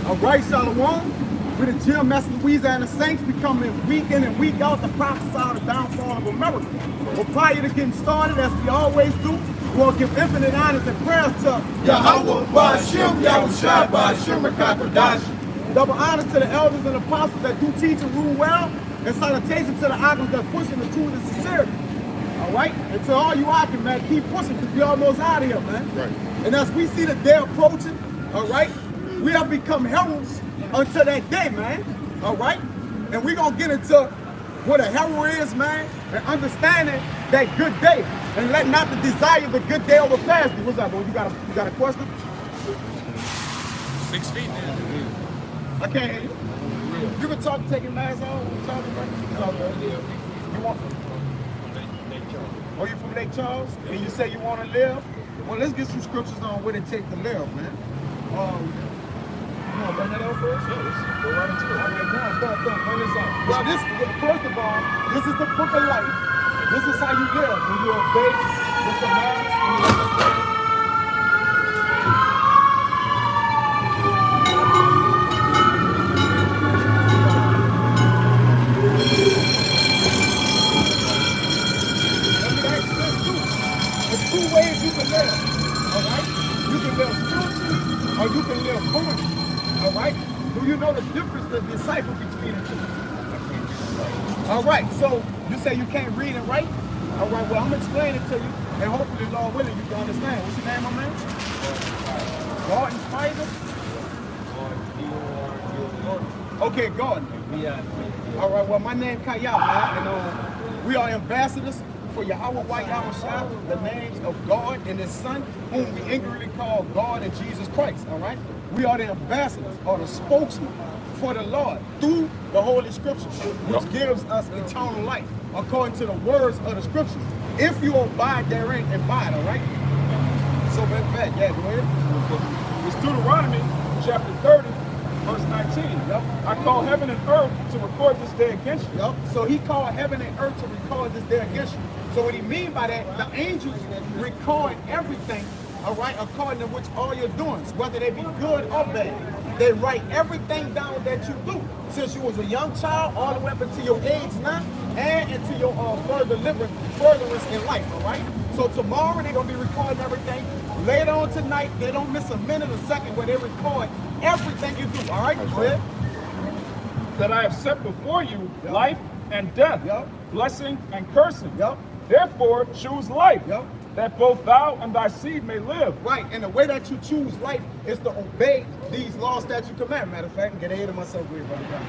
All right, Shalom. We're the GMS Louisiana Saints. We come in week in and week out to prophesy the downfall of America. But prior to getting started, as we always do, we'll give infinite honors and prayers to Yahweh Ba'Shem, Yahushua Ba'Shem, Rakakadash. double honors to the elders and apostles that do teach and rule well, and salutation to the icons that's pushing the truth and sincerity. All right? And to all you icons, man, keep pushing because we almost out of here, man. Right. And as we see the day approaching, all right, we have become heralds until that day, man. All right? And we're going to get into what a herald is, man, and understanding that good day. And let not the desire of the good day overpass you. What's up, bro? You got a question? 6 feet, man. I can't hear you. You can talk, take your mask off. You talking, bro? You want? Oh, you from Lake Charles? And you say you want to live? Well, let's get some scriptures on what it takes to live, man. You want to bring that out first? Yeah, let's go right into it. Okay, bring this out. Well, first of all, this is the book of life. This is how you live when you obey the commands and the laws. There's two ways you can live, all right? You can live spiritually or you can live carnally, all right? Do you know the difference, the decipher between the two? All right, so you say you can't read and write? All right, well, I'm going to explain it to you, and hopefully, Lord willing, you can understand. What's your name, my man? Gordon Spider? Okay, Gordon. All right, well, my name Kayal, man, and we are ambassadors for Yahweh Yahushua, the names of God and His Son, whom we ignorantly call God and Jesus Christ, all right? We are the ambassadors, or the spokesmen for the Lord through the Holy Scriptures, which gives us eternal life, according to the words of the Scriptures. If you abide therein and by it, all right? So, yeah, go ahead. It's Deuteronomy chapter 30, verse 19. Yep. I call heaven and earth to record this day against you. Yep. So he called heaven and earth to record this day against you. So what he mean by that, the angels record everything, all right, according to which all your doings, whether they be good or bad. They write everything down that you do since you was a young child all the way up until your age now and into your furtherance in life, all right? So tomorrow they're going to be recording everything. Later on tonight, they don't miss a minute or second where they record everything you do, all right? Go ahead. That I have set before you life and death, blessing and cursing. Therefore, choose life, that both thou and thy seed may live. Right, and the way that you choose life is to obey these laws, statutes, commandments. Matter of fact, and get ahead of myself with brother.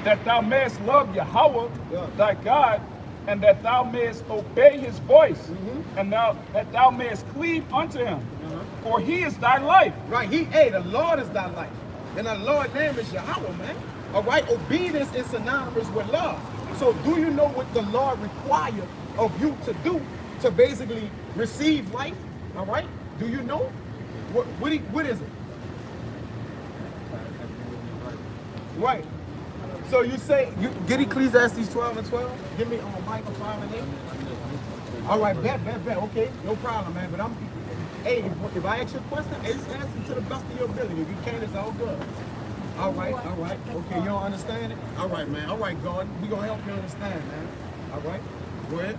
That thou mayest love Yahweh, thy God, and that thou mayest obey His voice, and that thou mayest cleave unto Him, for He is thy life. Right, the Lord is thy life, and the Lord's name is Yahweh, man. All right, obedience is synonymous with love. So do you know what the Lord requires of you to do to basically receive life? All right, do you know? What is it? Right. So you say, get Ecclesiastes 12 and 12? Give me on Micah 5 and 8. All right, bet. Okay, no problem, man. But if I ask you a question, answer to the best of your ability. If you can't, it's all good. All right. Okay, you don't understand it? All right, man. All right, God. We're going to help you understand, man. All right. Go ahead.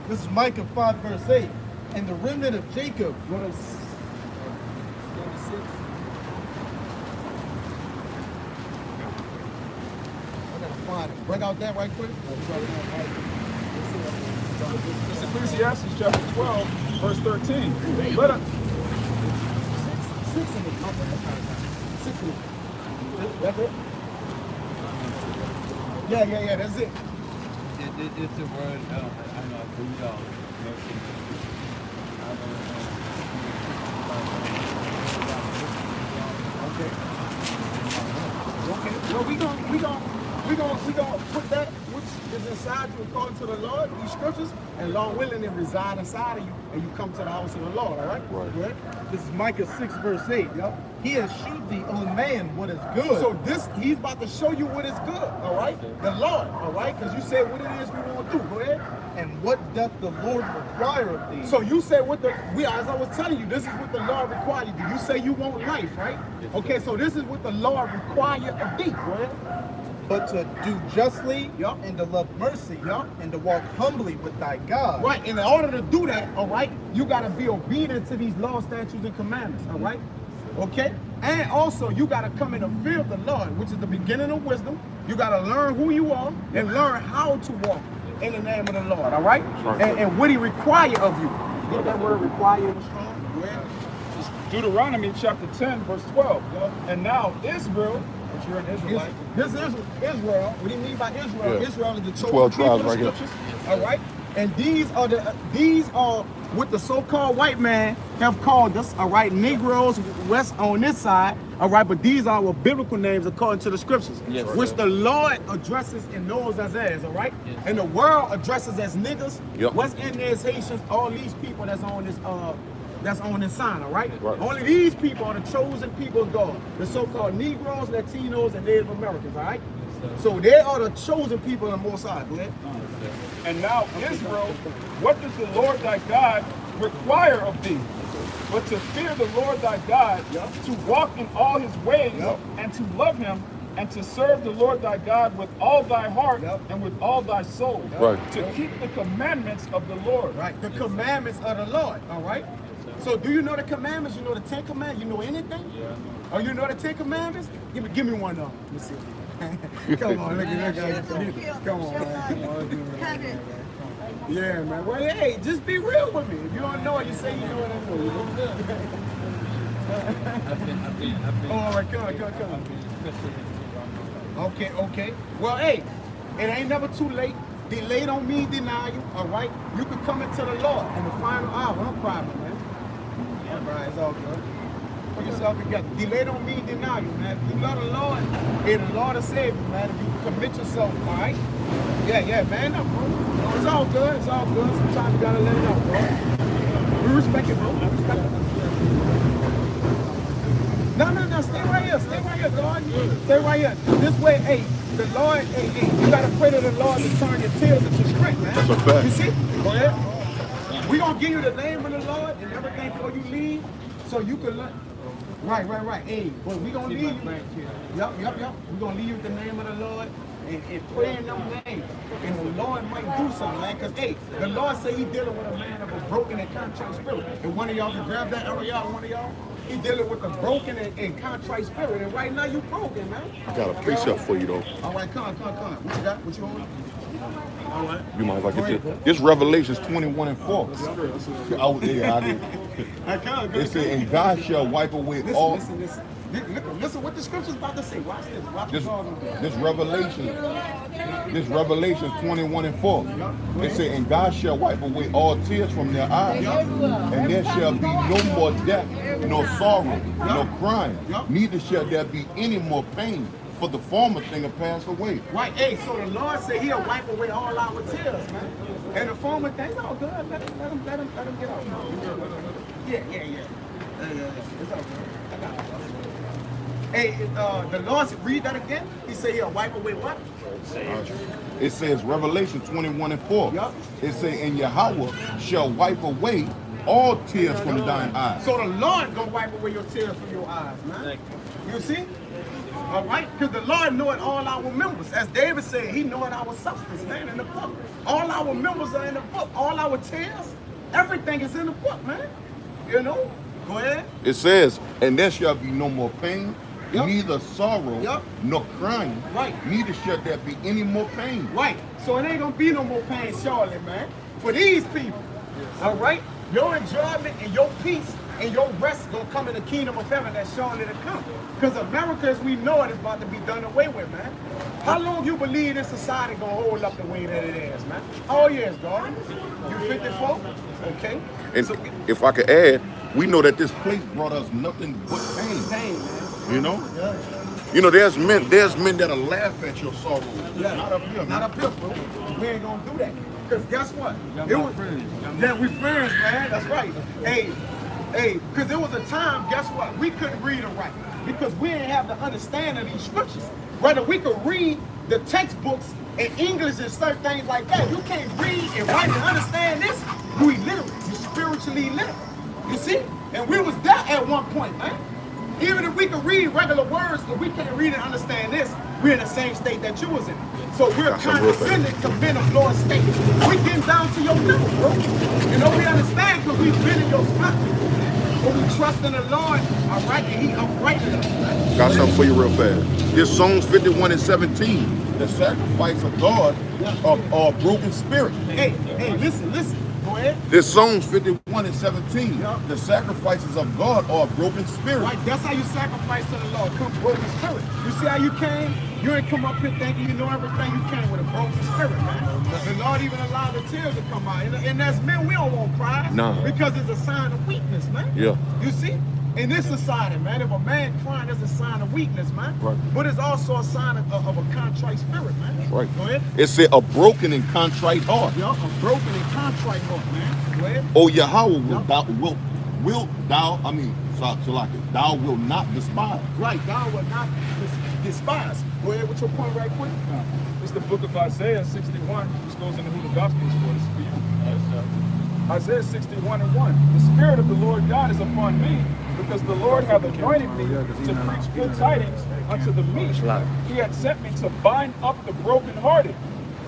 This is Micah 5, verse 8. And the remnant of Jacob, go to 36. I got to find it. Bring out that right quick. It's Ecclesiastes chapter 12, verse 13. Let us... 6 in it. 6 in it. That's it? Yeah, that's it. It's a word, I know, Buddha. Okay. Well, we gonna put that, which is inside you according to the Lord, these scriptures, and Lord willing, they reside inside of you, and you come to the house of the Lord, all right? Right. Good? This is Micah 6, verse 8. Yep. He has shewed thee, O man, what is good. So he's about to show you what is good, all right? The Lord, all right? Because you said what it is we want to do. Go ahead. And what doth the Lord require of thee? So you said as I was telling you, this is what the Lord requires you. You say you want life, right? Okay, so this is what the Lord requires of thee. Go ahead. But to do justly, Yup. and to love mercy, Yup. and to walk humbly with thy God. Right, and in order to do that, all right, you got to be obedient to these laws, statutes, and commandments, all right? Okay? And also, you got to come in the fear of the Lord, which is the beginning of wisdom. You got to learn who you are and learn how to walk in the name of the Lord, all right? And what he requires of you. Get that word require in the strong? Go ahead. Deuteronomy chapter 10, verse 12. And now Israel, but you're an Israelite. This is Israel. What do you mean by Israel? Yeah. Israel is the chosen 12 people tribes of right here. scriptures. All right. And these are what the so-called white man have called us. All right, Negroes west on this side. All right, but these are our biblical names according to the scriptures, which the Lord addresses and knows as. All right, and the world addresses as niggas. Yep. What's in there is Haitians. All these people that's on this sign, all right? Right. Only these people are the chosen people of God, the so-called Negroes, Latinos, and Native Americans, all right? So they are the chosen people of the Most High. Go ahead. And now Israel, what does the Lord thy God require of thee? But to fear the Lord thy God, to walk in all his ways, and to love him, and to serve the Lord thy God with all thy heart and with all thy soul. Right. To keep the commandments of the Lord. Right, the commandments of the Lord, all right? So do you know the commandments? You know the 10 commandments? You know anything? Yeah. Oh, you know the 10 commandments? Give me one of them. Let me see. Come on, look at that guy. Come on, man. Yeah, man. Well, hey, just be real with me. If you don't know it, you say you know what I know. Oh, all right, come on. Okay. Well, hey, it ain't never too late. Delay don't mean deny you, all right? You can come into the Lord in the final hour. No problem, man. All right, it's all good. Put yourself together. Delay don't mean deny you, man. If you love the Lord, and the Lord will save you, man. If you commit yourself, all right? Yeah, man. No, bro. No, it's all good. It's all good. Sometimes you gotta let it out, bro. We respect it, bro. I respect it. No. Stay right here, God. Stay right here. This way, hey, the Lord, hey, you gotta pray to the Lord to turn your tears into strength, man. That's a fact. You see? Go ahead. We gonna give you the name of the Lord and everything before you leave, so you can learn. Right. Hey, but we gonna leave you. Yup. We gonna leave you with the name of the Lord and pray in them names. And the Lord might do something, man. Cause hey, the Lord say he dealing with a man of a broken and contrite spirit. And one of y'all can grab that area out, one of y'all. He dealing with a broken and contrite spirit. And right now you broken, man. I got a precept for you though. All right, come on. What you got? What you on? All right. You mind if I get this? This Revelations 21 and 4. I did. It said, and God shall wipe away all. Listen what the scripture's about to say. Watch this. This Revelation 21 and 4. It said, and God shall wipe away all tears from their eyes, and there shall be no more death, nor sorrow, nor crying, neither shall there be any more pain, for the former thing have passed away. Right, hey, so the Lord said he'll wipe away all our tears, man. And the former things, all good. Let him get out. Yeah. It's all good. I got it. Hey, the Lord said, read that again. He said he'll wipe away what? It says Revelation 21 and 4. Yup. It says, and Yahweh shall wipe away all tears from thine eyes. So the Lord gonna wipe away your tears from your eyes, man. You see? All right? Because the Lord knoweth all our members. As David said, he knoweth our substance, man, in the book. All our members are in the book. All our tears, everything is in the book, man. You know? Go ahead. It says, and there shall be no more pain, neither sorrow, nor crying, neither shall there be any more pain. Right. So it ain't gonna be no more pain, surely, man. For these people, all right? Your enjoyment and your peace and your rest gonna come in the kingdom of heaven that's surely to come. Because America, as we know it, is about to be done away with, man. How long you believe this society gonna hold up the way that it is, man? How old you is, God? You 54? Okay. And so, if I could add, we know that this place brought us nothing but pain. Pain, man. You know? Yeah. You know, there's men that'll laugh at your sorrow. Yeah. Not up here, Not man. up here, bro. We ain't gonna do that. Because guess what? Y'all It my was, friends. yeah, we friends, man. That's right. Hey, because there was a time, guess what? We couldn't read and write. Because we didn't have the understanding of these scriptures. Whether we could read the textbooks in English and certain things like that. You can't read and write and understand this. You illiterate. You spiritually illiterate. You see? And we was there at one point, man. Even if we could read regular words, if we can't read and understand this, we're in the same state that you was in. So we're That's some real condescending to men of Lord's state. We getting down to your level, bro. You know, we understand because we've been in your spot. But we trust in the Lord, all right, and he uprighted us, man. Got something for you real fast. This Psalms 51 and 17. The sacrifice of God are a broken spirit. Hey, listen. Go ahead. This Psalms 51 and 17. Yeah. The sacrifices of God are a broken spirit. Right, that's how you sacrifice to the Lord. Come broken spirit. You see how you came? You ain't come up here thinking you know everything. You came with a broken spirit, man. The Lord even allowed the tears to come out. And as men, we don't want pride. No. Because it's a sign of weakness, man. Yeah. You see? In this society, man, if a man crying, it's a sign of weakness, man. Right. But it's also a sign of a contrite spirit, man. Right. Go ahead. It said a broken and contrite heart. Yeah, a broken and contrite heart, man. Go ahead. Oh Yahweh Yeah. will thou, I mean, Salaki, thou will not despise. Right, God will not despise. Go ahead with your point right quick. It's the book of Isaiah 61, which goes into who the gospel is for. It's for you. Isaiah 61 and 1. The Spirit of the Lord God is upon me, because the Lord hath anointed me to preach good tidings unto the meek. He hath sent me to bind up the brokenhearted,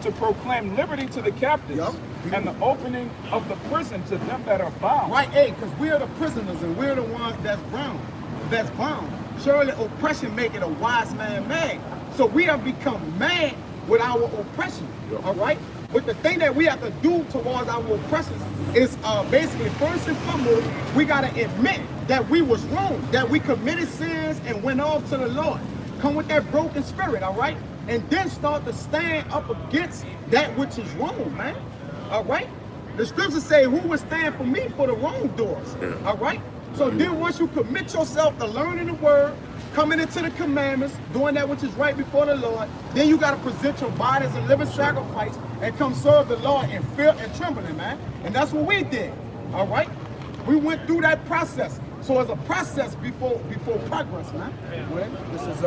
to proclaim liberty to the captives, Yup. and the opening of the prison to them that are bound. Right, because we're the prisoners and we're the ones that's bound. Surely oppression make it a wise man mad. So we have become mad with our oppression. All right? But the thing that we have to do towards our oppressors is basically first and foremost, we got to admit that we was wrong, that we committed sins and went off to the Lord. Come with that broken spirit, all right? And then start to stand up against that which is wrong, man. All right? The scriptures say, who will stand for me for the wrongdoers? All right? So then once you commit yourself to learning the word, coming into the commandments, doing that which is right before the Lord, then you got to present your body as a living sacrifice and come serve the Lord in fear and trembling, man. And that's what we did, all right? We went through that process. So it's a process before progress, man. This is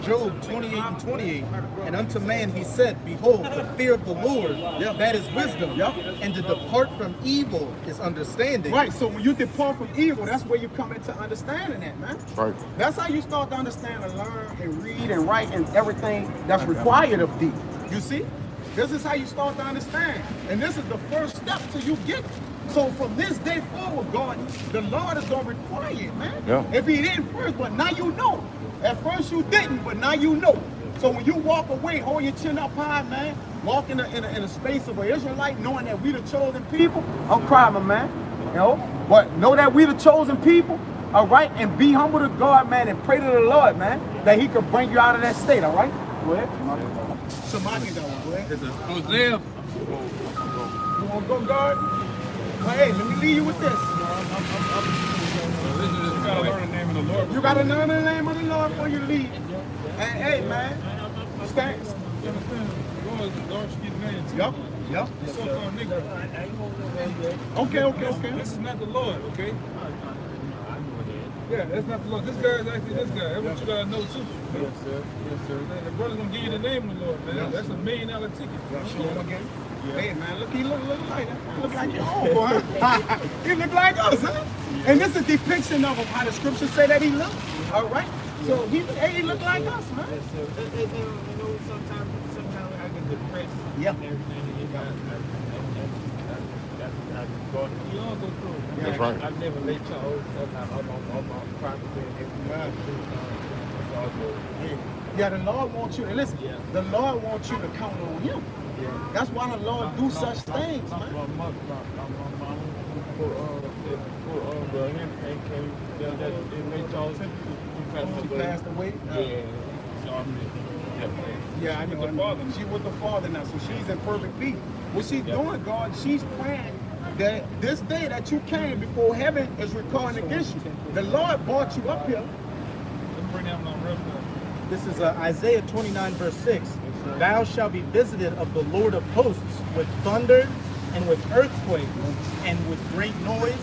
Job 28 and 28. And unto man he said, behold, the fear of the Lord, that is wisdom. And to depart from evil is understanding. Right, so when you depart from evil, that's where you come into understanding that, man. Right. That's how you start to understand and learn and read and write and everything that's required of thee. You see? This is how you start to understand. And this is the first step till you get it. So from this day forward, God, the Lord is going to require it, man. Yeah. If he didn't first, but now you know. At first you didn't, but now you know. So when you walk away, hold your chin up high, man. Walk in a space of an Israelite, knowing that we the chosen people. Don't cry, my man. You know? But know that we the chosen people, all right? And be humble to God, man, and pray to the Lord, man, that he could bring you out of that state, all right? Go ahead. Somebody go ahead. Hosea. You want to go, God? Well, hey, let me leave you with this. You gotta learn the name of the Lord. You got to learn the name of the Lord before you leave. And hey, man, stand. You understand? Lord should get name to. Yup, yup. The so-called nigga. Okay. This is not the Lord, okay? Yeah, that's not the Lord. This guy is actually this guy. That's what you gotta know too. Yes, sir. Yes, sir. The brother's gonna give you the name of the Lord, man. That's $1 million ticket. Show him again. Yeah. Hey, man, look, he look like that. He look like your homeboy. He look like us, huh? And this is a depiction of him, how the scriptures say that he look. All right? So he look like us, man. Yes, sir. You know, sometimes I get depressed. Yeah. And everything that you got. We all go through it. That's right. I never let y'all on my property and everything. It's all good. Yeah, the Lord wants you to listen. Yeah. The Lord wants you to count on him. Yeah. That's why the Lord do such things, man. She passed away. Yeah, I know. the Father. She with the Father now, so she's in perfect peace. What she's doing, God, she's praying that this day that you came before heaven is recording against you. The Lord brought you up here. Let's bring them on real quick. This is Isaiah 29, verse 6. Thou shalt be visited of the Lord of hosts with thunder and with earthquake and with great noise,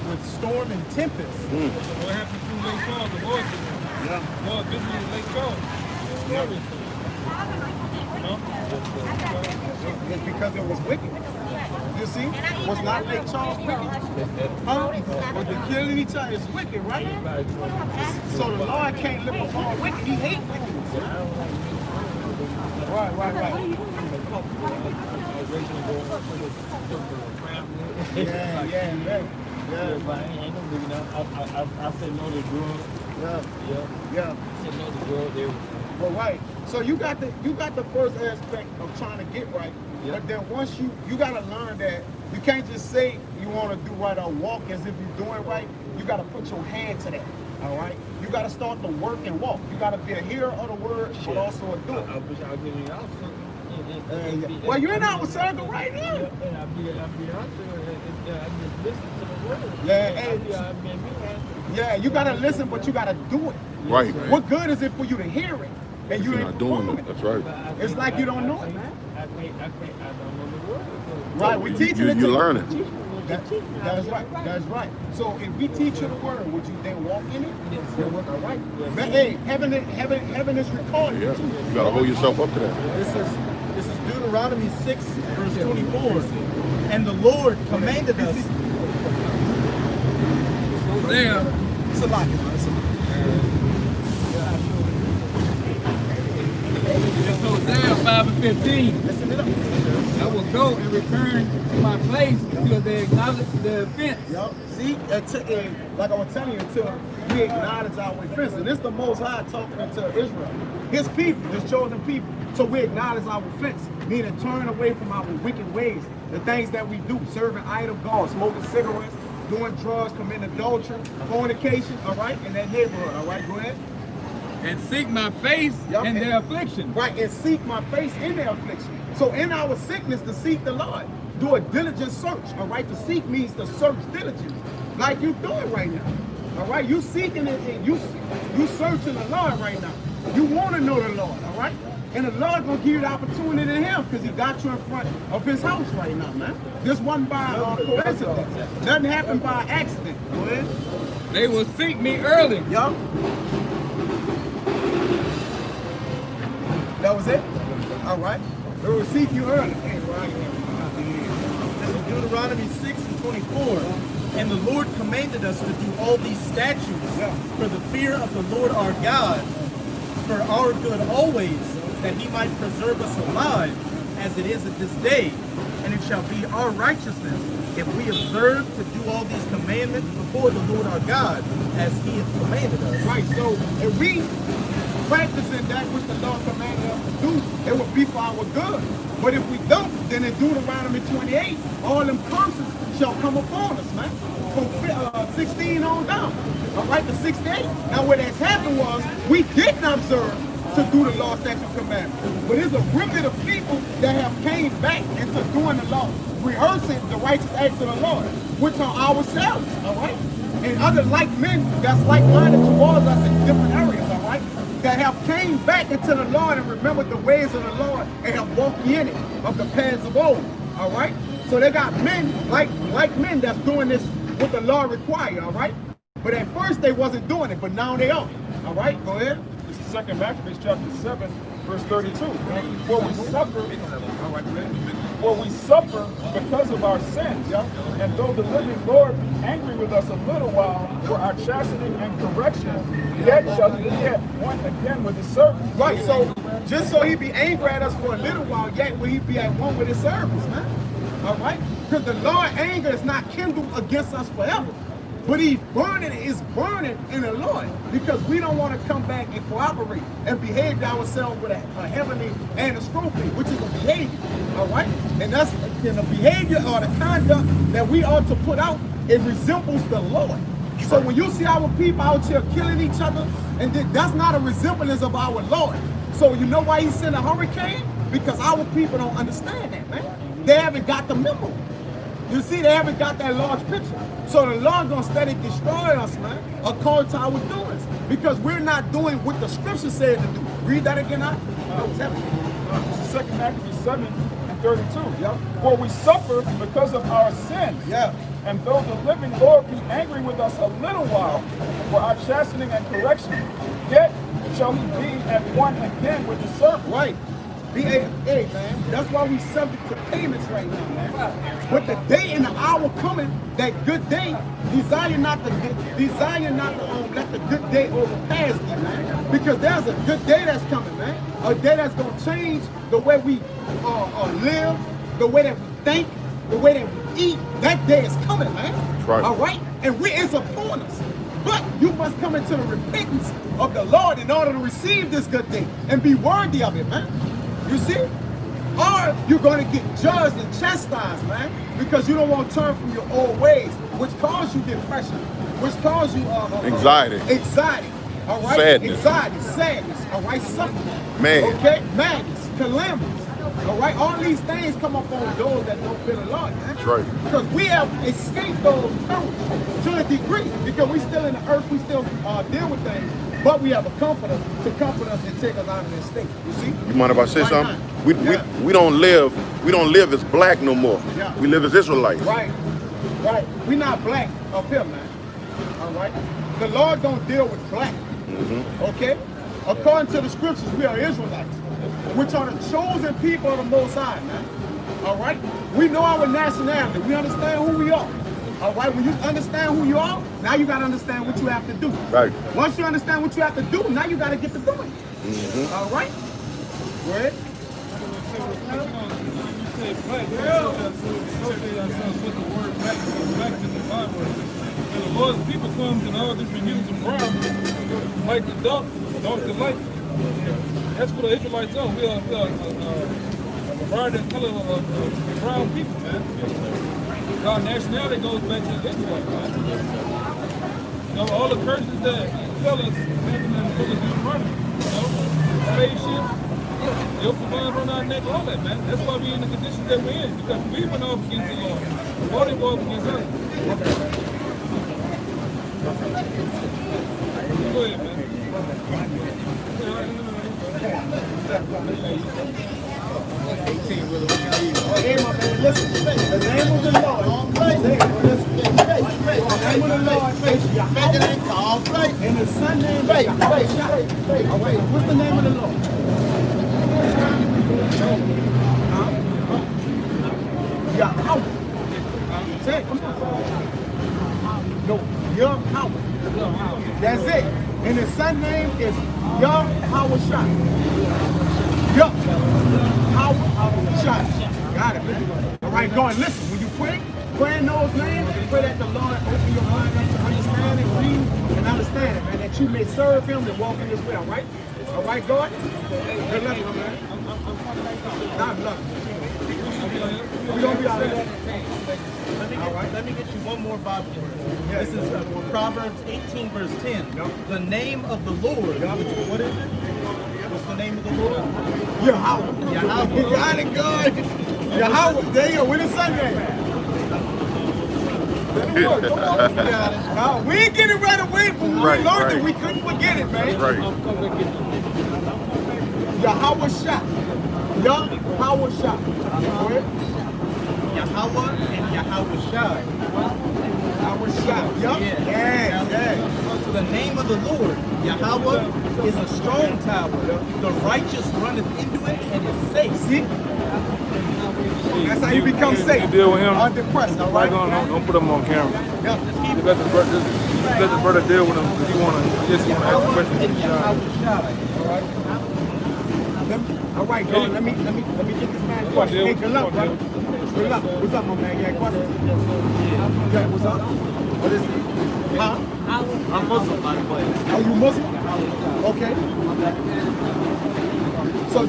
with storm and tempest. What happened to Lake Charles? The Lord did it. The Lord visited Lake Charles. It's because it was wicked. You see? Was not Lake Charles wicked? Was the killing each other is wicked, right? So the Lord can't live upon wicked. He hates wickedness. Right. Yeah. I said no to drugs. Yeah. I said no to drugs. Well, right. So you got the first aspect of trying to get right. Yeah. But then once you gotta learn that you can't just say you want to do right or walk as if you're doing right. You gotta put your hand to that. All right. You gotta start to work and walk. You gotta be a hearer of the word, but also a doer. I wish I could be out. Well, you're in our circle right now. And I be out there. I just listen to the word. Yeah, you gotta listen, but you gotta do it. Right. What good is it for you to hear it and you You're ain't not doing performing it. That's right. It's like you don't know it, man. I don't know the word. Right, we teaching it to You you. learn it. That's right. So if we teach you the word, would you then walk in it? All right. But hey, heaven is recording Yeah. too. You gotta hold yourself up to that. This is Deuteronomy 6, verse 24. And the Lord commanded us. Hosea. It's a lot, man. It's a lot. It's Hosea 5:15. Listen it up. I will go and return to my place until they acknowledge the offense. Yup. See, like I was telling you, until we acknowledge our offense. And this the Most High talking to Israel, His people, His chosen people. So we acknowledge our offense, meaning turn away from our wicked ways, the things that we do, serving idol gods, smoking cigarettes, doing drugs, committing adultery, fornication, all right, in that neighborhood, all right, go ahead. And seek my face Yup, in and- their affliction. Right, and seek my face in their affliction. So in our sickness, to seek the Lord, do a diligent search, all right? To seek means to search diligently, like you doing right now, all right? You seeking it, and you searching the Lord right now. You want to know the Lord, all right? And the Lord gonna give you the opportunity to Him because He got you in front of His house right now, man. This wasn't by coincidence. Nothing happened by accident. Go ahead. They will seek me early. Yup. That was it? All right. We will seek you early. Hey, This is Deuteronomy 6 and 24. And the Lord commanded us to do all these statutes for the fear of the Lord our God, for our good always, that He might preserve us alive, as it is at this day. And it shall be our righteousness if we observe to do all these commandments before the Lord our God, as He hath commanded us. Right, so if we practicing that which the Lord commanded us to do, it will be for our good. But if we don't, then in Deuteronomy 28, all them curses shall come upon us, man. From 16 on down, all right, to 68. Now what has happened was, we didn't observe to do the law, statute, commandments. But there's a remnant of people that have came back into doing the law, rehearsing the righteous acts of the Lord, which are ourselves, all right? And other like men that's like-minded towards us in different areas, all right? That have came back into the Lord and remembered the ways of the Lord and have walked in it of the paths of old, all right? So they got men like men that's doing this what the law require, all right? But at first they wasn't doing it, but now they are, all right? Go ahead. This is 2 Maccabees chapter 7, verse 32. For we suffer because of our sins, and though the living Lord be angry with us a little while for our chastening and correction, yet shall he be at one again with his servants. Right, so just so he be angry at us for a little while, yet will he be at one with his servants, man. All right? Because the Lord's anger is not kindled against us forever. But he's burning in the Lord, because we don't want to come back and cooperate and behave ourselves with a heavenly anastrophe, which is a behavior, all right? And that's the behavior or the conduct that we ought to put out. It resembles the Lord. So when you see our people out here killing each other, and that's not a resemblance of our Lord. So you know why he sent a hurricane? Because our people don't understand that, man. They haven't got the memo. You see, they haven't got that large picture. So the Lord gonna steady destroy us, man, according to our doings. Because we're not doing what the scripture said to do. Read that again, I. No, tell me. This is 2 Maccabees 7:32. Yep. For we suffer because of our sins. Yeah. And though the living Lord be angry with us a little while for our chastening and correction, yet shall he be at one again with the servant. Right. Hey, man. That's why we subject to payments right now, man. But the day and the hour coming, that good day, desire not to let the good day overpass thee, man. Because there's a good day that's coming, man. A day that's gonna change the way we live, the way that we think, the way that we eat. That day is coming, man. That's right. All right? And it's upon us. But you must come into the repentance of the Lord in order to receive this good day and be worthy of it, man. You see? Or you're going to get judged and chastised, man, because you don't want to turn from your old ways, which cause you depression, which cause you Anxiety. Anxiety. All right? Sadness. Anxiety, sadness, all right? Suffering. Man. Okay? Madness, calamities. All right, all these things come up on those that don't feel the Lord, man. That's right. Because we have escaped those perils to a degree. Because we still in the earth, we still deal with things. But we have a comforter to comfort us and take us out of this state. You see? You mind if I say Right something? now. We don't live as black no more. Yeah. We live as Israelites. Right. Right. We not black up here, man. All right. The Lord don't deal with black. Okay? According to the scriptures, we are Israelites, which are the chosen people of the Most High, man. All right? We know our nationality. We understand who we are. All right? When you understand who you are, now you got to understand what you have to do. Right. Once you understand what you have to do, now you got to get to doing it. All right? Go ahead. You say black, associate ourselves with the word back to the Bible. And the Lord's people comes in all different hues and browns, like the dark to light. That's what the Israelites are. We are a variety of color of brown people, man. Our nationality goes back to the Israelites, man. You know, all the curses that tell us happened in the book of Deuteronomy. You know, spaceships, yoke of bond on our neck, all that, man. That's why we're in the condition that we're in, because we went off against the Lord. Or they were up against us. Go ahead, man. Hey, my man, listen. The name of the Lord. Listen. The name of the Lord is Yahweh. And the Son name is Yahweh. All right. What's the name of the Lord? Yahweh. Say it. Come on. No, Yahweh. That's it. And the Son name is Yahweh. Got it. All right, go and listen. When you pray in those names, pray that the Lord open your mind up to understand and read and understand it, man, that you may serve Him and walk in His way. All right? All right, God? Good luck, my man. God luck. We're going to be all right. Let me get you one more Bible verse. This is Proverbs 18, verse 10. The name of the Lord. What is it? What's the name of the Lord? Yahweh. Yahweh. You got it, God. Yahweh. There you go. With the Sunday. We ain't getting right away, but when we learned it, we couldn't forget it, man. Right. Yahweh shot. Yahweh shot. Yahweh and Yahweh Shai. Yahweh shot. Yeah. So the name of the Lord, Yahweh, is a strong tower. The righteous runneth into it and is safe. See? That's how you become safe. You deal with him. Undepressed, all right? Don't put him on camera. Yeah. Just let the brother deal with him because he want to ask a question. And Yahweh Shai. All right, go. Let me get this man a question. Hey, good luck, brother. Good luck. What's up, my man? You got questions? Yeah, what's up? What is it? Huh? I'm Muslim, by the way. Are you Muslim? Okay. So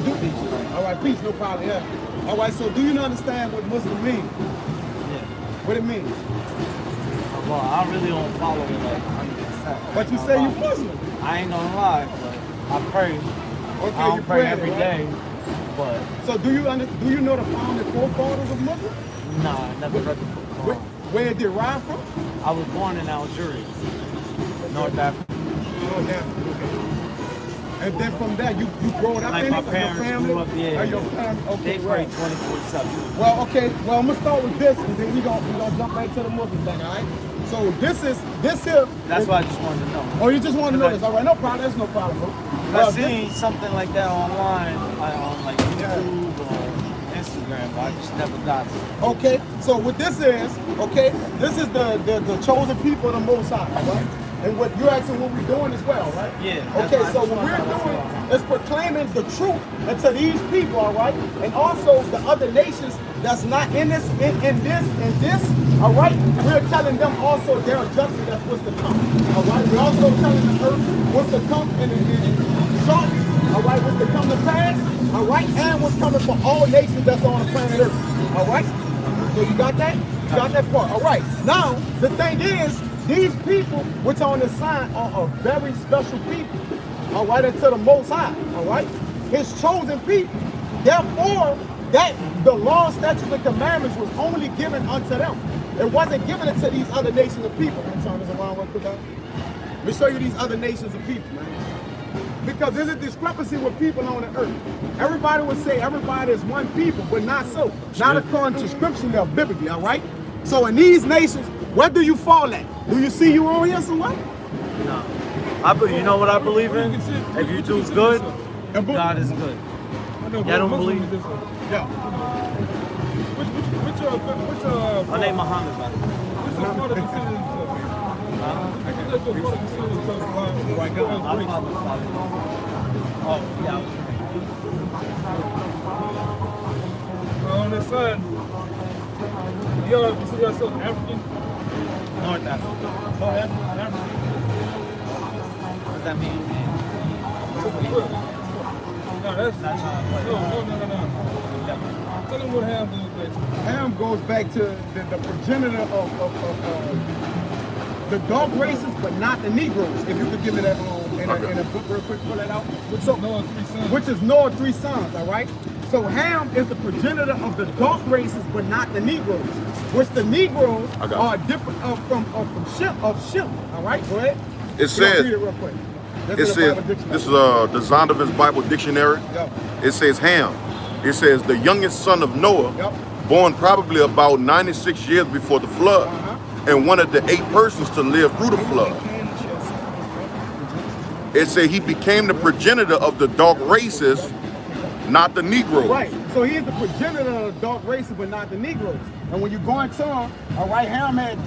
all right, peace, no problem. Yeah. All right, so do you understand what Muslim means? Yeah. What it means? Well, I really don't follow it like 100%. But you say you're Muslim. I ain't gonna lie, but I pray. Okay, I you don't pray pray every right? day, but So do you know the founding forefathers of Muslim? nah, I never read the book. Where it derived from? I was born in Algeria, North Africa. North Africa. Okay. And then from there, you growing up Like in my it, parents your family, grew up, yeah. or your family. Okay, They pray right. 24/7. Well, okay. Well, I'm gonna start with this, and then we gonna jump right to the Muslim thing. All right. So this here. That's why I just wanted to know. Oh, you just want to know Because this? All right, no problem. That's no problem, bro. I Well, this- seen something like that online, on like YouTube or Instagram, but I just never got it. Okay, so what this is, okay, this is the chosen people of the Most High, right? And what you're asking what we're doing as well, right? Yeah. Okay, so what we're doing is proclaiming the truth to these people, all right? And also the other nations that's not in this, all right? We're telling them also their judgment that's what's to come, all right? We're also telling the earth what's to come and short, all right? What's to come to pass, all right? And what's coming for all nations that's on the planet Earth, all right? So you got that? You got that part, all right? Now, the thing is, these people, which are on the sign, are a very special people, all right, unto the Most High, all right? His chosen people. Therefore, that the law, statutes, and commandments was only given unto them. It wasn't given unto these other nations of people. Let me turn this around real quick. Let me show you these other nations of people, man. Because there's a discrepancy with people on the earth. Everybody would say everybody is one people, but not so. Not according to scripture there, biblically, all right? So in these nations, where do you fall at? Do you see you on here somewhere? No. You know what I believe in? If you do good, God is good. Y'all don't believe? Yeah. Which My name Muhammad, man. which your father consider himself? Which your father consider himself? Right now. My father's father. Oh, yeah. On this side, y'all consider yourself African? North Africa. North African? What does that mean? No, that's Not trying to play. no. Tell him what Ham goes back to. Ham goes back to the progenitor of the dark races, but not the Negroes. If you could give me that in a book real quick, pull that out. So, Noah's three sons. which is Noah's 3 sons, all right? So Ham is the progenitor of the dark races, but not the Negroes. Which the Negroes I got are different from Shem, all right? Go ahead. It says, Read it real quick. it This is the says, Bible dictionary. this is the Zondervan's Bible Dictionary. Yep. It says Ham. It says the youngest son of Noah, Yep. born probably about 96 years before the flood, and one of the 8 persons to live through the flood. It said he became the progenitor of the dark races, not the Negroes. Right. So he is the progenitor of the dark races, but not the Negroes. And when you go into him, all right, Ham had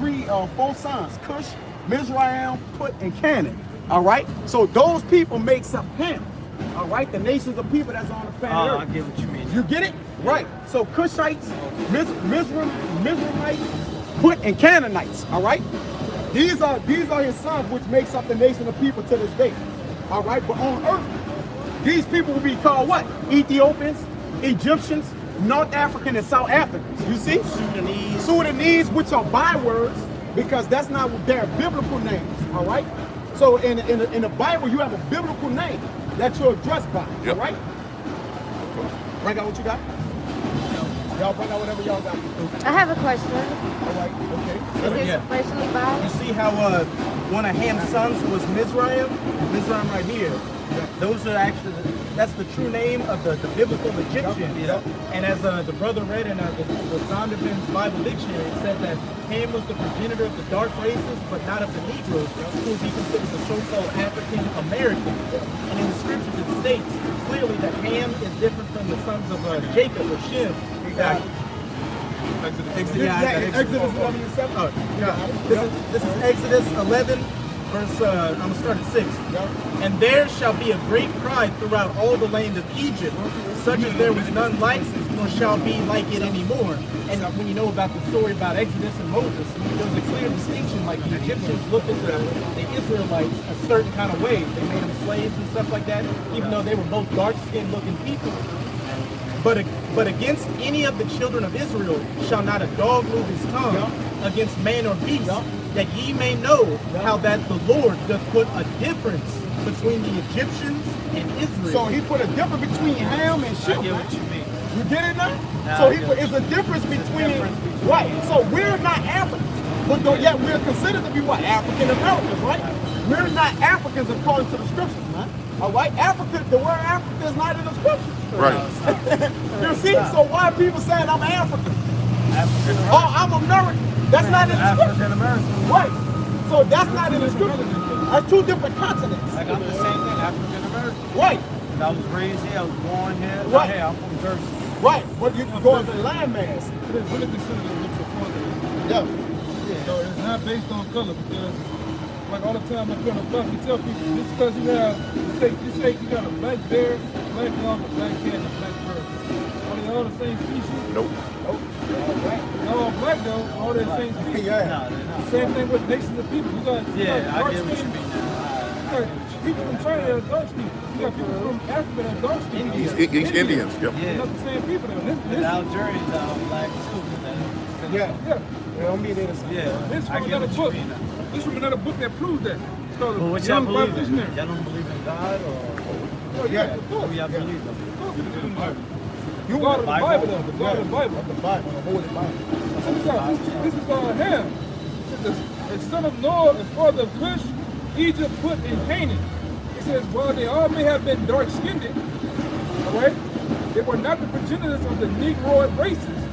4 sons: Cush, Mizraim, Put, and Canaan. All right. So those people makes up Ham. All right. The nations of people that's on the planet I Earth. get what you mean. You get it? Right. So Cushites, Mizraimites, Put, and Canaanites. All right. These are his sons, which makes up the nation of people to this day. All right. But on earth, these people will be called what? Ethiopians, Egyptians, North African, and South Africans. You see? Sudanese, which are bywords, because that's not their biblical names. All right. So in the Bible, you have a biblical name that you're addressed by. Yep. All right. Bring out what you got. Y'all bring out whatever y'all got. I have a question. All right. Okay. Is this racially You biased? see how one of Ham's sons was Mizraim? Mizraim right here. Those are actually, that's the true name of the biblical Egyptians. Yep. And as the brother read in the Zondervan's Bible Dictionary, it said that Ham was the progenitor of the dark races, but not of the Negroes, who would be considered the so-called African Americans. And in the scriptures it states clearly that Ham is different from the sons of Jacob or Shem. Exodus 11 and 7. This is Exodus 11, verse, I'm going to start at 6. And there shall be a great cry throughout all the land of Egypt, such as there was none like, nor shall be like it anymore. And when you know about the story about Exodus and Moses, there's a clear distinction, like the Egyptians looked at the Israelites a certain kind of way. They made them slaves and stuff like that, even though they were both dark-skinned looking people. But against any of the children of Israel shall not a dog move his tongue against man or beast, that ye may know how that the Lord doth put a difference between the Egyptians and Israel. So he put a difference between Ham and Shem. I get what you mean. You get it now? Nah, So I he get put, it. it's a difference between, right? So we're not Africans, but though yet we're considered to be what? African Americans, right? We're not Africans according to the scriptures, man. All right, Africa, the word Africa is not in the scripture. Right. You see, so why are people saying I'm African? African Oh, I'm American. That's not in the scripture. African American. Right. So that's not in the scripture. That's two different continents. Like I'm the same thing, African American. Right. I was raised here, I was born here. Right. Hey, I'm from Jersey. Right. But you can go into landmass. It is really considered a neutral father. Yeah. So it's not based on color because, like all the time, I come to black, we tell people just because you have, you say you got a black bear, black dog, a black cat, and a black bird. Are they all the same species? Nope. They're all black though, all the same species. Yeah. No, they're not. Same thing with nations of people. You got, Yeah, I dark get what you skin, mean you now. got people from China that are dark skin. You got people from Africa that are dark skin. East Indians. Yep. They're not the same people though. The Algerians are black too. Yeah. Yeah. They don't mean it. Yeah, This is I from get another what book. you mean now. This is from another book that proves that. It's called But what the y'all Young Bible believe in? Dictionary. Y'all don't believe in God or Oh, yeah, of course. who y'all believe in? You The God of the Bible? Bible, though. The God of the Bible. the Bible, the Holy Bible. This is Ham. It says, the son of Noah, the father of Cush, Egypt, Put, and Canaan. It says, while they all may have been dark-skinned, all right, they were not the progenitors of the Negroid races,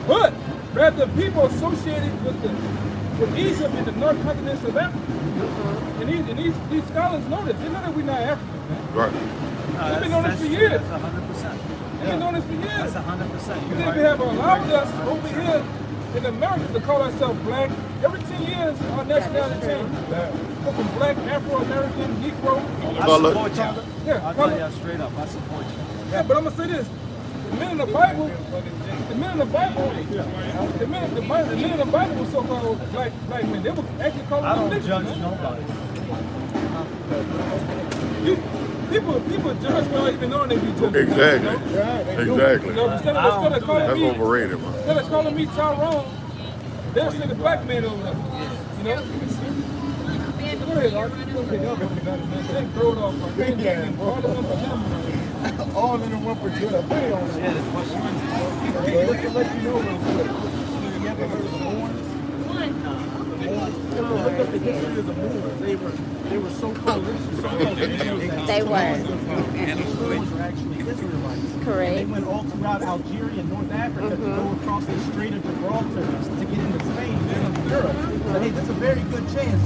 but rather people associated with Egypt and the north continents of Africa. And these scholars know this. They know that we're not African, man. Right. No, They've been on this for years. That's 100%. They've been on this for years. That's 100%. And then we have allowed us over here in America to call ourselves black. Every 10 years, our nationality changes. Go from black, Afro-American, Negro. I support y'all. Yeah, I'll color. tell y'all straight up. I support you. Yeah, but I'm gonna say this: the men in the Bible, the men in the Bible were so-called black men. They were actually calling I them don't niggas, judge man. nobody. People judge without even knowing they be judging. Exactly. You Exactly. know, instead of calling That's me, overrated, man. instead of calling me Tyrone, they'll say the black man over there. You know. Go ahead, Art. Go ahead. They throw it off my finger and all of them pajamas. All in the one projector. Put it on there. Yeah, that's what you want. Just to let you know real quick. You ever heard of the Moors? Look up the history of the Moors. They were so-called Israelites. They were. And these Moors were actually Israelites. And they Correct. went all throughout Algeria and North Africa to go across the Strait of Gibraltar to get into Spain and Europe. So hey, there's a very good chance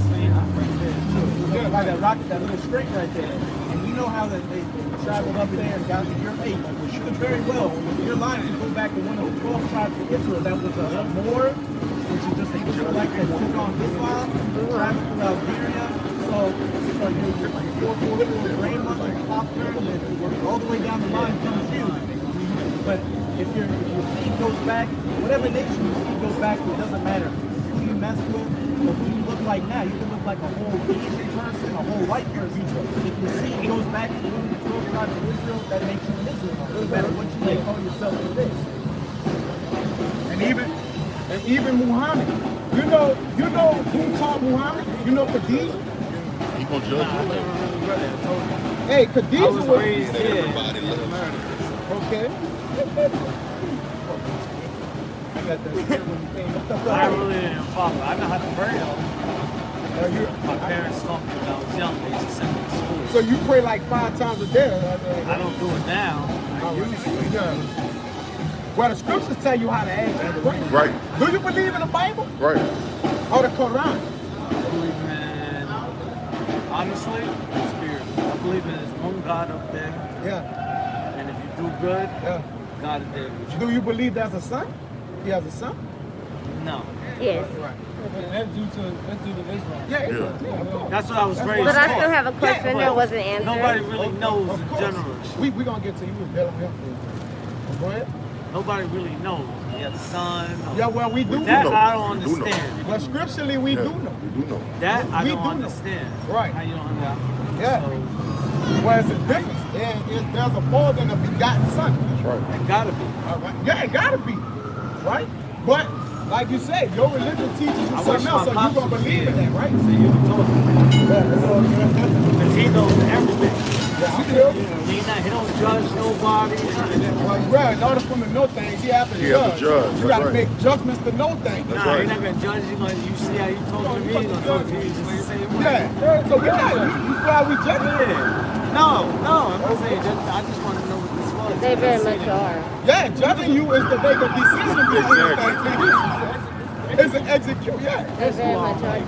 by that rocket, that little strait right there. And we know how that they traveled up there and got to Europe. Hey, you could very well, your line could go back to one of the 12 tribes of Israel that was a Moor, which is just an Israelite that took on Islam, traveled through Algeria. So your 444 grain money is popular, and then all the way down the line comes you. But if your seed goes back, whatever nation your seed goes back to, it doesn't matter who you mess with or who you look like now. You can look like a whole Asian person, a whole white person. If your seed goes back to one of the 12 tribes of Israel, that makes you an Israelite, no matter what you may call yourself today. And even Muhammad. You know who taught Muhammad? You know Khadijah? He gonna judge you. Hey, Khadijah I was raised here. okay. I got that shit when you came up. I really didn't follow. I know how to pray though. My parents taught me when I was young. They used to send me to school. So you pray like 5 times a day? I don't do it now. I used to. Yeah. Well, the scriptures tell you how to ask. Right. Do you believe in the Bible Right. or the Quran? I believe in, honestly, the spirit. I believe in there's one God up there, Yeah. and if you do good, Yeah. God is there with you. Do you believe there's a son? He has a son? No. Yes. That's due to Islam. Yeah. Yeah. That's what I was raised But I taught. still have a question that wasn't Nobody answered. really knows Of in course. general. We're going to get to you. They'll help you. Go ahead. Nobody really knows. You have the son. or- Yeah, well, we do That know. I don't We do know. understand. But scripturally, we Yeah, do know. We do know. That I We don't do know. understand. Right. How you don't understand. Yeah. So, Well, it's a difference. There's a father and a begotten son. That's right. it gotta be. All right. Yeah, it gotta be. Right? But, like you said, your religion teaches you I wish something else, so my you're pops going to was believe here. in that, right? So you can talk. Yeah, that's all. Because he knows everything. Yeah, I feel. He don't judge nobody. Well, in order for him to know things, he has to He has judge. to judge, You that's got to right. make judgments to know things. That's Nah, right. he's not gonna judge you. You see how you talk to me, he's gonna talk to you just the same way. Yeah. So we got you. That's why we judge. Yeah. No, I'm not saying that. I just want to know what this was. They very much are. Yeah, judging you is to make a decision between Exactly. things. It's an execute, yeah. They very much are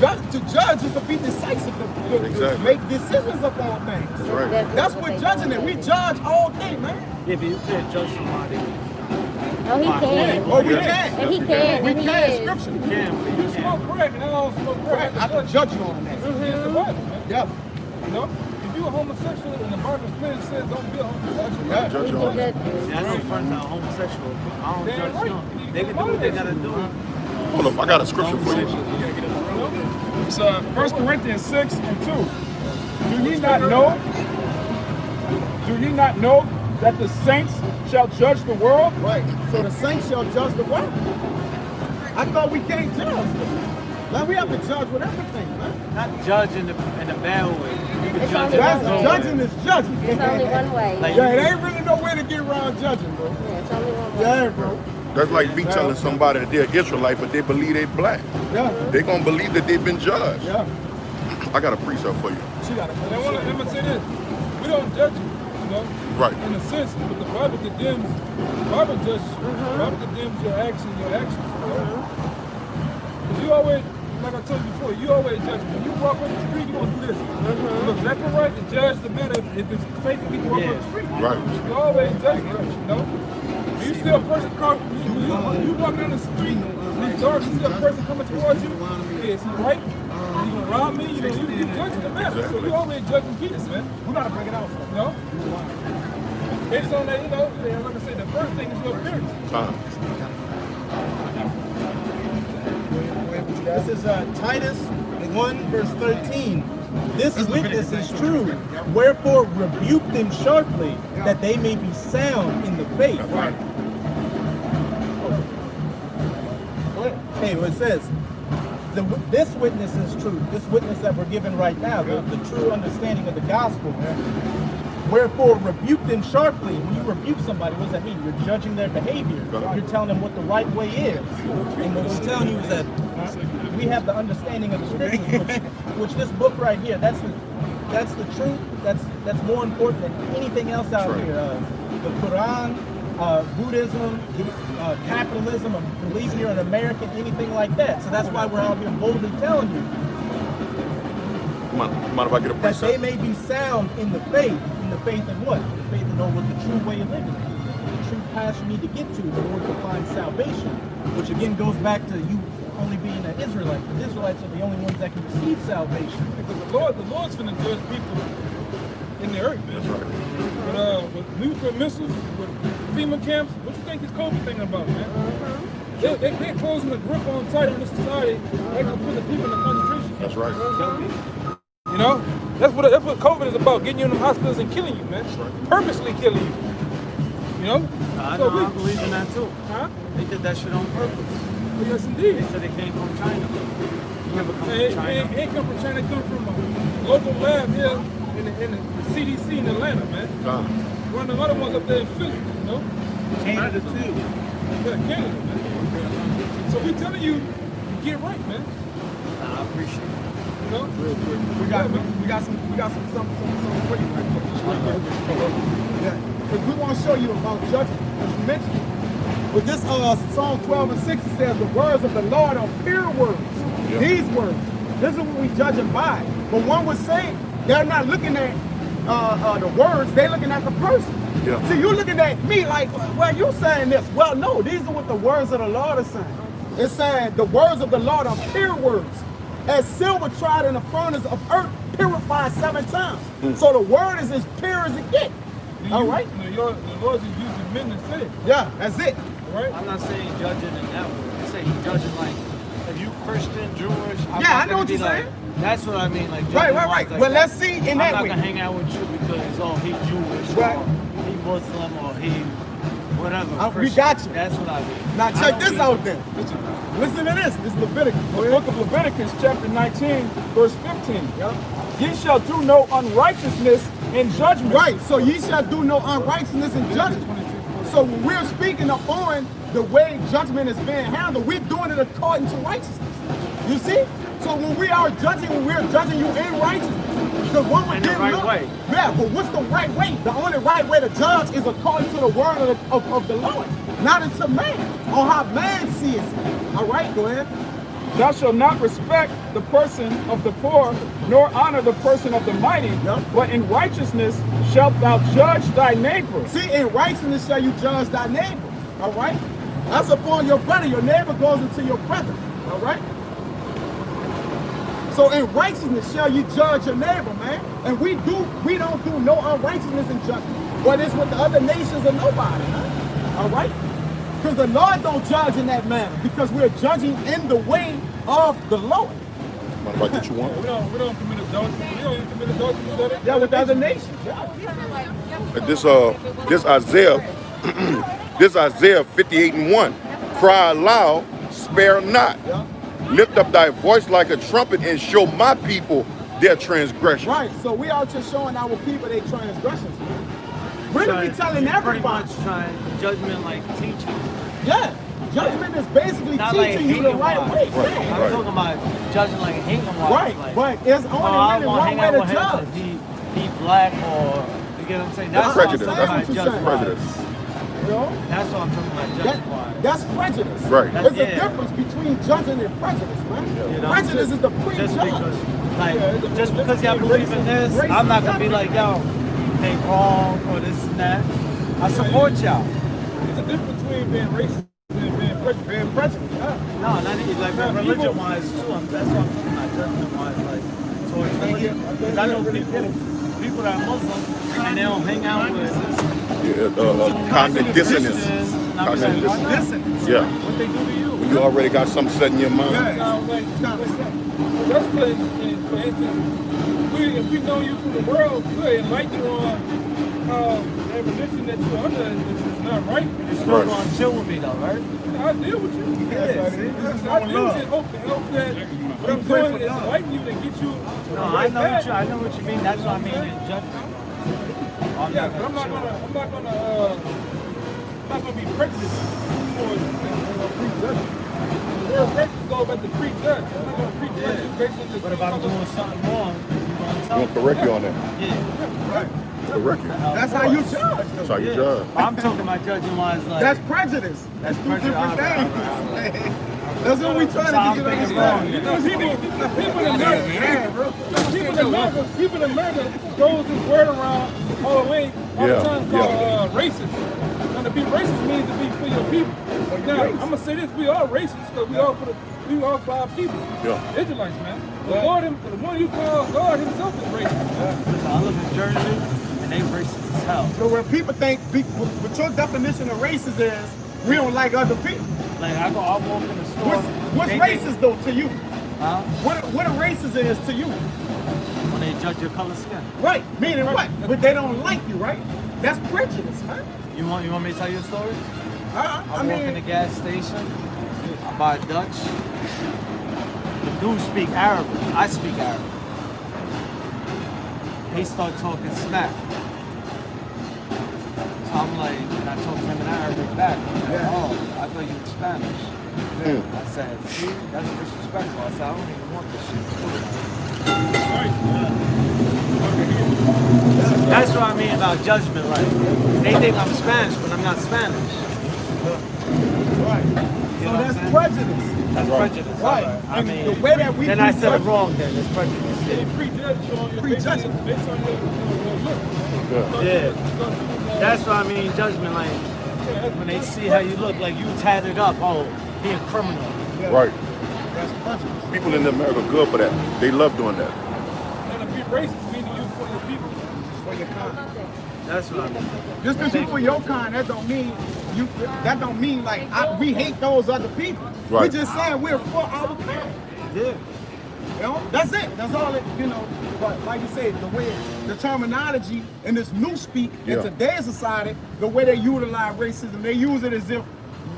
judging. To judge is to be decisive, to Exactly. make decisions upon things. That's right. That's what judging is. We judge all day, man. Yeah, but you can't judge somebody. Oh, he can. Oh, we can. And he can. We And he can. is. Scripture. You can, but You you smoke can't. crack and I don't smoke crack. I can judge you on that. It's the Bible, man. Yeah. You know? If you're a homosexual and the Bible clearly says don't be a homosexual, Yeah. Judge He your can own. judge you. See, I know friends that are homosexual. I don't Damn judge right. them. They can do what they gotta do. Hold up, I got a scripture for you. It's 1 Corinthians 6 and 2. Do ye not know? Do ye not know that the saints shall judge the world? Right. So the saints shall judge the world. I thought we can't judge. Like we have to judge with everything, man. Not judge in the bad way. You can It's judge only in That's one the way. judging is judging. It's only one way. Like- Yeah, it ain't really no way to get around judging, bro. Yeah, it's only one way. Yeah, bro. That's like me telling somebody that they're Israelite, but they believe they black. Yeah. They gonna believe that they've been judged. Yeah. I got a precept for you. She got and I'm gonna say this: we don't judge you, know, Right. in a sense, but the Bible condemns. The Bible judges. The Bible condemns your actions. You know? 'Cause you always, like I told you before, you always judge. When you walk on the street, you gonna do this. Look left and right to judge the matter if it's safe for people to walk on the street. Right. You always judge, you know. You see a person you walk down the street, it's dark, you see a person coming towards you, is he right? Is he gonna rob me? You know, you judging the matter. So you always judging people, man. We gotta bring it out. You know? Based on that, you know, like I said, the first thing is your appearance. This is Titus 1 verse 13. This witness is true. Wherefore rebuke them sharply, that they may be sound in the faith. Hey, what it says, this witness is true. This witness that we're given right now, the true understanding of the gospel. Wherefore rebuke them sharply. When you rebuke somebody, what does that mean? You're judging their behavior. You're telling them what the right way is. And what we're telling you is that we have the understanding of the scriptures, which this book right here, that's the truth. That's more important than anything else out here. The Quran, Buddhism, capitalism, believing you're an American, anything like that. So that's why we're out here boldly telling you Mind if I get a that precept? they may be sound in the faith. In the faith in what? The faith in know what the true way of living is. The true path you need to get to in order to find salvation. Which again goes back to you only being an Israelite. The Israelites are the only ones that can receive salvation. Because the Lord's gonna judge people in the earth, man. That's right. With nuclear missiles, with FEMA camps, what you think this COVID thing about, man? They're closing the grip on tight on the society. They're gonna put the people in the concentration camp. That's right. You know, that's what COVID is about, getting you in the hospitals and killing you, man. Purposely killing you. You know? I So know, I believe in that too. Huh? They did that shit on purpose. Well, yes, indeed. They said they came from China. You ever come It from China? ain't come from China, it come from a local lab here in the CDC in Atlanta, man. One of the other ones up there in Philly, you know? Canada too. Yeah, Canada, man. So we telling you, get right, man. Nah, I appreciate it. You know? We got some something for you right quick. Yeah. Because we want to show you about judging, as you mentioned. But this Psalm 12 and 6, it says the words of the Lord are pure words. Yeah. These words. This is what we judge them by. But one would say they're not looking at the words, they're looking at the person. Yeah. So you're looking at me like, well, you're saying this. Well, no, these are what the words of the Lord are saying. It's saying the words of the Lord are pure words. As silver tried in the furnace of earth, purified 7 times. So the word is as pure as it gets. All right? The Lord is using men to say it, Yeah, that's it. right? I'm not saying judging in that way. I'm saying judging like, if you Christian, Jewish, I'm Yeah, not I know gonna what be you're like, saying. that's what I mean, like judging Right. like Well, that. let's see in that I'm way. not gonna hang out with you because, oh, he Jewish, Right. or he Muslim, or he whatever. We Christian. got you. That's what I mean. Now I check don't this mean- out then. Listen to this. This is Leviticus. The book of Leviticus, chapter 19, verse 15. Yep. Ye shall do no unrighteousness in judgment. Right. So ye shall do no unrighteousness in judgment. So when we're speaking upon the way judgment is being handled, we're doing it according to righteousness. You see? So when we are judging, when we're judging you in righteousness, the one with In the right way. Yeah, but what's the right way? The only right way to judge is according to the word of the Lord, not into man, on how man sees it. All right, go ahead. Thou shalt not respect the person of the poor, nor honor the person of the mighty, but in righteousness shalt thou judge thy neighbor. See, in righteousness shall you judge thy neighbor. All right? That's upon your brother. Your neighbor goes into your brother. All right? So in righteousness shall you judge your neighbor, man. And we don't do no unrighteousness in judgment. But it's with the other nations or nobody, huh? All right? Because the Lord don't judge in that manner. Because we're judging in the way of the Lord. What about that you want? We don't commit adultery. We don't even commit adultery with other. Yeah, with the other nations. Yeah. This Isaiah, this Isaiah 58:1. Cry aloud, spare not. Lift up thy voice like a trumpet and show my people their transgression. Right. So we are just showing our people their transgressions. Really, we telling Pretty everybody. much trying judgment like teaching. Yeah. Judgment is basically Not like teaching you the hating right wise. way. Right. Yeah. I'm talking about judging like hating wise. Right. Like, But there's only I really want one hang way out to with him judge. 'cause he black or you get what I'm saying? That's That's what I'm prejudice. talking That's about what you're saying. judgment wise. Prejudice. You know? That's what I'm talking about judgment wise. That's prejudice. Right. There's a Yeah. difference between judging and prejudice, man. You know? Prejudice is the Just prejudge. because, just because y'all believe in this, I'm not gonna be like, yo, they wrong or this and that. I support y'all. There's a difference between being racist and being prejudiced. Being prejudiced. Yeah. No, not even like religion wise too. That's what I'm talking about judgment wise, like towards religion. Because I know people that are Muslim and they don't hang out with Cognitive dissonance. Christians, Cognitive dissonance. Listen. Yeah. what they do to you. When you already got something set in your mind. That's for instance, if we know you from the world, we'll enlighten you on how that religion that you're under is not right. You're still gonna chill with me though, right? I deal with you. Yeah, see? I deal with you and hope that what I'm doing is enlighten you to get you. No, I know what you mean. That's what I mean in judgment. Yeah, but I'm not gonna be prejudiced towards prejudgment. The word prejudice goes back to prejudge. I'm not gonna prejudge you based on this. But if I'm doing something wrong, you're gonna tell We'll me. correct you on that. Yeah. Correct you. That's how you judge. That's how you Yeah. judge. I'm talking about judging wise like That's prejudice. That's two prejudice. different Alright, things. That's what we trying to get you to understand. You know, people in America throws this word around all the way all the time called racist. Now to be racist means to be for your people. Now I'm gonna say this: we are racist because we all for our people. Yeah. Israelites, man. The one you call God Himself is racist. Listen, I live in Jersey and they racist as hell. So when people think, what your definition of racist is, we don't like other people. Like I walk in the store. What's they racist though to you? Huh? What a racist is to you? When they judge your color skin. Right, meaning what? But they don't like you, right? That's prejudice, man. You want me to tell you a story? I I walk in the mean, gas station. I buy Dutch. The dude speak Arabic. I speak Arabic. He start talking smack. So I'm like, and I told him in Arabic back. He's like, oh, I thought you were Spanish. I said, see, that's disrespectful. I said, I don't even want this shit. That's what I mean about judgment. Like, they think I'm Spanish, but I'm not Spanish. right. You So know what I'm that's saying? prejudice. That's prejudice. Right. I And mean, the way that we then I said it prejudge- wrong. Then it's prejudice. They prejudge you on your Prejudge. based on your look. Yeah. That's what I mean. Judgment, like when they see how you look, like you tatted up. Oh, he a criminal. Right. That's prejudice. People in America are good for that. They love doing that. And to be racist means you for your people. For your kind. That's what I mean. Just because you for your kind, that don't mean you. That don't mean like we hate those other people. Right. We just saying we're for our kind. Yeah. You know, that's it. That's all it. You know, but like you said, the way the terminology in this new speak in today's society, the way they utilize racism, they use it as if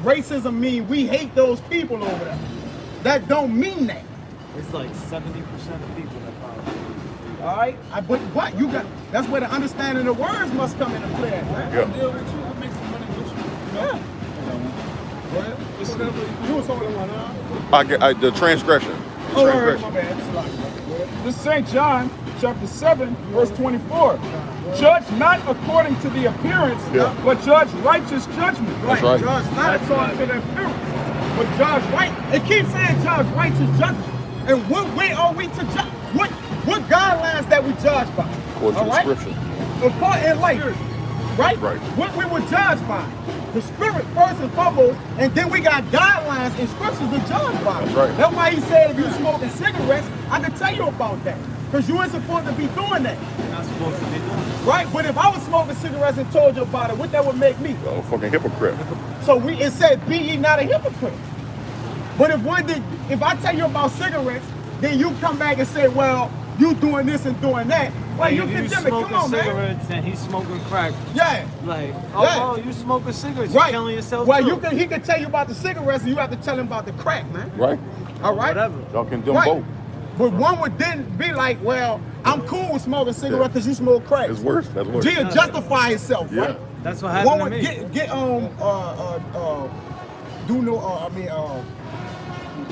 racism means we hate those people over there. That don't mean that. It's like 70% of people that probably. All right, but you got. That's where the understanding of words must come into play. Right? Yeah. I deal with you, I make some money with you. You know? Yeah. You was holding one, huh? The transgression. Oh, all right, transgression. my bad. It's a lot. This is St. John chapter 7, verse 24. Judge not according to the appearance, Yeah. but judge righteous judgment. That's right. Judge not according to the appearance, but judge right. It keeps saying judge righteous judgment. And what way are we to judge? What guidelines that we judge by? According to the All right? scripture. According in life, right? Right. What we were judged by. The spirit first and foremost, and then we got guidelines and scriptures to judge by. That's right. That's why he said if you smoking cigarettes, I can tell you about that. Because you ain't supposed to be doing that. You're not supposed to be doing it. Right? But if I was smoking cigarettes and told you about it, what that would make me? Oh, fucking hypocrite. So it said, be ye not a hypocrite. But if I tell you about cigarettes, then you come back and say, well, you doing this and doing that. Well, you If you condemn it. Come smoking on, man. cigarettes and he's smoking crack, Yeah. like, Yeah. oh, you smoking cigarettes, Right. you're killing yourself Well, too. he can tell you about the cigarettes and you have to tell him about the crack, man. Right? All right? Whatever. Y'all condemn Right. both. But one would then be like, well, I'm cool with smoking cigarettes because you smoke crack. It's worse. That's worse. He'll justify himself, Yeah. right? That's what One happened would to me.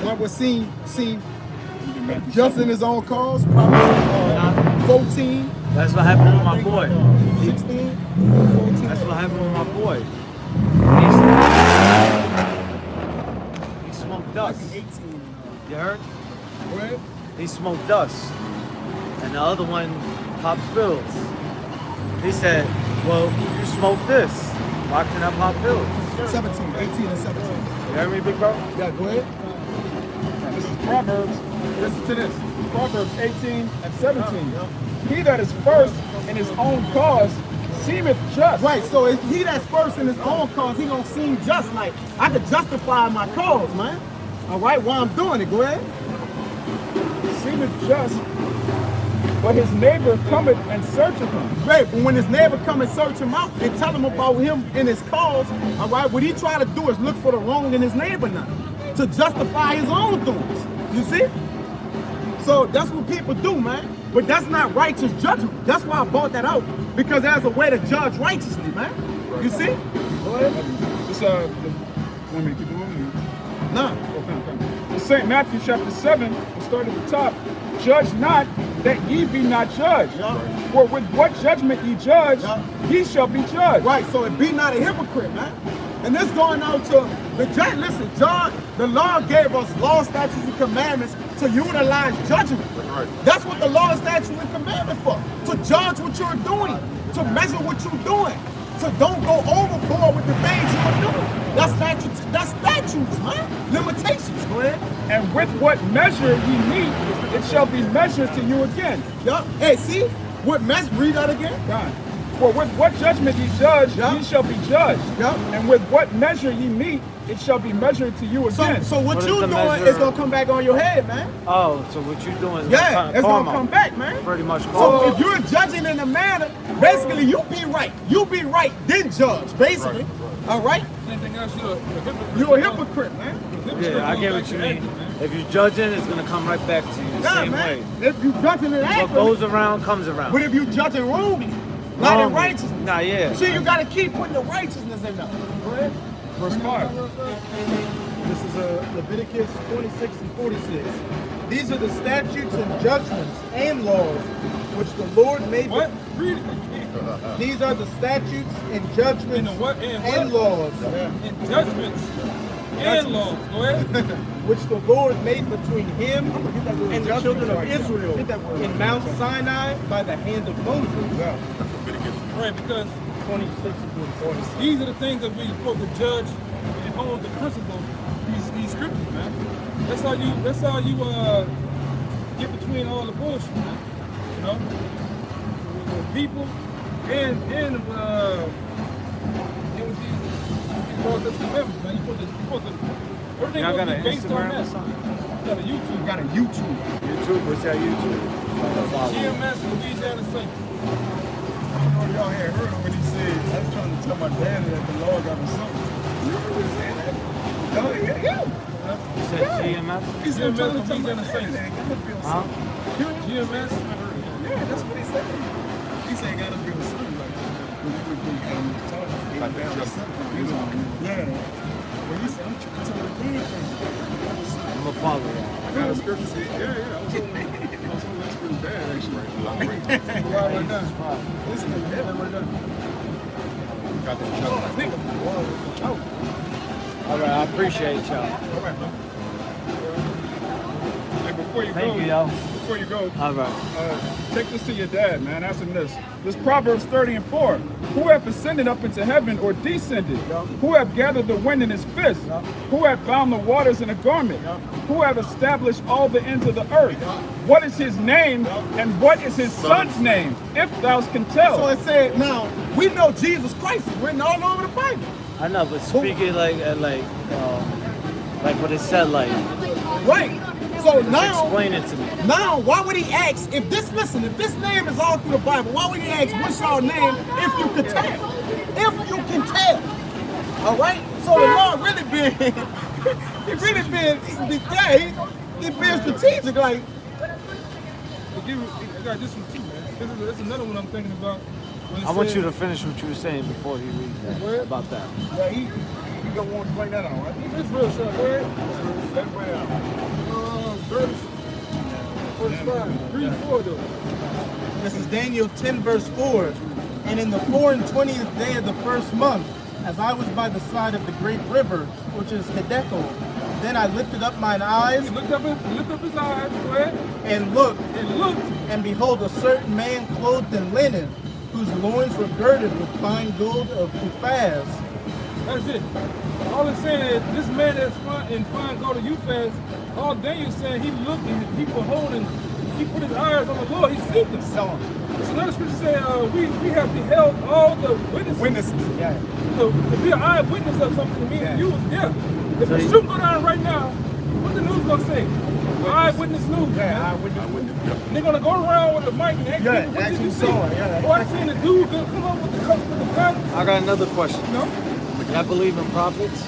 one was seen just in his own cause, probably 14, That's what happened with my boy. 16, 14. That's what happened with my boy. He smoked dust. 18. You heard? Go ahead. He smoked dust. And the other one popped pills. He said, well, you smoke this. Why can't I pop pills? 17, 18 and 17. You heard me, big bro? Yeah, go ahead. This is Proverbs. Listen to this. Proverbs 18 and 17. He that is first in his own cause seemeth just. Right, so if he that's first in his own cause, he gonna seem just like, I could justify my cause, man. All right, while I'm doing it, go ahead. Seemeth just, but his neighbor cometh and searcheth him. Right, but when his neighbor come and search him out and tell him about him in his cause, all right, what he try to do is look for the wrong in his neighbor now, to justify his own doings. You see? So that's what people do, man. But that's not righteous judgment. That's why I brought that out, because there's a way to judge righteously, man. You see? Go ahead. This want me to keep going? No. Okay. St. Matthew chapter 7, we'll start at the top. Judge not that ye be not judged. Yeah. For with what judgment ye judge, ye shall be judged. Right, so it be not a hypocrite, man. And this going out to the judge. Listen, John, the law gave us law, statutes, and commandments to utilize judgment. Right. That's what the law, statutes, and commandment for. To judge what you're doing, to measure what you're doing, to don't go overboard with the things you're doing. That's statutes, man. Limitations. Go ahead. And with what measure ye meet, it shall be measured to you again. Yup. Hey, see? What measure? Read that again. God. For with what judgment ye judge, Yeah. ye shall be judged. Yeah. And with what measure ye meet, it shall be measured to you again. So what What is you the doing measure? is gonna come back on your head, man. Oh, so what you doing is Yeah, it's karma. gonna come back, man. Pretty much So karma. if you're judging in a manner, basically you be right. You be right, then judge, basically. All right? Anything else, you're a hypocrite. You're a hypocrite, man. Yeah, I get what you mean. If you're judging, it's gonna come right back to you the Yeah, same man. way. If you judging it What accurately, goes around comes around. but if you judging wrongly, not in Wrongly. righteousness. Nah, yeah. See, you gotta keep putting the righteousness in there. Go ahead. Verse 5. This is Leviticus 26 and 46. These are the statutes and judgments and laws which the Lord made. What? Read it again. These are the statutes and judgments And the what? and laws And judgments and laws. Go ahead. which the Lord made between him and the children of Israel in Mount Sinai by the hand of Moses. Right, because 26 and 46. these are the things that we're supposed to judge and hold the principle. These scriptures, man. That's how you get between all the bullshit, man. You know, with people and with these laws and commandments, man. You supposed to everything Y'all got supposed to an be based on Instagram or that. something? You got a YouTube. You got a YouTube. YouTube, what's that YouTube? GMS Louisiana Saints. I don't know if y'all had heard him when he said, I'm trying to tell my daddy that the Lord got me something. You remember him saying that? No, yeah. You said GMS? He said, I'm trying to tell my Louisiana daddy Saints. that got me feel Huh? something. GMS. Yeah, that's what he said. He said, got to feel something like that. When we would be talking, he down or something. Yeah. When you say I'm trying to tell you I'm a follow that. I got a scripture say, yeah. I was on that's pretty bad, actually. Right now. listen to that. Got that chuckle. All right, I appreciate y'all. And before you Thank go, you, y'all. before you go, All right. take this to your dad, man. Ask him this. This Proverbs 30:4. Who hath ascended up into heaven or descended? Who hath gathered the wind in his fist? Who hath bound the waters in a garment? Who hath established all the ends of the earth? What is his name and what is his son's name? If thou can tell. So it said, now, we know Jesus Christ is written all over the Bible. I know, but speak it like what it said, like, Right. So now, explain it to me. now, why would he ask, if this name is all through the Bible, why would he ask, what's your name, if you can tell? If you can tell. All right? So the Lord really been, he been strategic, like, I got this one too, man. This is another one I'm thinking about. When it I want said- you to finish what you were saying before he reads that, about that. yeah, he don't want to bring that on, right? It's real short. Go ahead. Verse 5. Read 4 though. This is Daniel 10, verse 4. And in the 24th day of the first month, as I was by the side of the great river, which is Hiddekel, then I lifted up mine eyes He lift up his eyes. Go ahead. and looked, And looked. and behold, a certain man clothed in linen, whose loins were girded with fine gold of Uphaz. That's it. All it's saying is this man that's in fine gold of Uphaz, all Daniel's saying he looked and he beholding, he put his eyes on the Lord, he seeked him. So, So another scripture says we have beheld all the witnesses. witnesses, yeah. To be an eyewitness of something means Yeah. you was there. If the shoot go down right now, what the news gonna say? Eyewitness news, Yeah, man. eyewitness. They're gonna go around with the mic and ask Yeah, people, what did actually you see? saw it, yeah. Oh, I seen a dude come up with the gun. I got another question. No? Y'all believe in prophets?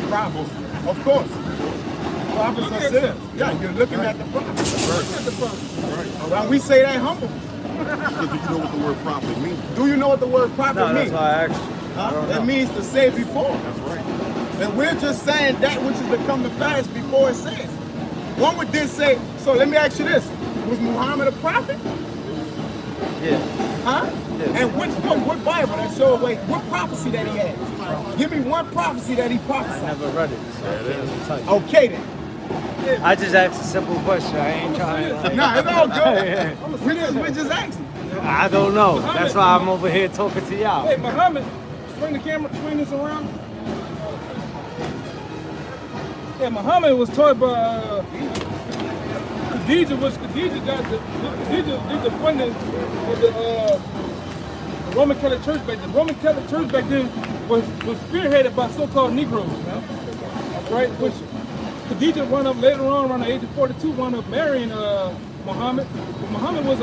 Prophets, of course. Prophets are sinners. Yeah, you're looking at the prophets. Look at the prophet. Well, we say that humble. Because do you know what the word prophet means? Do you know what the word prophet No, that's means? why I asked you. I don't know. It means to say before. That's right. And we're just saying that which is to come to pass before it says. One would then say, so let me ask you this. Was Muhammad a prophet? Yeah. Huh? Yeah. And what Bible that show away, what prophecy that he had? Give me one prophecy that he I prophesied. never read it, so I can't even tell you. Okay then. I just asked a simple question. I ain't trying to. Nah, it's all good. Yeah. We just asking. I don't know. That's why I'm over here talking to y'all. Hey, Muhammad, swing the camera, swing this around. Yeah, Muhammad was taught by Khadijah, which Khadijah did the funding of the Roman Catholic Church back then. The Roman Catholic Church back then was spearheaded by so-called Negroes, man. Right? Which Khadijah wound up later on, around the age of 42, wound up marrying Muhammad. But Muhammad was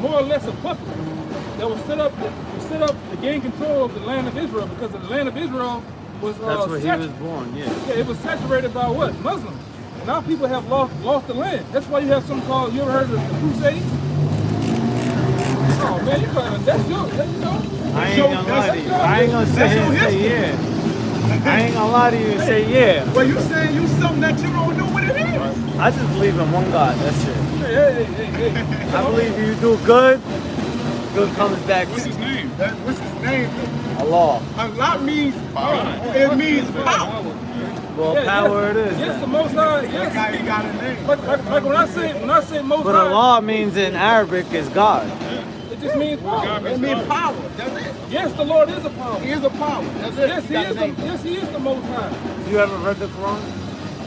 more or less a puppet that was set up to gain control of the land of Israel, because the land of Israel was That's where he was born, yeah. yeah, it was saturated by what? Muslims. And now people have lost the land. That's why you have something called, you ever heard of the Crusades? Oh man, that's your, you know. I ain't gonna lie to you. I ain't gonna sit here and say yeah. I ain't gonna lie to you and say yeah. Well, you saying you something that you don't know what it is. I just believe in one God, that's it. Hey. I believe you do good, good comes back What's to his name? What's his name? Allah. Allah means power. It means power. Well, power it is. Yes, the Most High. That Yes. guy, he got a name. Like when I say Most But High, Allah means in Arabic is God. it just means power. It means power. That's it. Yes, the Lord is a power. He is a power. That's it. Yes, He got a name. he is the Most High. You ever read the Quran?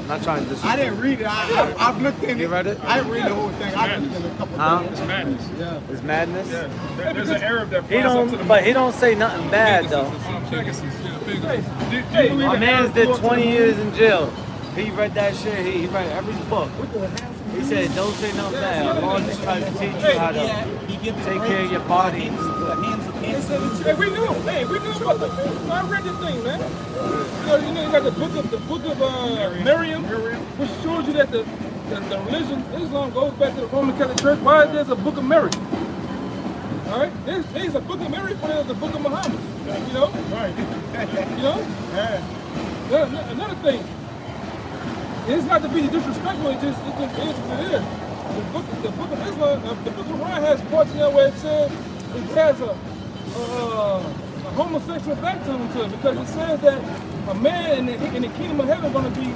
I'm not trying to I disrespect. didn't read it. I've looked in it. You read it? I didn't read the whole thing. I've looked in it a couple Huh? times. It's madness. It's madness. Yeah. There's an Arab that He flies up to the don't, but he don't say nothing bad though. Pegasus. Hey, Do you hey, believe My in man's Arabs did go up to 20 the moon? years in jail. He read that shit. He read every book. He said, don't say nothing bad. Allah just tries to teach you how to take care of your body. Hey, we knew. Hey, we knew about the. I read this thing, man. You know, you got the book of Miriam, which shows you that the religion Islam goes back to the Roman Catholic Church. Why there's a book of Mary? All right, there's a book of Mary, but there's a book of Muhammad. You know, Right. you know. Yeah. Another thing, it's not to be disrespectful. It just is what it is. The book of Islam, the book of Quran has parts in there where it says it has a homosexual baptism to it, because it says that a man in the kingdom of heaven is going to be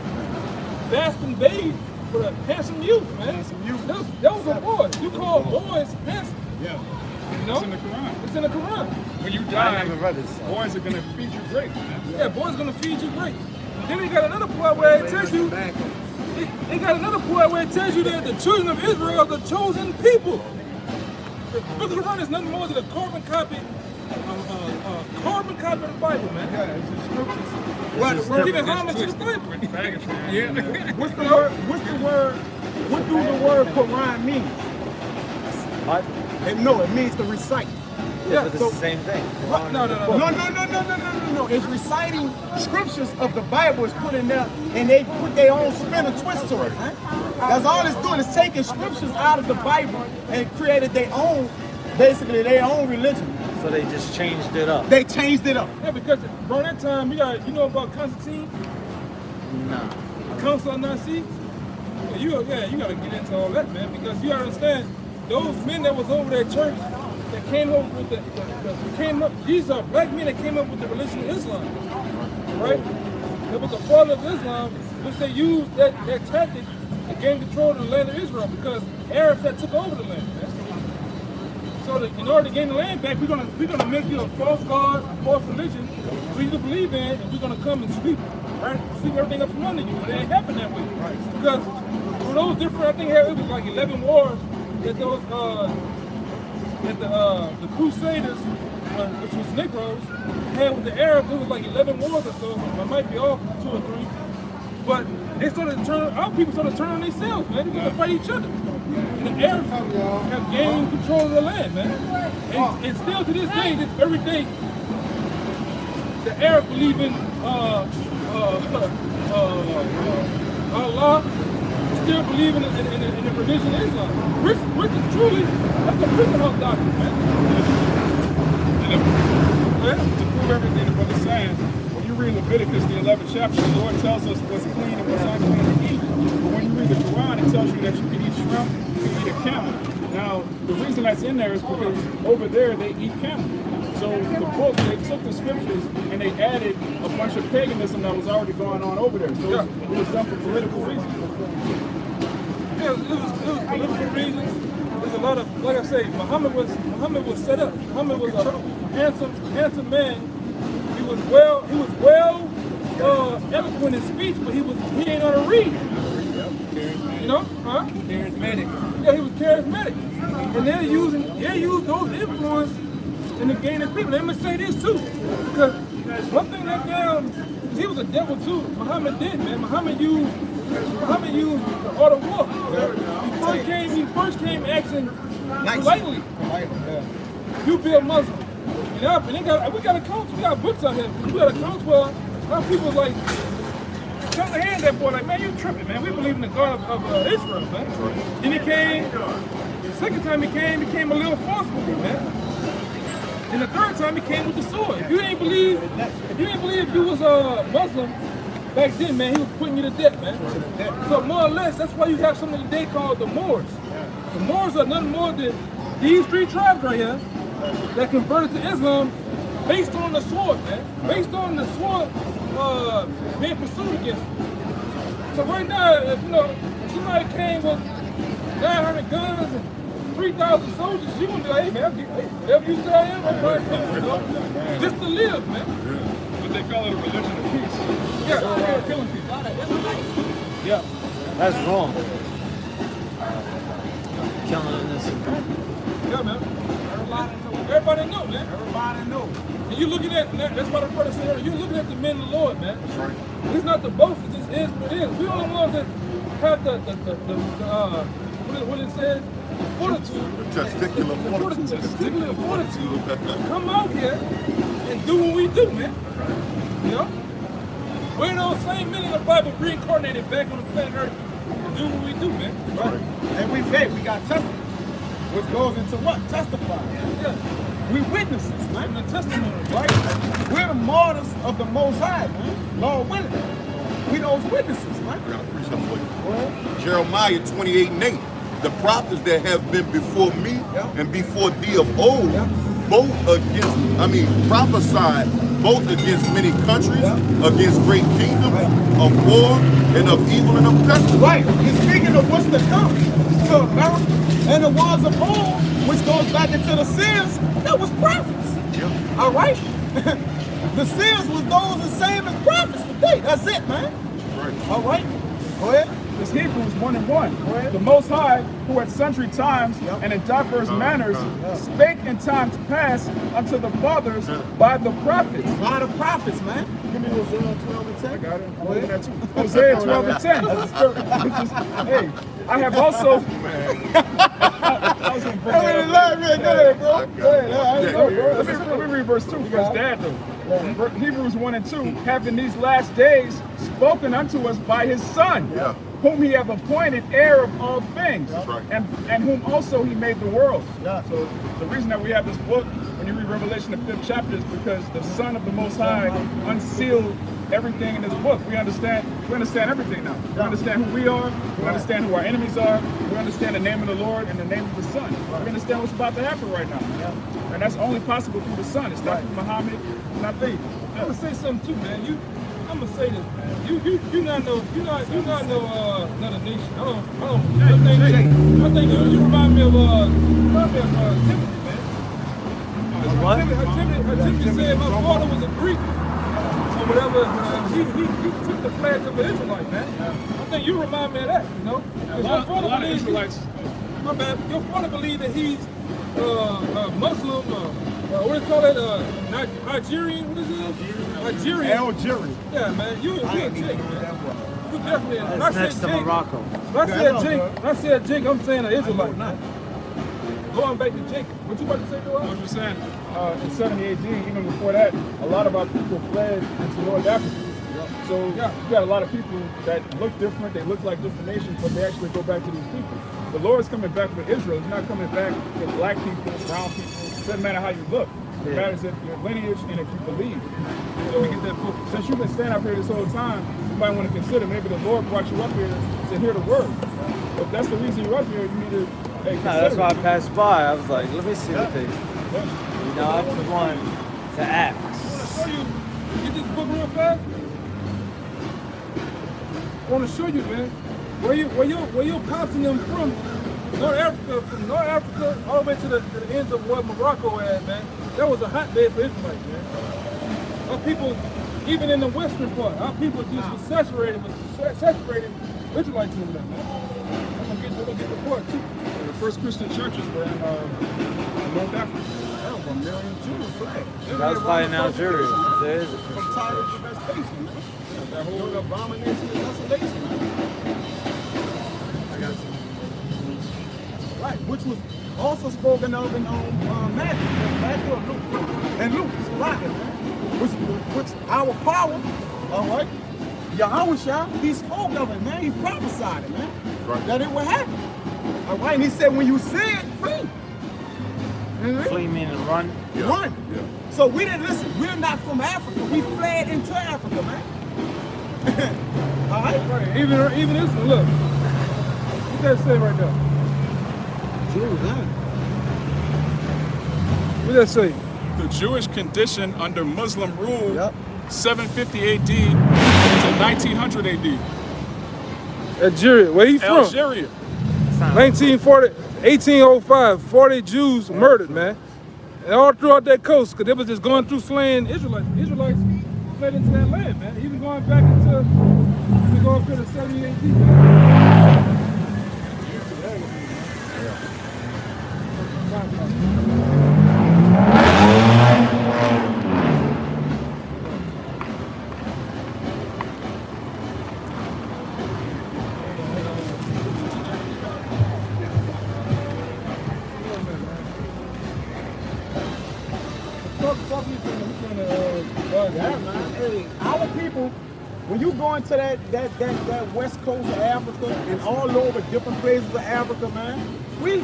bathed and bathed with a handsome youth, man. Handsome youth. Those are boys. You call boys handsome. Yeah. You know? It's in the Quran. It's in the Quran. When you I die, never read this. boys are gonna feed you grapes, man. Yeah, boys gonna feed you grapes. Then they got another part where it tells you. They got another part where it tells you that the children of Israel are the chosen people. The book of the Quran is nothing more than a carbon copy of the Bible, man. Yeah, it's the scriptures. We're giving homage to the Bible. Yeah. What's the word? What do the word Quran mean? Bible. No, it means to recite. Yeah, but it's so- the same thing. No. No. It's reciting scriptures of the Bible is put in there, and they put their own spin and twist to it. Right? That's all it's doing, is taking scriptures out of the Bible and created their own, basically their own religion. So they just changed it up. They changed it up. Yeah, because around that time, you know about Constantine? Nah. Council of Nicaea? You gotta get into all that, man, because you gotta understand, those men that was over that church that came up with these are black men that came up with the religion of Islam, right? That was the father of Islam, which they used that tactic to gain control of the land of Israel, because Arabs that took over the land, man. So that in order to gain the land back, we're gonna make you a false god, a false religion for you to believe in, and we're gonna come and sweep everything up from under you. But it ain't happened that way, because for those different, I think it was like 11 wars that those the Crusaders, which was Negroes, had with the Arabs. It was like 11 wars or so. I might be off 2 or 3, but they started to turn. Our people started turning on themselves, man. They started to fight each other. And the Arabs have gained control of the land, man. And still to this day, every day, the Arabs believe in Allah, still believe in the religion of Islam. Which is truly, that's a prison house doctrine, man. And to prove everything that brother's saying, when you read Leviticus, the 11th chapter, the Lord tells us what's clean and what's unclean to eat. But when you read the Quran, it tells you that you can eat shrimp, you can eat a camel. Now, the reason that's in there is because over there they eat camel. So the book, they took the scriptures and they added a bunch of paganism that was already going on over there. So it was done for political reasons. Yeah, it was political reasons. There's a lot of, like I say, Muhammad was set up. Muhammad was a handsome man. He was well eloquent in speech, but he ain't know how to read. You know? Huh? Charismatic. Yeah, he was charismatic. And they used those influence in the gain of people. Let me say this too, because one thing that he was a devil too. Muhammad did, man. Muhammad used the art of war. He first came asking politely, you be a Muslim. And we got accounts, we got books out here. We got accounts where our people like trying to hand that boy like, man, you tripping, man. We believe in the God of Israel, man. Then he came, the second time he came a little forceful, man. And the third time he came with the sword. If you didn't believe you was a Muslim back then, man, he was putting you to death, man. So more or less, that's why you have something today called the Moors. The Moors are nothing more than these 3 tribes right here that converted to Islam based on the sword, man. Based on the sword being pursued against them. So right now, if somebody came with 900 guns and 3,000 soldiers, you gonna be like, hey man, whatever you say I am, I'm right here, just to live, man. But they call it a religion of peace. Yeah, killing people. Yeah. That's wrong. Killing innocent people. Yeah, man. Everybody know, man. Everybody know. And you're looking at, that's why the brother said, you're looking at the men of the Lord, man. It's not the boast, it just is what it is. We are the ones that have what it says? Fortitude. Testicular fortitude. Testicular fortitude. Come out here and do what we do, man. You know? We're those same men in the Bible reincarnated back on the planet Earth and do what we do, man. Right. And we got testaments, which goes into what? Testifying. Yeah. We witnesses, man. The testimony. Right? We're the martyrs of the Most High, man. Lord willing. We those witnesses, man. I got a precept for you. Jeremiah 28:8. The prophets that have been before me and before thee of old, both prophesied both against many countries, against great kingdoms, of war and of evil and of pestilence. Right. He's speaking of what's to come to America and the ones of old, which goes back into the seers, that was prophets. Yeah. All right? The seers was those the same as prophets today. That's it, man. Right. All right? Go ahead. It's Hebrews 1:1. The Most High, who at sundry times and in diverse manners spake in times past unto the fathers by the prophets. By the prophets, man. Give me Hosea 12:10. I got it. I'm looking at you. Hosea 12:10. Hey, I have also. I was gonna bring that up. Go ahead, bro. Go ahead. Let me read verse 2 first, Dad, though. Hebrews 1 and 2, having these last days spoken unto us by his Son, whom he hath appointed heir of all things, and whom also he made the world. So the reason that we have this book, when you read Revelation, the 5th chapter, is because the Son of the Most High unsealed everything in this book. We understand everything now. We understand who we are, we understand who our enemies are, we understand the name of the Lord and the name of the Son. We understand what's about to happen right now. And that's only possible through the Son. It's not through Muhammad, it's not through. I'm gonna say something too, man. I'm gonna say this, man. You not know another nation. I think you remind me of Timothy, man. Timothy said my father was a Greek or whatever. He took the flag of an Israelite, man. I think you remind me of that, you know. A lot of Israelites. My bad. Your father believed that he's Muslim, what do you call it? Nigerian? What is it? Nigerian. Algerian. Yeah, man. You a Jake, man. You definitely. That's next to Morocco. When I said Jake, I'm saying an Israelite. Going back to Jacob. What you about to say, Noah? I was just saying, in 70 AD, even before that, a lot of our people fled into North Africa. So you got a lot of people that look different, they look like different nations, but they actually go back to these people. The Lord's coming back for Israel. He's not coming back for black people, brown people. It doesn't matter how you look. It matters if your lineage and if you believe. So we get that book. Since you've been standing up here this whole time, you might want to consider maybe the Lord brought you up here to hear the word. If that's the reason you're up here, you need to That's why I passed by. I was like, let me see what they. You know, I just want to ask. I want to show you. Get this book real fast. I want to show you, man, where your pops and them from North Africa, all the way to the ends of what Morocco had, man. That was a hotbed for Israelites, man. Our people, even in the western part, our people just was saturated Israelites in that, man. I'm gonna get the part too. The first Christian churches were in North Africa. That was a million Jews flag. That was probably in Algeria. There is a From Christian Tyler church. to Vespasian, man. That whole abomination and desolation, man. Right, which was also spoken of in Matthew or Luke. And Luke, it's a lot, man. Which our power, all right, Yahushua, he spoke of it, man. He prophesied it, man. Right. That it would happen. All right, and he said, when you see it, flee. Flee meaning run. Run. Yeah. So we didn't listen. We're not from Africa. We fled into Africa, man. All right? Right. Even this one, look. What that say right there? What that say? The Jewish condition under Muslim rule, 750 AD to 1900 AD. Algeria. Where he from? Algeria. 1940, 1805, 40 Jews murdered, man. And all throughout that coast, because they was just going through slaying Israelites. Israelites fled into that land, man. Even going back to the 70 AD. Hey, our people, when you go into that west coast of Africa and all over different places of Africa, man, we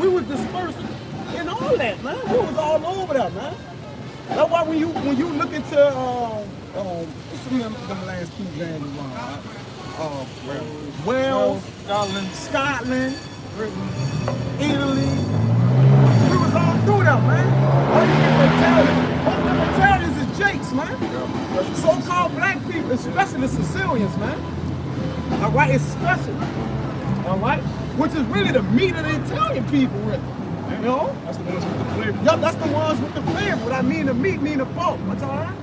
was dispersed and all that, man. We was all over that, man. That's why when you look into what's some of them lands keep going around, Wales, Scotland, Italy. We was all through that, man. All you get the Italians is Jakes, man. So-called black people, especially the Sicilians, man. All right, especially. All right, which is really the meat of the Italian people, really. You know? That's the ones with the flavor. Yup, that's the ones with the flavor. What I mean the meat, mean the pork. That's all right.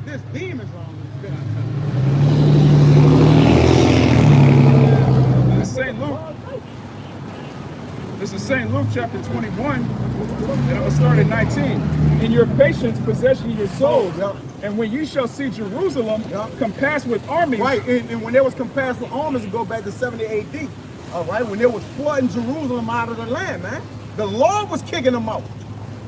This demon's wrong with this. This is St. Luke. This is St. Luke chapter 21, and I'm going to start at 19. In your patience possess ye your souls, and when you shall see Jerusalem compassed with armies. Right, and when there was compassed with armies, it go back to 70 AD. All right, when there was flooding Jerusalem out of the land, man. The Lord was kicking them out.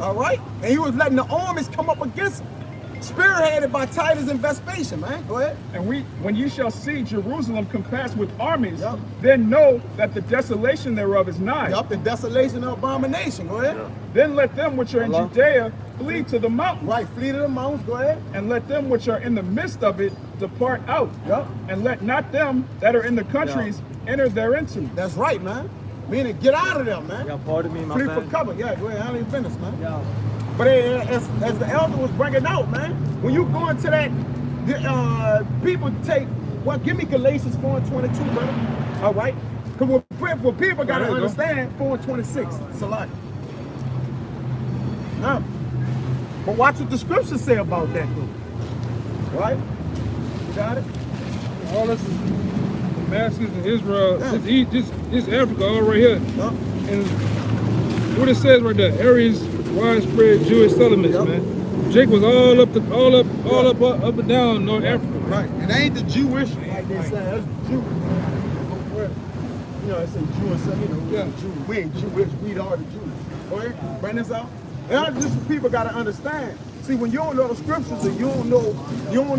All right, and he was letting the armies come up against them. Spearheaded by Titus and Vespasian, man. Go ahead. And when you shall see Jerusalem compassed with armies, then know that the desolation thereof is nigh. Yup, the desolation of abomination. Go ahead. Then let them which are in Judea flee to the mountains. Right, flee to the mountains. Go ahead. And let them which are in the midst of it depart out. Yup. And let not them that are in the countries enter thereinto. That's right, man. Meaning, get out of there, man. Y'all pardon me, my Flee bad. for cover. Yeah, go ahead. Handle your business, man. Yeah. But as the elder was bringing out, man, when you go into that, people take, well, give me Galatians 4:22, brother. All right? Because what people got to understand, 4:26, it's a lot. No. But watch what the scriptures say about that, though. Right? You got it? All this is Damascus and Israel. This Africa, all right here. And what it says right there, areas widespread Jewish settlements, man. Jake was all up and down North Africa. Right. And ain't the Jewish, like they say, that's Jewish. You know, it's a Jewish, you know, Jew. We ain't Jewish, we are the Jews. Go ahead, bring this out. And this is what people gotta understand. See, when you don't know the scriptures and you don't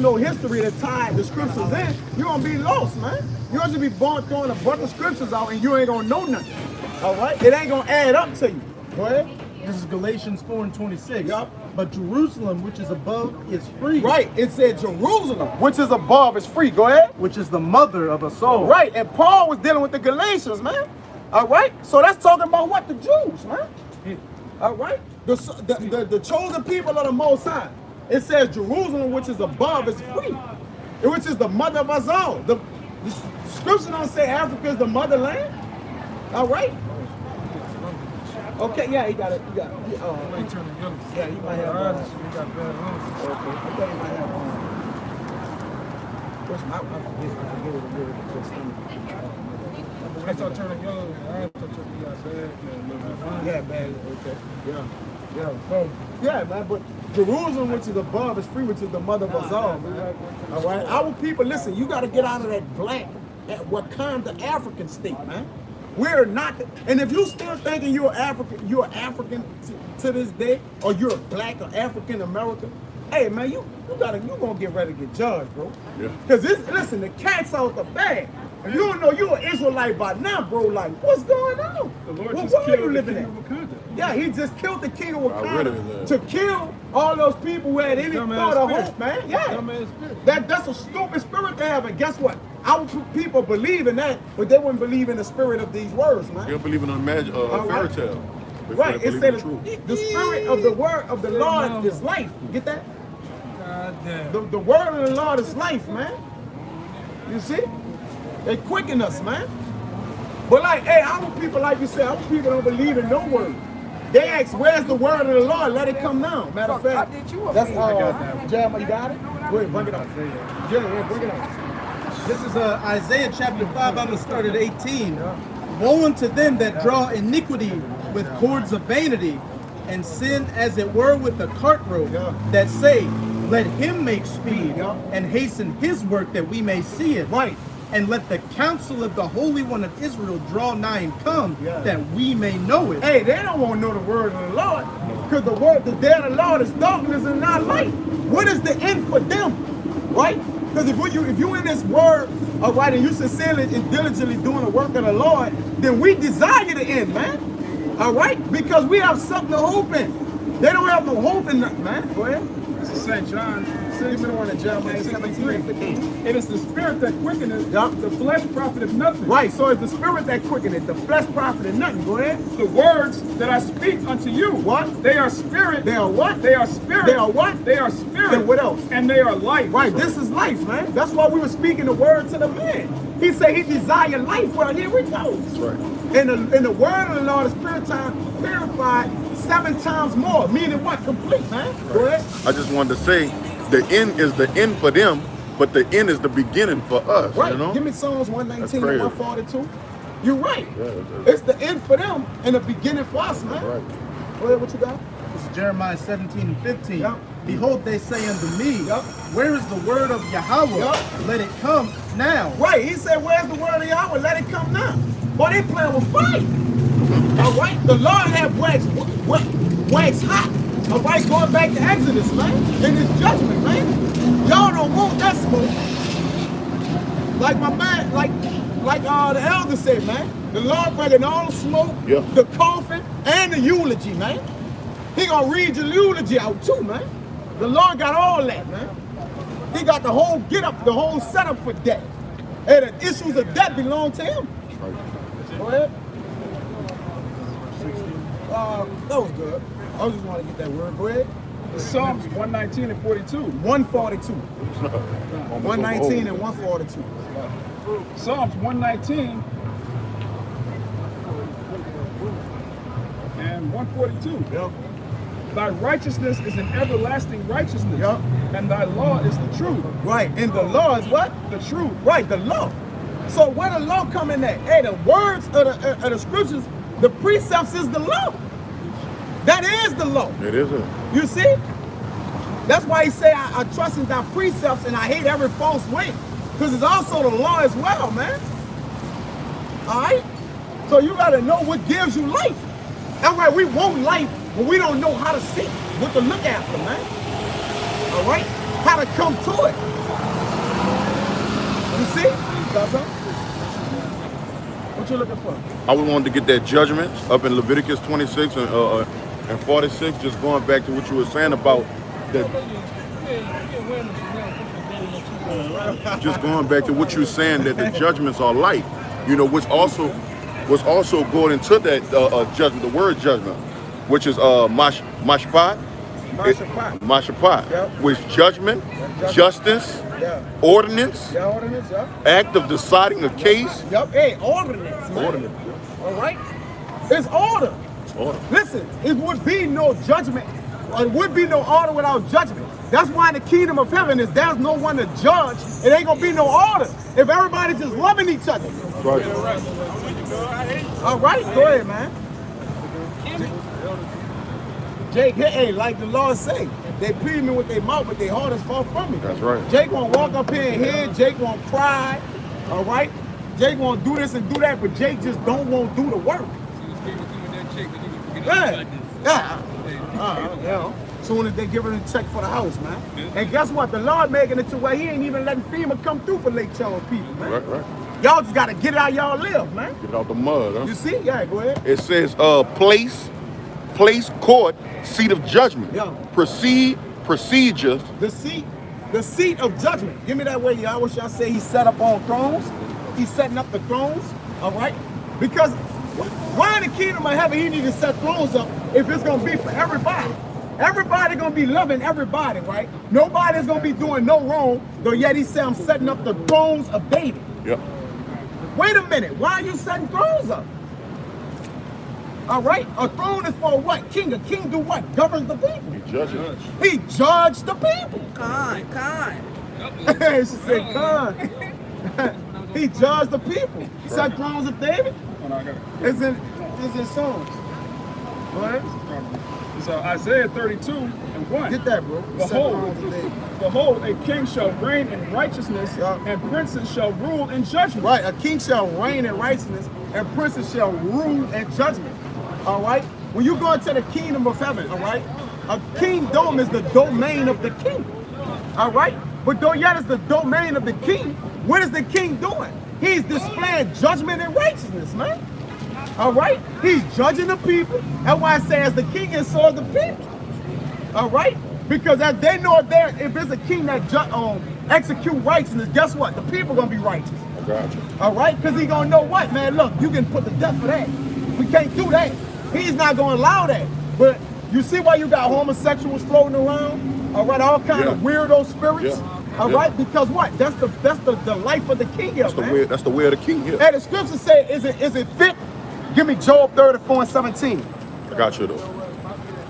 know history that tied the scriptures in, you're gonna be lost, man. You're gonna be born throwing a bunch of scriptures out and you ain't gonna know nothing. All right? It ain't gonna add up to you. Go ahead. This is Galatians 4:26. Yup. But Jerusalem, which is above, is free. Right, it said Jerusalem, which is above, is free. Go ahead. Which is the mother of us all. Right, and Paul was dealing with the Galatians, man. All right, so that's talking about what? The Jews, man. All right, the chosen people of the Most High. It says Jerusalem, which is above, is free, which is the mother of us all. The scripture don't say Africa is the motherland. All right. Okay, yeah, he got it. Yeah, he might have. He got bad lungs. Okay, I thought he might have. I forget what it was. When I start turning yellow, I start turning bad. Yeah, bad. Okay. Yeah. So, yeah, man. But Jerusalem, which is above, is free, which is the mother of us all, man. All right. Our people, listen. You got to get out of that black, that Wakanda African state, man. We're not, and if you still thinking you're African to this day, or you're black or African American, hey man, you gonna get ready to get judged, bro. Yeah. Cause listen, the cat's out the bag. If you don't know you're an Israelite by now, bro, like what's going on? The Lord Well, just where are killed you the living king at? of Wakanda. Yeah, he just killed the king of read it in Wakanda there. to kill all those people who had any Dumbass thought of spirit. hope, man. Yeah. Dumbass spirit. That's a stupid spirit to have, and guess what? Our people believe in that, but they wouldn't believe in the spirit of these words, man. They don't believe in a fairy tale. They Right, believe it said in truth. the spirit of the word of the Lord is life. Get that? God damn. The word of the Lord is life, man. You see? They quicken us, man. But like, hey, our people, like you said, our people don't believe in no word. They ask, where's the word of the Lord? Let it come down. Matter of fact, that's Jeremiah, you got it? Go ahead, bring it up. Yeah, bring it up. This is Isaiah chapter 5. I'm going to start at 18. Woe unto them that draw iniquity with cords of vanity, and sin as it were with a cart rope, that say, let him make speed, and hasten his work that we may see it. Right. And let the counsel of the Holy One of Israel draw nigh and come, that we may know it. Hey, they don't want to know the word of the Lord, because the day of the Lord is darkness and not light. What is the end for them? Right? Because if you in this word, all right, and you sincerely and diligently doing the work of the Lord, then we desire the end, man. All right? Because we have something to hope in. They don't have no hope in nothing, man. Go ahead. This is St. John Give me the one in Jeremiah 63. 17:15. It is the spirit that quickeneth, Yup. the flesh profiteth nothing. Right, so it's the spirit that quickeneth, the flesh profited nothing. Go ahead. The words that I speak unto you, What? they are spirit. They are what? They are spirit. They are what? They are spirit. And what else? And they are life. Right, this is life, man. That's why we were speaking the word to the man. He said he desired life. Well, here we go. That's right. And the word of the Lord is purified 7 times more. Meaning what? Complete, man. Go ahead. I just wanted to say, the end is the end for them, but the end is the beginning for us. Right. You know? Give me Psalms 119 and crazy. 142. You're right. Yeah, It's the end for them and the beginning for us, man. right. Go ahead, what you got? This is Jeremiah 17 and 15. Yup. Behold, they say unto me, Yup. where is the word of Yahweh? Yup. Let it come now. Right. He said, where's the word of Yahweh? Let it come now. Boy, they playing with fire. All right. The Lord have wax hot. All right. Going back to Exodus, man. In his judgment, man. Y'all don't want that smoke. Like my man, like the elder said, man. The Lord bringing all the smoke, Yeah. the coffin, and the eulogy, man. He gonna read your eulogy out too, man. The Lord got all that, man. He got the whole get up, the whole setup for death. And the issues of death belong to him. Go ahead. That was good. I just want to get that word. Go ahead. Psalms 119 and 42. 142. 119 and 142. Psalms 119 and 142. Yep. Thy righteousness is an everlasting righteousness, Yup. and thy law is the truth. Right. And the law is what? The truth. Right, the law. So where the law come in at? Hey, the words of the scriptures, the precepts is the law. That is the law. It is it. You see? That's why he say, I trust in thy precepts and I hate every false way. Because it's also the law as well, man. All right? So you got to know what gives you life. That's why we want life, but we don't know how to see, what to look after, man. All right? How to come to it. You see? Got something? What you looking for? I would want to get that judgment up in Leviticus 26 and 46, just going back to what you were saying about that. Just going back to what you were saying, that the judgments are life, you know, which also going into that judgment, the word judgment, which is mashpat, Mashpat. Yep. which judgment, justice, Yeah. ordinance, Yeah, ordinance, yeah. act of deciding a case. Yup, hey, ordinance, man. Ordinance. All right? It's order. Order. Listen, it would be no judgment. It would be no order without judgment. That's why in the kingdom of heaven is there's no one to judge. It ain't gonna be no order if everybody's just loving each other. Right. All right, go ahead, man. Jake, hey, like the Lord say, they plead me with their mouth, but their heart is far from me. That's right. Jake won't walk up here and hear. Jake won't cry. All right. Jake won't do this and do that, but Jake just don't want to do the work. Yeah. Yeah. Soon as they give her the check for the house, man. And guess what? The Lord making it to where he ain't even letting FEMA come through for Lake Charles people, man. Right. Y'all just gotta get it out y'all live, man. Get it out the mud, huh? You see? Yeah, go ahead. It says place, court, seat of judgment. Yeah. Procedures. The seat of judgment. Give me that way, y'all. I wish y'all say he set up on thrones. He's setting up the thrones, all right? Because why in the kingdom of heaven he need to set thrones up if it's gonna be for everybody? Everybody gonna be loving everybody, right? Nobody's gonna be doing no wrong, though yet he said I'm setting up the thrones of David. Yep. Wait a minute, why are you setting thrones up? All right, a throne is for what? King. A king do what? Governs the people. He judges. He judged the people. Con. She said, "Con." He judged the people. Set thrones of David. Oh, no, I got it. It's in Psalms. Go ahead. It's Isaiah 32 and 1. Get that, bro. Set thrones of David. Behold, a king shall reign in righteousness, Yeah. and princes shall rule in judgment. Right, a king shall reign in righteousness, and princes shall rule in judgment. All right? When you go into the kingdom of heaven, all right? A kingdom is the domain of the king. All right? But though yet is the domain of the king, what is the king doing? He's displaying judgment and righteousness, man. All right? He's judging the people. That's why I say as the king is, so is the people. All right? Because as they know if there's a king that execute righteousness, guess what? The people going to be righteous. I got you. All right? Because he going to know what, man? Look, you can put the death for that. We can't do that. He's not going to allow that. But you see why you got homosexuals floating around? All right? All kind of weirdo spirits. All right? Because what? That's the life of the king here, man. That's the way of the king here. And the scripture say, is it fit? Give me Job 34 and 17. I got you, though.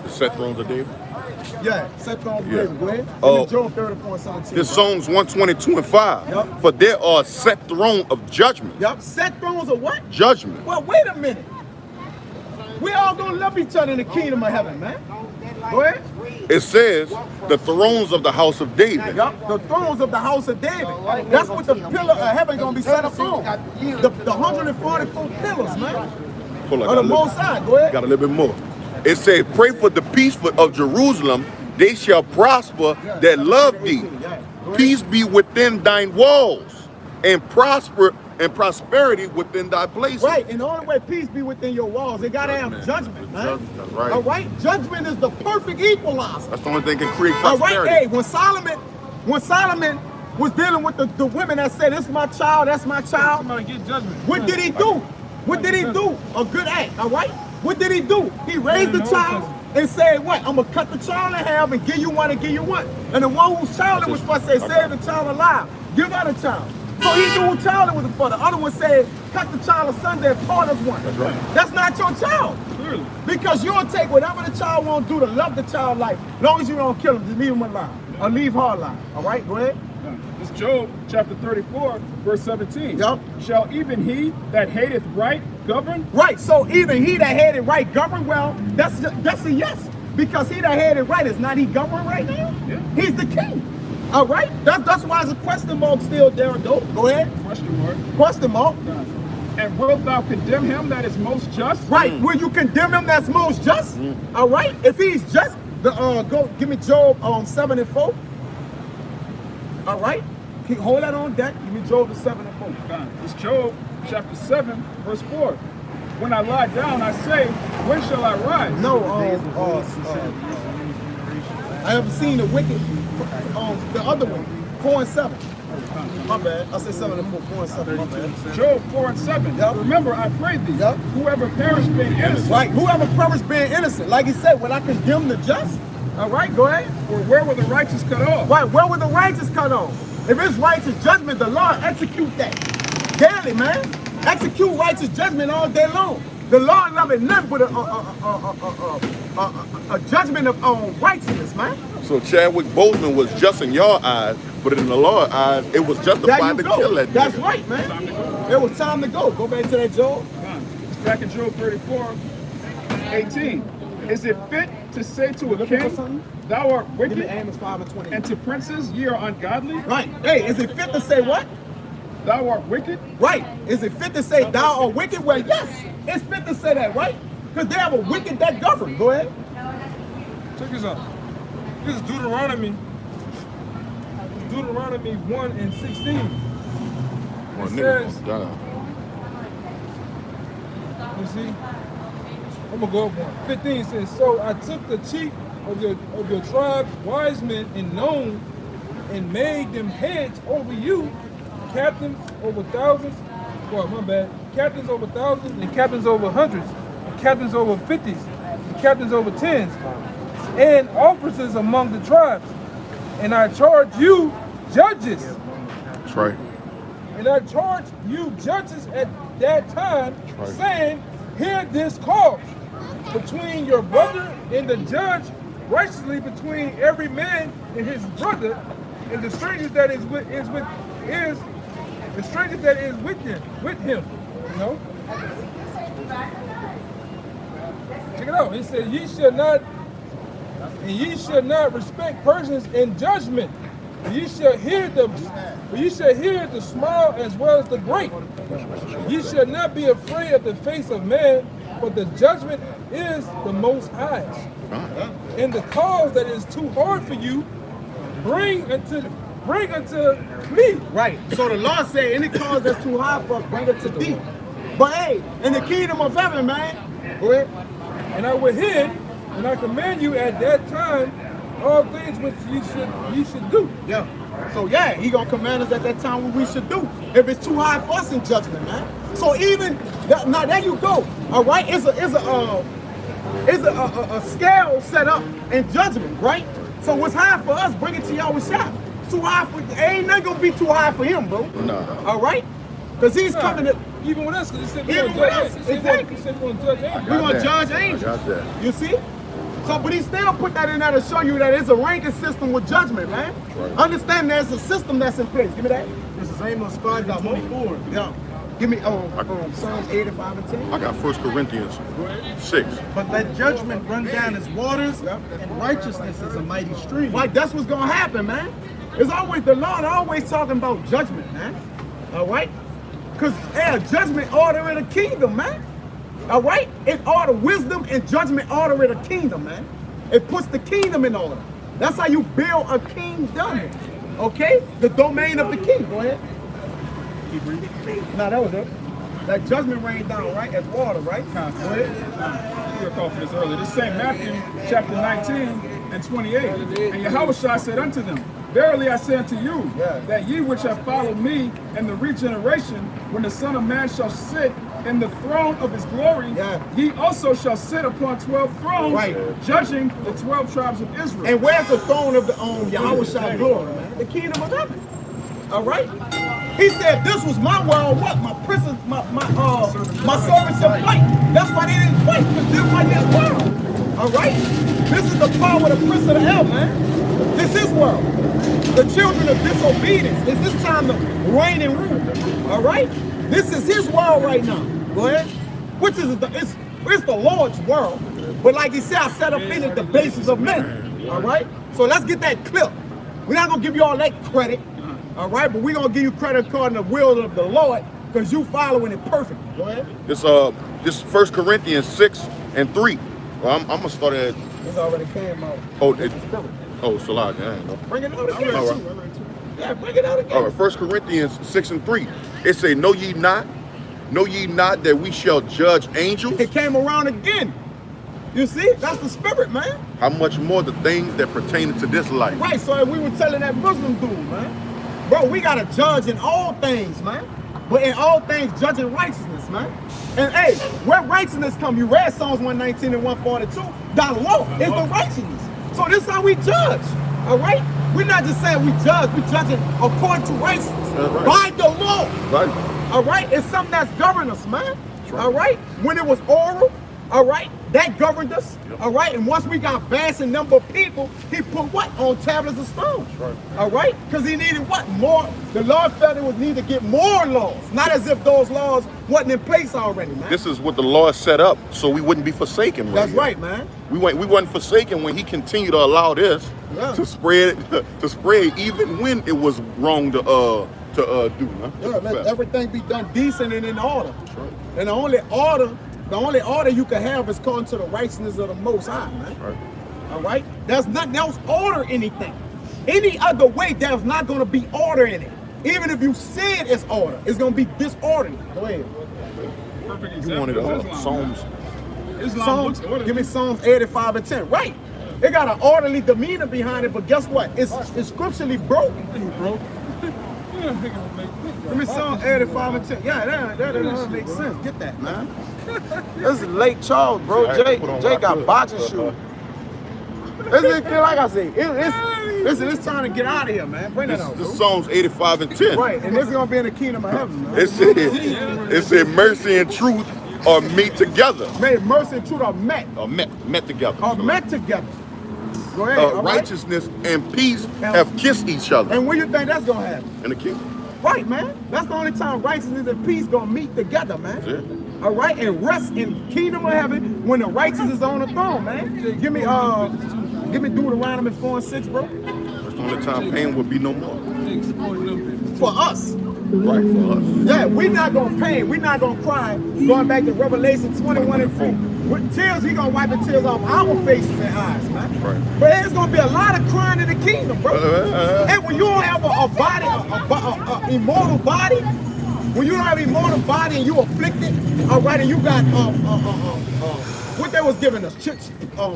The set thrones of David. Yeah, set thrones of David. Go ahead. Oh. Give me Job 34 and 17. This Psalms 122 and 5. Yup. For there are set throne of judgment. Yup, set thrones of what? Judgment. Well, wait a minute. We all gonna love each other in the kingdom of heaven, man. Go ahead. It says the thrones of the house of David. Yup, the thrones of the house of David. That's what the pillar of heaven gonna be set up on. The 144 pillars, man. Hold on, Of the Most High. Go ahead. got a little bit more. It says, pray for the peace of Jerusalem. They shall prosper that love thee. Peace be within thine walls, and prosperity within thy places. Right, and the only way peace be within your walls, it gotta have judgment, man. That's right. All right, judgment is the perfect equalizer. That's the only thing that can create All prosperity. right, hey, when Solomon was dealing with the women that said, "This is my child, that's my child," Somebody get judgment. what did he do? What did he do? A good act, all right? What did he do? He raised the child and said, what? I'm gonna cut the child in half and give you one and give you one. And the one whose child it was for said, save the child alive. Give her the child. So he knew who child it was for. The other one said, cut the child asunder and part us one. That's right. That's not your child. Clearly. Because you'll take whatever the child won't do to love the child life. As long as you don't kill him, just leave him alive. Or leave her alive. All right, go ahead. It's Job chapter 34, verse 17. Yup. Shall even he that hateth right govern? Right, so even he that had it right govern, well, that's a yes. Because he that had it right, is not he govern right now? Yeah. He's the king. All right? That's why there's a question mark still there, though. Go ahead. Question mark. Question mark. And wilt thou condemn him that is most just? Right. Will you condemn him that's most just? All right? If he's just, go give me Job 7 and 4. All right? Hold that on deck. Give me Job 7 and 4. It's Job chapter 7, verse 4. When I lie down, I say, when shall I rise? No, I haven't seen the wicked, the other one, 4 and 7. My bad. I said 7 and 4, 4 and 7. My bad. Job 4 and 7. Yup. Remember, I prayed thee. Yup. Whoever perished being innocent. Right. Whoever perished being innocent. Like he said, will I condemn the just? All right, go ahead. Or where were the righteous cut off? Right, where will the righteous cut on? If it's righteous judgment, the Lord execute that daily, man. Execute righteous judgment all day long. The Lord loving nothing but a judgment of righteousness, man. So Chadwick Boseman was just in your eyes, but in the Lord's eyes, it was There justified you to kill go. that That's nigga. right, man. It was time to go. Go back to that, Job. It's back in Job 34, 18. Is it fit to say to a Looking for king, something? thou art Give me wicked, Amos 5 and 20. and to princes ye are ungodly? Right. Hey, is it fit to say what? Thou art wicked? Right. Is it fit to say thou art wicked? Well, yes. It's fit to say that, right? Because they have a wicked that govern. Go ahead. Check this out. This is Deuteronomy 1 and 16. Well, It nigga says, gonna die. you see, I'm gonna go up one. 15 says, so I took the chief of your tribes, wise men and known, and made them heads over you, captains over thousands. Well, my bad. Captains over thousands, and captains over hundreds, and captains over 50s, and captains over 10s, and officers among the tribes. And I charge you judges. That's right. And I charge you judges at that time, right. saying, hear this cause between your brother and the judge, righteously between every man and his brother, and the stranger that is with him. You know? Check it out. It said, ye shall not respect persons in judgment. Ye shall hear the small as well as the great. Ye shall not be afraid of the face of man, for the judgment is the Most High's. And the cause that is too hard for you, bring unto bring unto me. Right. So the Lord said, any cause that's too high for us, bring it to thee. But hey, in the kingdom of heaven, man, go ahead. And I will hid, and I command you at that time all things which ye should do. Yeah. So yeah, he gonna command us at that time what we should do. If it's too high for us in judgment, man. So even now, there you go. All right, it's a scale set up in judgment, right? So what's high for us, bring it to y'all with shop. Too high for ain't nothing gonna be too high for him, bro. No. All right, because he's coming to. Even with us, because he said Even with us, exactly. He said we're going to judge angels. We're gonna judge I angels. got that. You see? So, but he still put that in there to show you that it's a ranking system with judgment, man. Right. Understand there's a system that's in place. Give me that. This is Amos 5:24. Yeah. Give me Psalms 85 and 10. I got 1 Corinthians 6. But let judgment run down as waters, and righteousness as a mighty stream. Like that's what's gonna happen, man. It's always the Lord always talking about judgment, man. All right? Because judgment order in a kingdom, man. All right? It order wisdom and judgment order in a kingdom, man. It puts the kingdom in order. That's how you build a kingdom. Okay? The domain of the king. Go ahead. Keep reading. No, that was it. That judgment rained down, right? As water, right? Go ahead. We were called for this earlier. This same Matthew chapter 19 and 28. And Yahushua said unto them, verily I say unto you, that ye which have followed me in the regeneration, when the Son of Man shall sit in the throne of his glory, ye also shall sit upon 12 thrones, judging the 12 tribes of Israel. And where's the throne of the Yahushua glory, man? The kingdom of heaven. All right? He said, this was my world, what? My prison, my servants shall fight. That's why they didn't fight, because this wasn't his world. All right? This is the power of the prince of the air, man. This is his world. The children of disobedience. It's his time to reign and rule. All right? This is his world right now. Go ahead. Which is it's the Lord's world. But like he said, I set up in it the basis of men. All right? So let's get that clip. We're not going to give you all that credit. All right? But we're going to give you credit according to the will of the Lord because you following it perfect. Go ahead. This 1 Corinthians 6 and 3. Well, I'm going to start at... This already came out. Salad. Yeah, bring it out again. All right. Yeah, bring it out again. All right, 1 Corinthians 6 and 3. It say, know ye not that we shall judge angels? It came around again. You see? That's the spirit, man. How much more the things that pertain to this life? Right, so we were telling that Muslim dude, man. Bro, we got to judge in all things, man. But in all things, judging righteousness, man. And hey, where righteousness come? You read Psalms 119 and 142. The law is the righteousness. So this is how we judge, all right? We're not just saying we judge, we're judging according to righteousness, by the law. Right. All right? It's something that's governed us, man. All right? When it was oral, all right, that governed us. All right? And once we got vast in number of people, he put what? On tablets of stone. All right? Because he needed what? More. The Lord felt it was need to get more laws. Not as if those laws wasn't in place already, man. This is what the Lord set up so we wouldn't be forsaken. That's right, man. We wasn't forsaken when he continued to allow this to spread even when it was wrong to do. Huh? Yeah, let everything be done decent and in order. And the only order you can have is according to the righteousness of the Most High, man. All right? There's nothing else order anything. Any other way, there's not going to be order in it. Even if you say it's order, it's going to be disorderly. Go ahead. Perfect You example wanted is Islam. Psalms. Islam looks Give me Psalms 85 and 10. Right. It got an orderly demeanor behind it, but guess what? It's scripturally broken. Give me Psalms 85 and 10. Yeah, that doesn't make sense. Get that, man. This is Lake Charles, bro. Jay got boxing shoes. Like I said, it's time to get out of here, man. Bring that out. This Psalms 85 and 10. Right, and this is gonna be in the kingdom of heaven, man. It said mercy and truth are meet together. May mercy and truth are met. Met together. Are met together. Go ahead. Righteousness and peace have kissed each other. And when you think that's gonna happen? In the kingdom. Right, man. That's the only time righteousness and peace gonna meet together, man. That's it. All right, and rest in kingdom of heaven when the righteous is on the throne, man. Give me Deuteronomy 4 and 6, bro. That's the only time pain will be no more. For us. Right, for us. Yeah, we're not gonna pain, we're not gonna cry. Going back to Revelation 21 and 4. With tears, he gonna wipe the tears off our faces and eyes, man. Right. But there's gonna be a lot of crying in the kingdom, bro. And when you don't have a body, a immortal body, when you don't have an immortal body and you afflicted, all right, and you got what they was giving us,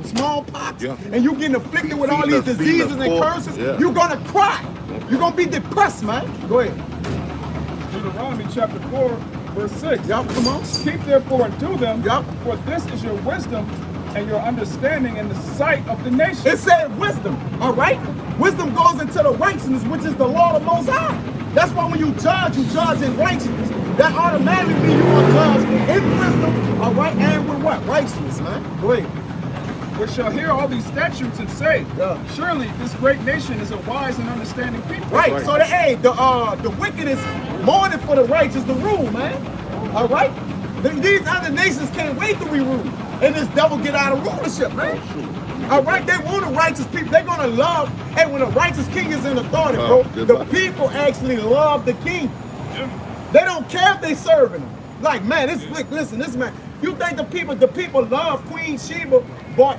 smallpox, Yeah. and you getting afflicted with all these diseases and curses, you're gonna cry. You're gonna be depressed, man. Go ahead. Deuteronomy chapter 4, verse 6. Y'all, come on. Keep therefore and do them, Yup. for this is your wisdom and your understanding in the sight of the nation. It said wisdom, all right? Wisdom goes into the righteousness, which is the law of the Most High. That's why when you judge in righteousness. That automatically means you are judged in wisdom, all right, and with what? Righteousness, man. Go ahead. Which shall hear all these statutes and say, Yeah. surely this great nation is a wise and understanding people. Right. So the wicked is mourning for the righteous, the rule, man. All right. These other nations can't wait to be ruled, and this devil get out of rulership, man. All right. They want the righteous people. They're gonna love. And when a righteous king is in authority, bro, the people actually love the king. They don't care if they serving him. Like, man, listen, this man. You think the people love Queen Sheba bought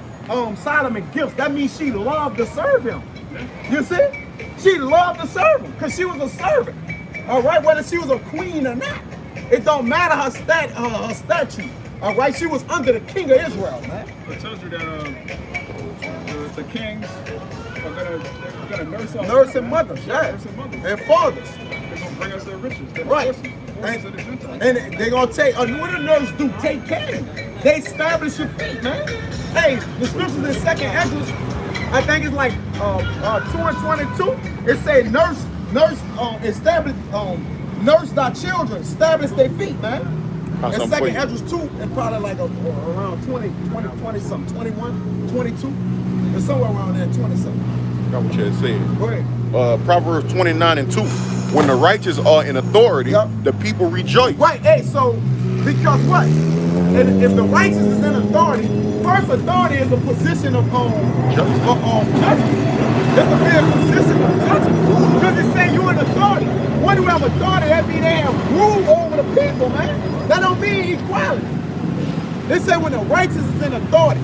Solomon gifts? That means she loved to serve him. You see? She loved to serve him because she was a servant. All right, whether she was a queen or not, it don't matter her statue. All right, she was under the king of Israel, man. I told you that the kings are gonna Nurse and mothers, yeah, Nurse and mothers. and fathers. They're gonna bring us their riches. Their Right. forces of the Gentiles. And they gonna take, what the nurse do? Take care of you. They establish your feet, man. Hey, the scriptures in 2nd Ezra, I think it's like 2 and 22. It say establish, nurse thy children, establish their feet, man. And 2nd Ezra 2, and probably like around 20 something, 21, 22. It's somewhere around there, 20 something. That's what you had said. Go ahead. Proverbs 29 and 2. When the righteous are in authority, Yep. the people rejoice. Right, hey, so, because what? And if the righteous is in authority, first authority is a position of judgment. It's a mere position of judgment. Because it's saying you're in authority. When you have authority, that means they have rule over the people, man. That don't mean equality. They say when the righteous is in authority,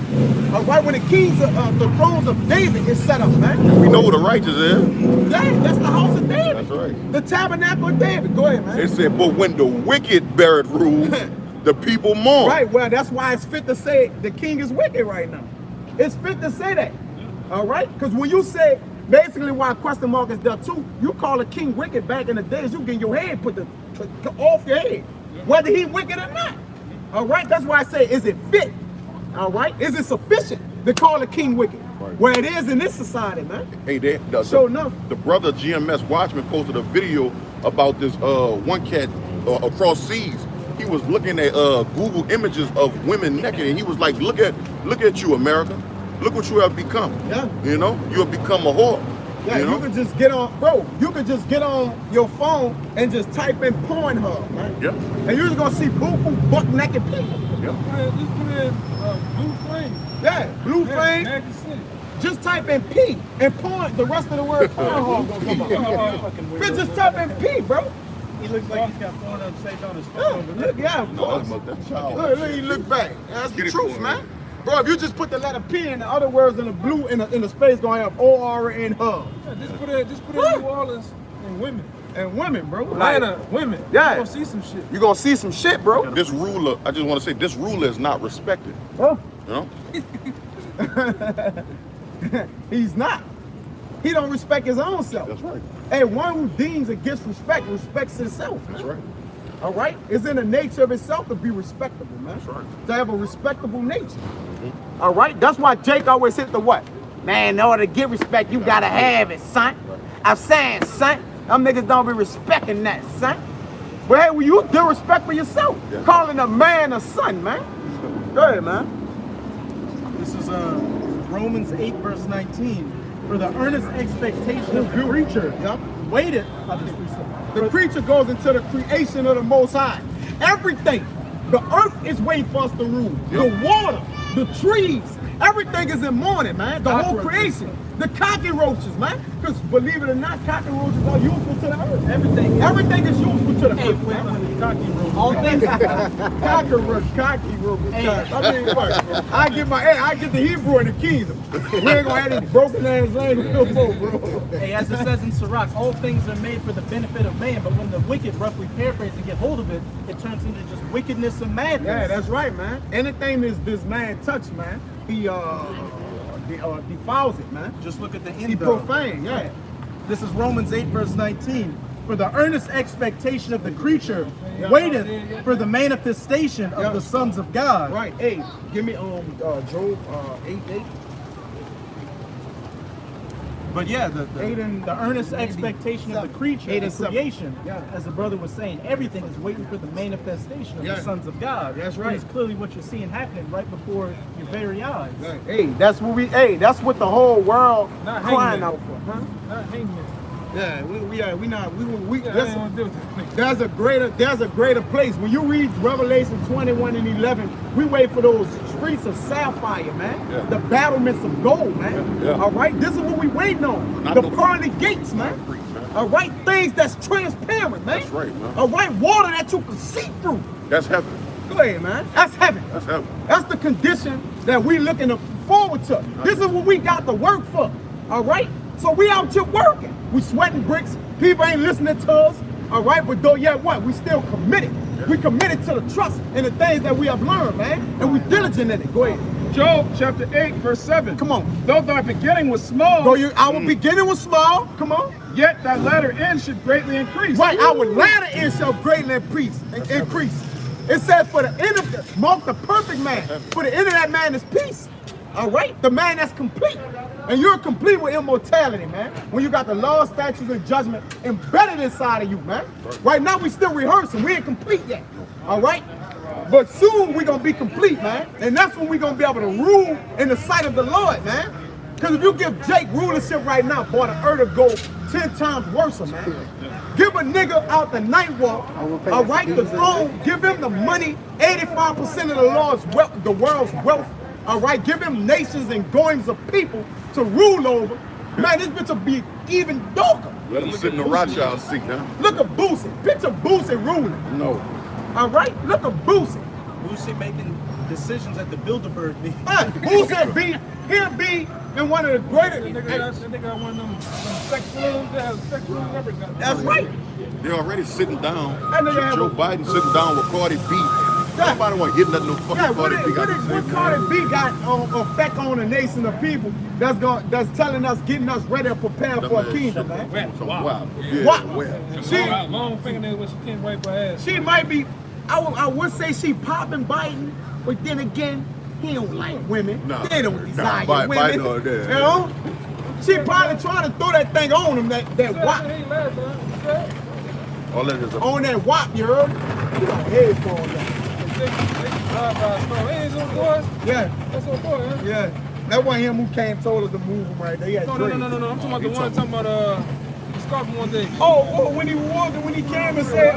all right, when the kings of the thrones of David is set up, man. We know who the righteous is. Yeah, that's the house of David. That's right. The tabernacle of David. Go ahead, man. It said, but when the wicked bear it rules, the people mourn. Right, well, that's why it's fit to say the king is wicked right now. It's fit to say that. All right? Because when you say, basically why question mark is there too, you call a king wicked back in the days, you get your head put off your head, whether he wicked or not. All right? That's why I say, is it fit? All right? Is it sufficient to call a king wicked? Right. Where it is in this society, man. Hey, enough. The brother GMS Watchman posted a video about this one cat across seas. He was looking at Google images of women naked, and he was like, look at you, America. Look what you have become. Yeah. You know, you have become a whore. Yeah, you could just get on, bro, you could just get on your phone and just type in Pornhub, right? Yeah. And you're just gonna see buku butt naked people. Yeah. Just put in blue flame. Yeah, blue flame. Magic City. Just type in P and porn, the rest of the word Pornhub gonna come up. Just type in P, bro. He looks like he's got Pornhub saved on his Yeah, phone. look, yeah, of course. Look, he look back. That's the truth, man. Bro, if you just put the letter P in the other words in the blue in the space, gonna have OR and hub. Yeah, just put in New Orleans and women. And women, bro. Atlanta, women. Yeah. You gonna see some shit. You gonna see some shit, bro. This ruler, I just want to say, this ruler is not respected. Oh. You know? He's not. He don't respect his own self. That's right. And one who deems against respect respects himself. That's right. All right? It's in the nature of itself to be respectable, man. That's right. To have a respectable nature. All right? That's why Jake always hit the what? Man, in order to get respect, you gotta have it, son. I'm saying, son. Them niggas don't be respecting that, son. But hey, well, you do respect for yourself. Yeah. Calling a man a son, man. Go ahead, man. This is Romans 8, verse 19. For the earnest expectation of the creature waited. The creature goes into the creation of the Most High. Everything. The earth is waiting for us to rule. The water, the trees, Everything is in mourning, man. The whole creation. The cockroaches, man. Because believe it or not, cockroaches are useful to the earth. Everything is useful to the earth. All things. Cockroach. I mean, look, I get the Hebrew in the kingdom. We ain't gonna have this broken ass language no more, bro. Hey, as it says in Sirach, all things are made for the benefit of man, but when the wicked, roughly paraphrasing, get hold of it, it turns into just wickedness and madness. Yeah, that's right, man. Anything this man touch, man, he defiles it, man. Just look at the He end. profane, yeah. This is Romans 8, verse 19. For the earnest expectation of the creature waiteth for the manifestation of the sons of God. Right. Hey, give me Job 8:8. But yeah, Eight and the earnest expectation of the creature, Eight the and seven. creation, Yeah. as the brother was saying, everything is waiting for the manifestation of Yeah. the sons of God. That's And right. it's clearly what you're seeing happening right before your very eyes. Hey, that's what the whole world Not crying hangman. out for, huh? Not hangman. Yeah, we Yeah, listen, I don't do it. there's a greater place. When you read Revelation 21 and 11, we wait for those streets of sapphire, man. Yeah. The battlements of gold, man. Yeah. All right, this is what we waiting on. Not The no- pearly gates, man. Concrete, man. All right, things that's transparent, man. That's right, man. All right, water that you can see through. That's heaven. Go ahead, man. That's heaven. That's heaven. That's the condition that we looking forward to. This is what we got to work for. All right? So we out here working. We sweating bricks. People ain't listening to us. All right? But though yet what? We still committed. We committed to the trust and the things that we have learned, man. And we diligent in it. Go ahead. Job chapter 8, verse 7. Come on. Though thy beginning was small, Our beginning was small. Come on. yet thy latter end should greatly increase. Right. Our latter end shall greatly increase. It said for the end of mark the perfect man. For the end of that man is peace. All right? The man that's complete. And you're complete with immortality, man. When you got the law, statutes, and judgment embedded inside of you, man. Right now we still rehearsing. We ain't complete yet. All right? But soon we going to be complete, man. And that's when we going to be able to rule in the sight of the Lord, man. Because if you give Jake rulership right now, boy, the earth will go 10 times worse, man. Give a nigga out the night walk, all right, the throne, give him the money, 85% of the world's wealth, all right, give him nations and goings of people to rule over. Man, this bitch will be even darker. Let him sit in the Rothschild seat, huh? Look at Boosie. Picture Boosie ruling. No. All right? Look at Boosie. Boosie making decisions at the Bilderberg meeting. He'll be in one of the greatest. That nigga got one of them sex rooms that has sex rooms everything. That's right. They're already sitting down. That nigga have Joe Biden sitting down with Cardi B. Nobody want to hit nothing no fucking Yeah, Cardi B. got to say, what man. Cardi B got effect on a nation of people that's telling us, getting us ready and prepared That for a man kingdom, shit. man. So wow. Yeah, Wow. well. She, Long fingernails when she can't wipe her ass. she might be, I would say she popping Biden, but then again, he don't like women. Nah. They don't desire Biden women. all day. You know? She probably trying to throw that thing on him, that wop, Hey, last time. All that is a on that wop, you heard? You got headphones on. Yeah, That's what boy, huh? yeah. That wasn't him who came told us to move him right there. He had No. dreads. I'm talking about the one talking about the scarf one day. Oh, when he came and said,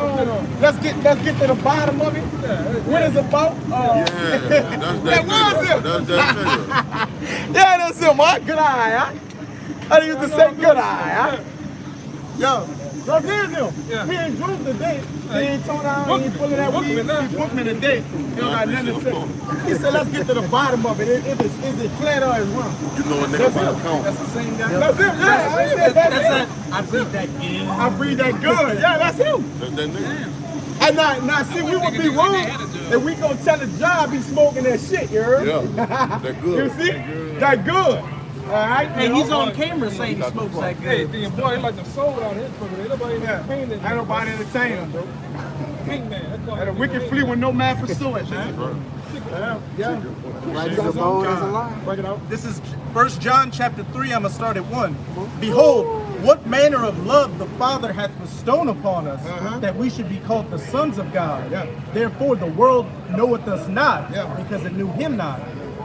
let's get to the bottom of it. What it's about? Yeah, that's That that was nigga. him. That's that nigga. Yeah, that's him, huh? Good eye, huh? I used to say good eye, huh? Yo, that's him. Yeah. He ain't drunk today. He ain't told out, he ain't full of that Booked me weed. now. He booked me today. He don't got nothing to say. He said, let's get to the bottom of it. Is it flat or is it round? You know a nigga That's by him. the count. That's the same guy. That's him, yeah. That's him. I breathe that in. I breathe that good. Yeah, that's him. That's that nigga. And now, see, we would be wrong if we gonna tell the job he's smoking that shit, you heard? Yeah, that good. You see? That good. All right? Hey, you he's know? on camera saying he smokes that Hey, good. the boy, he like the soul out here. Ain't nobody Yeah. paying that. Ain't nobody entertain him, bro. King man. That's called And a wicked flee with no man pursuing, man. Yeah. Break it out. This is 1 John chapter 3. I'm going to start at 1. Behold, what manner of love the Father hath bestowed upon us, that we should be called the sons of God. Yeah. Therefore the world knoweth us not, Yeah. because it knew him not.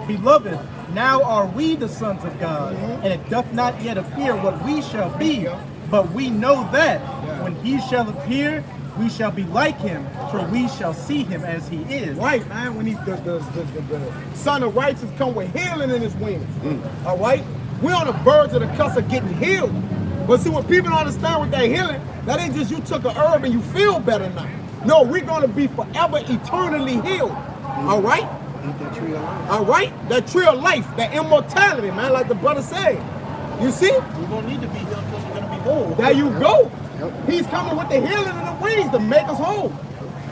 Beloved, now are we the sons of God, and it doth not yet appear what we shall be, but we know that when he shall appear, we shall be like him, for we shall see him as he is. Right, man. When the Son of Righteousness come with healing in his wings. All right? We're on the verge of the cusp of getting healed. But see, when people don't understand what they're healing, that ain't just you took a herb and you feel better now. No, we're going to be forever eternally healed. All right? All right? That tree of life, that immortality, man, like the brother said. You see? We're going to need to be healed because we're going to be whole. There you go. He's coming with the healing of the wings to make us whole.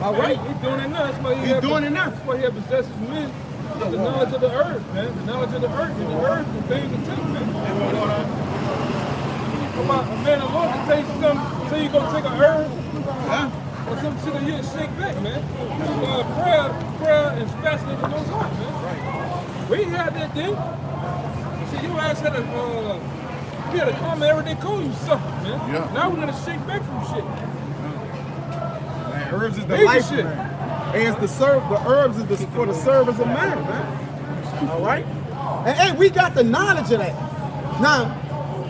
All right? He's doing it now. That's why He's doing it now. That's why he possesses men with the knowledge of the earth, man. The knowledge of the earth and the earth and things to take, man. About a man of Lord can tell you something, tell you go take a herb, or some shit that you shake back, man. Prayer and fasting in the Most High, man. We had that thing. See, your ass had you had a common everyday cold, you suffer, man. Yeah. Now we're gonna shake back from shit. Man, herbs is the Baby life, shit. man. And it's the herbs is for the service of man, man. All right? And hey, we got the knowledge of that. Now,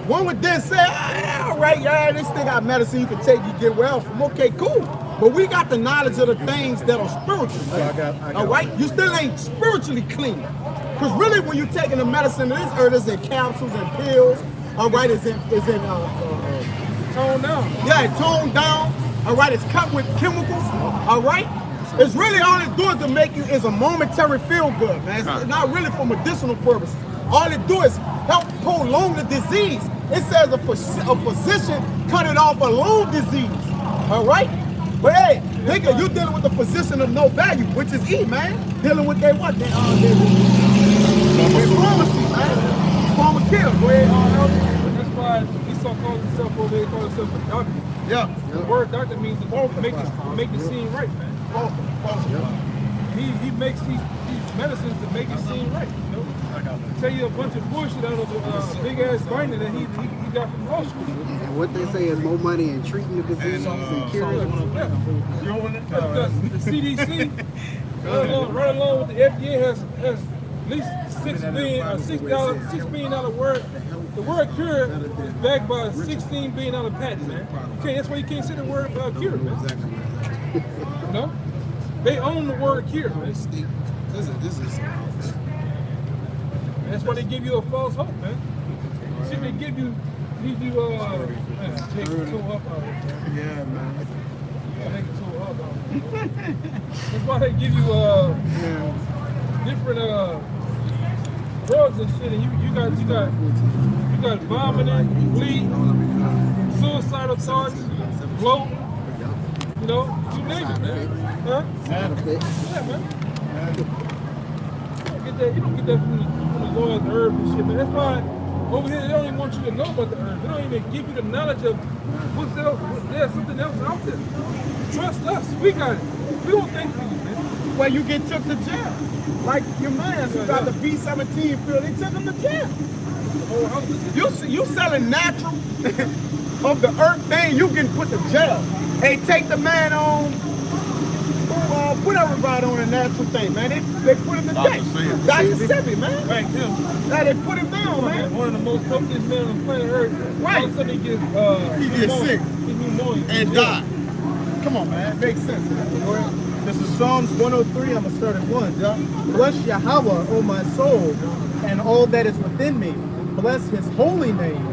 one would then say, all right, yeah, this thing got medicine you can take, you get well from. Okay, cool. But we got the knowledge of the things that are spiritual. Man. I got all right? You still ain't spiritually clean. Because really, when you're taking the medicine, this earth is in capsules and pills. All right, it's in Tone down. yeah, it's toned down. All right, it's cut with chemicals. All right, it's really all it's doing to make you is a momentary feel good, man. It's not really for medicinal purposes. All it do is help prolong the disease. It says a physician cut it off a long disease. All right, but hey, nigga, you dealing with a physician of no value, which is E, man. Dealing with their what? Their pharmacy, man. Pharma kill. Go ahead, That's why Esau calls himself over there, calls himself a doctor. yeah. The word doctor means to make the scene right, man. He makes these medicines to make it seem right, you know? Tell you a bunch of bullshit out of a big ass binder that he got from law school. And what they say is more money in treating the disease and curing it. Because the CDC, right along with the FDA, has at least $6 billion word. The word cure is backed by a $16 billion patent, man. That's why you can't say the word cure, man. You know? They own the word cure, man. That's why they give you a false hope, man. See, they give you man, take it so up. Yeah, man. Take it so up. That's why they give you different drugs and shit, and you got vomiting, bleed, suicidal thoughts, bloat. You know, you name it, man. Huh? Side effects. Yeah, man. You don't get that from the Lord's herbs and shit, man. That's why over here they don't even want you to know about the herbs. They don't even give you the knowledge of what's else. There's something else out there. Trust us. We got it. We don't think for you, man. Well, you get took to jail. Like your man who got the B-17 pill, they took him to jail. You selling natural of the earth thing, you getting put to jail. Hey, take the man on, put everybody on a natural thing, man. They put him to death. Dr. Sebi, man. Right, him. Now they put him down, man. One of the most healthiest men on planet Earth. Right. All of a sudden he gets sick. He pneumonia. And die. Come on, man. Makes sense, man. Go ahead. This is Psalms 103. I'm going to start at 1. Yeah. Bless Yahweh, O my soul, and all that is within me. Bless his holy name.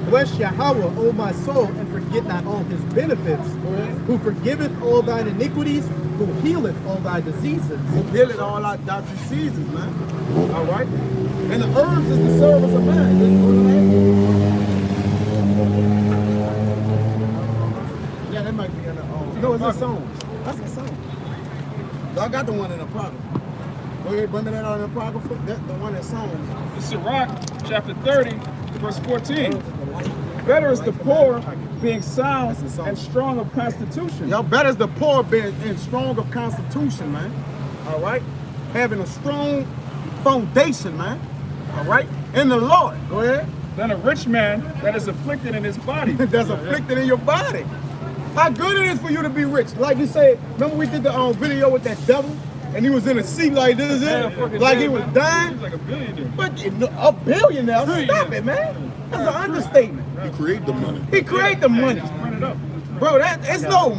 Bless Yahweh, O my soul, and forget not all his benefits, who forgiveth all thine iniquities, who healeth all thy diseases. Who healeth all our diseases, man. All right? And the herbs is the service of man. Yeah, that might be in the no, it's a song. That's a song. I got the one in the Apocrypha. Go ahead, bring me that on the Apocrypha. That's the one in Psalms. It's Sirach, chapter 30, verse 14. Better is the poor being sound and strong of constitution. Y'all better is the poor being and strong of constitution, man. All right? Having a strong foundation, man. All right? In the Lord. Go ahead. Than a rich man that is afflicted in his body. That's afflicted in your body. How good it is for you to be rich. Like you said, remember we did the video with that devil? And he was in a seat like this, like he was dying. He's like a billionaire. But a billionaire? Stop it, man. That's an understatement. He create the money. He create the money. Run it up. Bro, it's no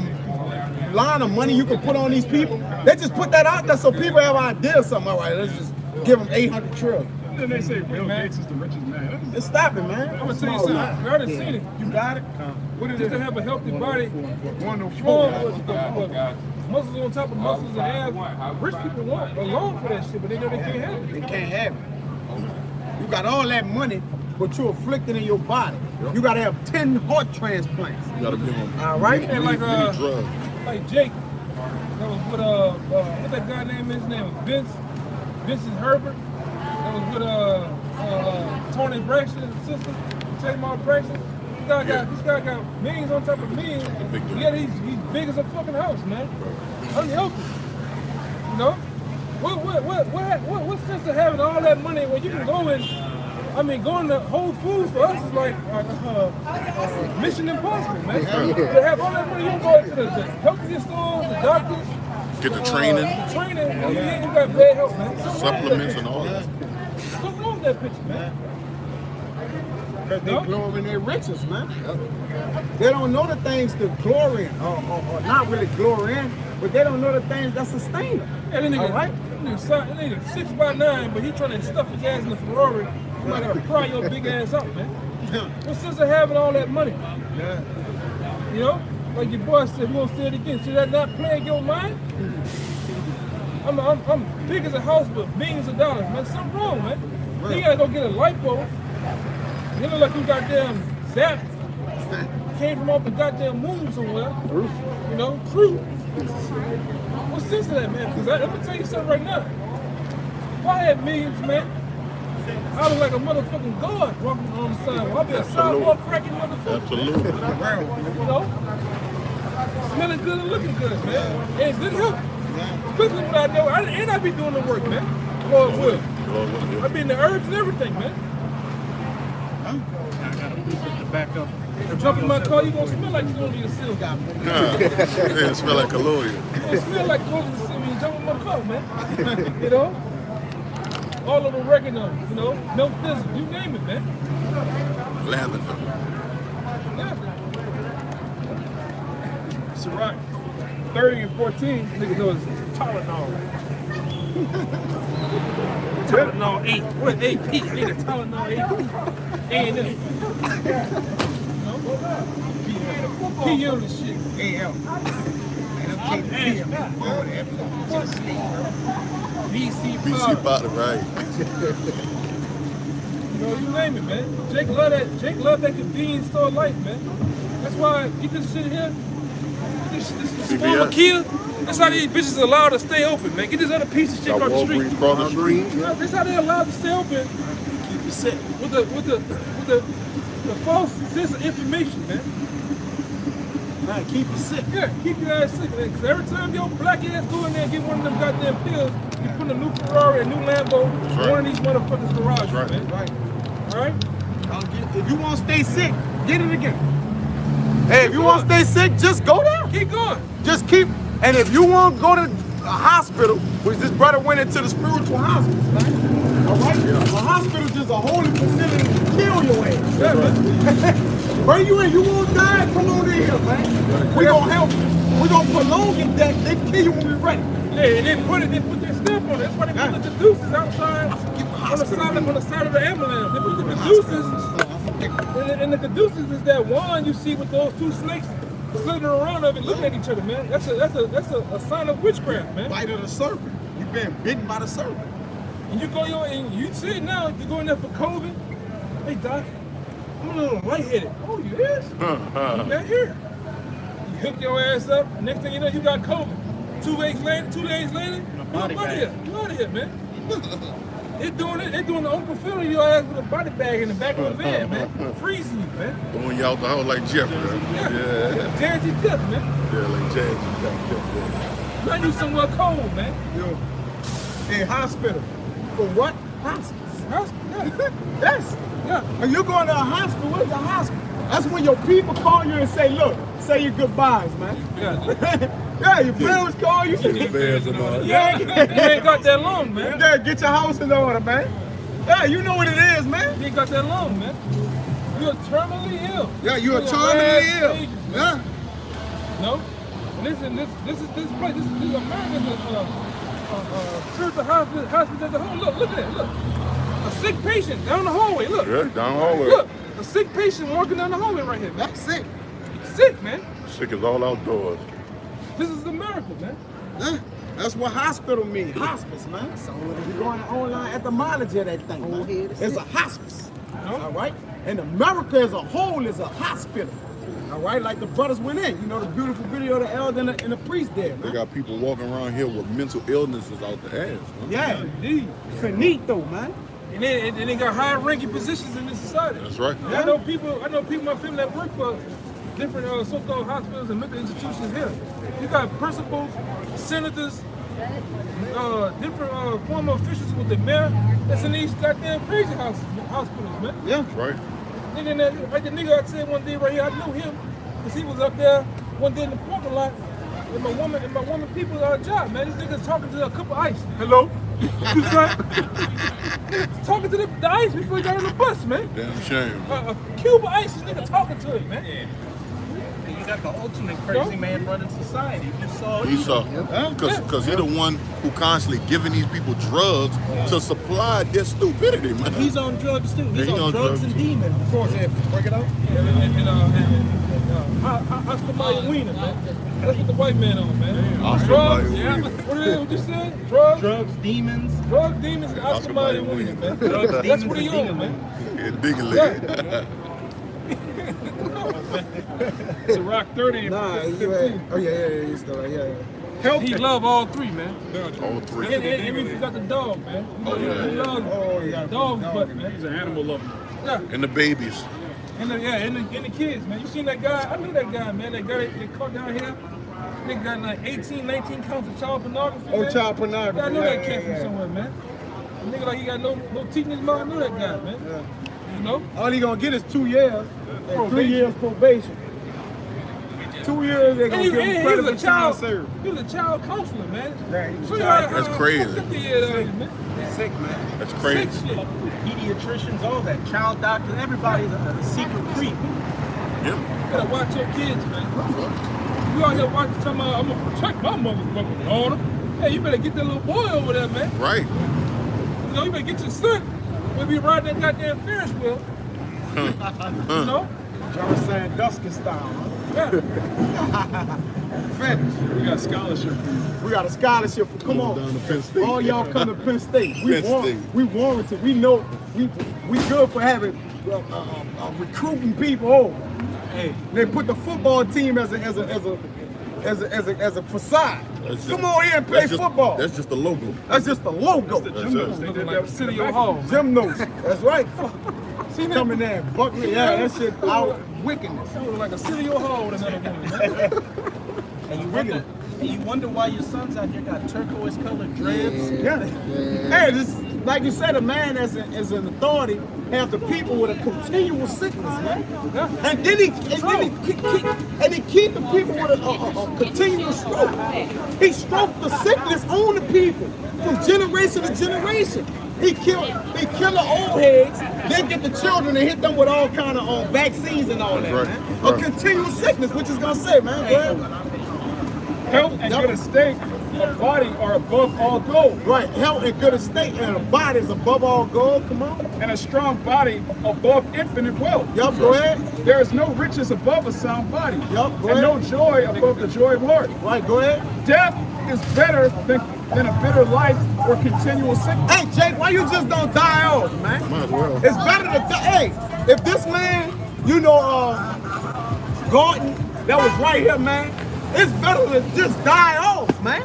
line of money you can put on these people. They just put that out there so people have an idea of something. All right, let's just give them 800 trillion. Then they say Bill Gates is the richest man. Just stop it, man. I'm gonna tell you something. I already seen it. You got it? What is Just to it? have a healthy body, 104. muscles on top of muscles and abs. Rich people want a loan for that shit, but they know they can't have it. They can't have it. You got all that money, but you're afflicted in your body. You got to have 10 heart transplants. You gotta give them. All right? And like drugs. like Jake, that was with what that guy name is? His name was Vincent Herbert. That was with Tony Braxton's sister, Tamar Braxton. This guy got millions on top of millions. Yet he's big as a fucking house, man. Unhealthy. You know? What sense of having all that money when you can go in? I mean, going to Whole Foods for us is like Mission Impossible, man. To have all that money, you can go into the healthiest stores, the doctors. Get the training, Training, and then you got bad health, man. supplements, and all that. What's wrong with that picture, man? Because they glory in their riches, man. They don't know the things to glory in, or not really glory in, but they don't know the things that sustain them. And then All right? nigga 6'9", but he trying to stuff his ass in the Ferrari. You might gotta pry your big ass out, man. What's sense of having all that money? Yeah. You know? Like your boy said, we gonna say it again. Should that not plague your mind? I'm big as a house with millions of dollars, man. Something wrong, man. You gotta go get a lipo. You look like you goddamn zapped. Came from off the goddamn moon somewhere. You know, true. What sense of that, man? Because let me tell you something right now. If I had millions, man, I look like a motherfucking god walking on the sidewalk. I'll be a sidewalk cracking motherfucker. Absolutely. You know? Smelling good and looking good, man. And good health. Especially when I know, and I be doing the work, man. Lord will. I be in the herbs and everything, man. Back up. Jump in my car, you gonna smell like you gonna need a seal guy. It smell like cologne. You gonna smell like going to the city when you jump in my car, man. You know? All of the oregano, you know, milk fizzle, you name it, man. Lavender. Yeah. Ciroc, 30 and 14. Nigga knows Tylenol. Tylenol 8. What 8P? Nigga, Tylenol 8P. And this. PL this shit. AL. BC BC powder. powder, right? You know, you name it, man. Jake love that. Jake love that convenience store life, man. That's why get this shit here. This former kill. That's how these bitches are allowed to stay open, man. Get this other piece of shit across the street. Walgreens across the street. That's how they're allowed to stay open. Keep you sick. With the false sense of information, man. Man, keep you sick. Yeah, keep your ass sick, man. Cause every time your black ass go in there and get one of them goddamn pills, you put a new Ferrari, a new Lambo, right. one of these motherfuckers' garages, Right. man. Right. All right? If you want to stay sick, get it again. Hey, if you want to stay sick, just go there. Keep going. Just keep. And if you want to go to a hospital, which this brother went into the spiritual hospital, right? All right? A hospital is just a holy facility to kill your ass. Yeah, man. Bring you in. You won't die. Come on in here, man. We gonna help you. We gonna prolong it. That they kill you when we ready. Yeah, and they put their stamp on it. That's why they put the caduceus outside on the side of the ambulance. They put the caduceus, and the caduceus is that wand you see with those two snakes slithering around of it, looking at each other, man. That's a sign of witchcraft, man. Bite of the serpent. You been bitten by the serpent. And you go and you see it now. You go in there for COVID. Hey doc, I'm a little lightheaded. Oh, you is? You not here? You hook your ass up. Next thing you know, you got COVID. 2 days later, you out of here. You out of here, man. They're doing the Uncle Phil in your ass with a body bag in the back of the van, man. Freezing you, man. Throwing you out the house like Jeffrey. Yeah. Jazzy Jeff, man. Yeah, like Jazzy. Now you somewhere cold, man. Yo, in hospital. For what? Hospice. Yes. Yeah. When you going to a hospital, what is a hospital? That's when your people call you and say, look, say your goodbyes, man. Yeah. Yeah, your parents call you. Yeah, you ain't got that long, man. Yeah, get your house in order, man. Yeah, you know what it is, man. You ain't got that long, man. You're terminally ill. Yeah, you're In your terminally last ill. stages, man. Yeah. No? Listen, this place. This is America's spiritual hospital as a whole. Look at that. Look, a sick patient down the hallway. Look. Yeah, down the hallway. Look, a sick patient walking down the hallway right here. That's sick. Sick, man. Sick is all outdoors. This is America, man. Huh? That's what hospital means. Hospice, man. So if you're going online etymology of that thing, man, it's a hospice. All right? And America as a whole is a hospital. All right? Like the brothers went in. You know the beautiful video of the elder and the priest there, They man. got people walking around here with mental illnesses out the ass. Man. Yeah. Indeed. Finito, man. And they got high-ranking positions in this society. That's right. Yeah. I know people in my family that work for different so-called hospitals and mental institutions here. You got principals, senators, different former officials with the mayor that's in these goddamn crazy hospitals, man. Yeah. That's right. Like the nigga I said one day right here, I knew him because he was up there one day in the parking lot with my woman people's job, man. This nigga's talking to a cup of ice. Hello? You son? Talking to the ice before he got on the bus, man. Damn shame. A cube of ice, this nigga talking to him, man. Yeah. You got the ultimate crazy man running society. He saw, because he's the one who constantly giving these people drugs to supply their stupidity, man. He's on drugs too. He's Yeah, on drugs and demons. Before I break it out. Oscar Mayer Wiener, man. That's what the white man on, man. Oscar Drugs, Mayer yeah. Wiener. What is it? What you said? Drugs, Drugs, demons. drug demons, and Oscar Oscar Mayer Mayer Wiener, Wiener. man. Drugs, That's demons, what he and on, man. Yeah, diggy It's a rock 30. Nah, oh yeah, he's still like, yeah. He love all three, man. All three. And we forgot the dog, man. He loves dogs, but man. He's an animal lover. Yeah. And the babies. And the kids, man. You seen that guy? I knew that guy, man. That guy they caught down here. Nigga got like 18, 19 counts of child pornography. Oh, man. child pornography. Yeah, I know Yeah, that cat from yeah. somewhere, man. The nigga like he got no teeth in his mouth. I know that guy, man. Yeah. You know? All he gonna get is 2 years and 3 years probation. 2 years they And gonna he, give him and credit he for was a child child. serve. He was a child counselor, man. Yeah, he was So a you child know That's how crazy. fucked up the year that is, man. Sick, man. That's Sick crazy. shit. Pediatricians, all that. Child doctors, everybody's a secret creep. Yeah. You gotta watch your kids, man. You out here watching, talking about, I'm gonna protect my motherfucking daughter. Hey, you better get that little boy over there, man. Right. You know, you better get your son. We'll be riding that goddamn Ferris wheel. You know? John saying Dusky style. Huh? Yeah. Finish. We got scholarship for you. We got a scholarship for come on. Down to Penn State. All y'all come to Penn State. Penn State. We warranted. We know we good for having recruiting people over. Hey, They put the football team as a facade. That's Come on here and play that's just- football. That's just the logo. That's just the logo. That's it. Looking like City Hall, man. Gymnos. That's right. See that? Coming there, Buckley. Yeah, that shit out wickedness. That was like a City Hall with another woman, man. and you wonder why your sons out here got turquoise colored dreads. Yeah. Hey, this like you said, a man as an authority have the people with a continual sickness, man. And then he keep the people with a continual stroke. He stroked the sickness on the people from generation to generation. He kill the old heads, then get the children and hit them with all kind of vaccines and all that, Right. man. A continual sickness, which is gonna say, man, bro. Health and good estate of body are above all gold. Right, health and good estate and a body is above all gold. Come on. And a strong body above infinite wealth. Yup, go ahead. There is no riches above a sound body. Yup, go And no ahead. joy above the joy of heart. Right, go ahead. Death is better than a bitter life or continual sickness. Hey, Jake, why you just don't die off, man? Might as well. It's better to die. Hey, if this man, Gordon, that was right here, man, it's better to just die off, man.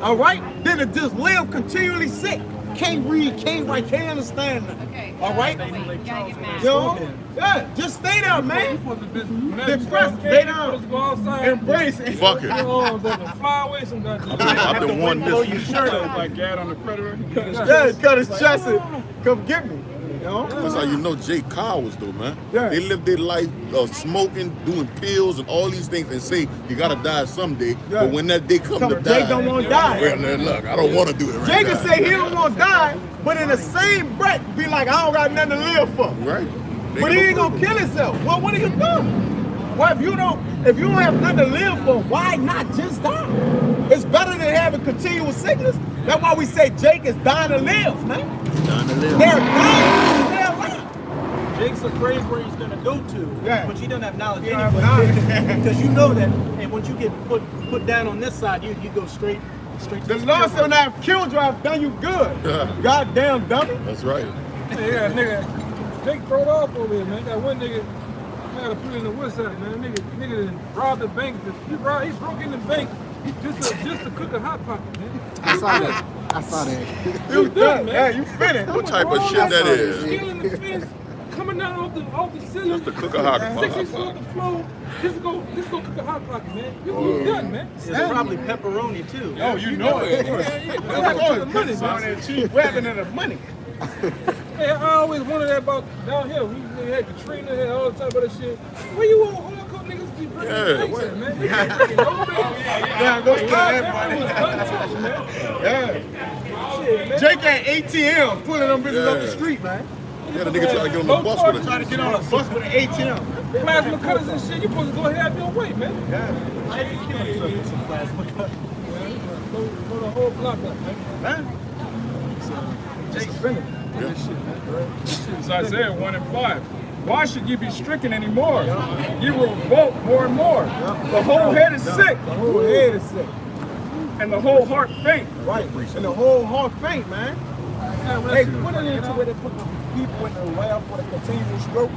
All right? Than to just live continually sick. Can't read, can't write, can't understand nothing. Okay. All right? You know? Yeah, just stay there, man. Depressed, Lay down. go outside. Embrace it. Fuck it. Oh, fly away some goddamn. I've been wanting Blow this. your shirt up like Gad on the Predator. He cut his Yeah, cut his chest and come get me. You know? That's how you know Jay Cowards though, man. Yeah. They live their life smoking, doing pills and all these things and say you gotta die someday. Yeah. But when that day comes to Jay die, don't want to die. well, then look, I don't want to do it right Jay now. can say he don't want to die, but in the same breath, be like, I don't got nothing to live for. Right. But he ain't gonna kill himself. Well, what are you doing? Well, if you don't have nothing to live for, why not just die? It's better than having continual sickness. That's why we say Jake is dying to live, man. Dying to live. They're dying. They're alive. Jake's afraid where he's gonna go to, Yeah. but you don't have knowledge You don't have anyway. Because you know that, and once you get put down on this side, you go straight to The Lord said, when I have killed you, I've done you good. Goddamn dummy. That's right. Yeah, nigga, Jake throw it off over here, man. Got one nigga, man, to put in the woods side, man. Nigga done robbed the bank. He broke in the bank just to cook a hot pocket, man. I saw that. You done, man. Yeah, you finished. What type of shit that is? Stealing the fence, coming down off the ceiling. Just to cook a hot pocket. 6 inches off the floor. Just go cook a hot pocket, man. You done, man. It's probably pepperoni too. Oh, you know it. Yeah. What happened to the money, man? What happened to the money? Hey, I always wondered that about down here. We had Katrina, had all the time about that shit. Where you want hardcore niggas be bringing banks at, man? They can't bring no banks. Yeah, go steal that money. Untouched, man. Yeah. Shit, man. Jake at ATM pulling them bitches up the street, man. Yeah, the nigga trying to get on the bus with Trying it. to get on a bus with an ATM. Plasma cutters and shit, you supposed to go ahead and have your way, man. I can kill himself with some plasma cutters. Go the whole block up, man. Jake's finished. It's Isaiah 1 and 5. Why should you be stricken anymore? You will revolt more and more. The whole head is sick, The whole head is sick. and the whole heart faint. Right. And the whole heart faint, man. Hey, put it into where they put the people in the lab for the continual stroke.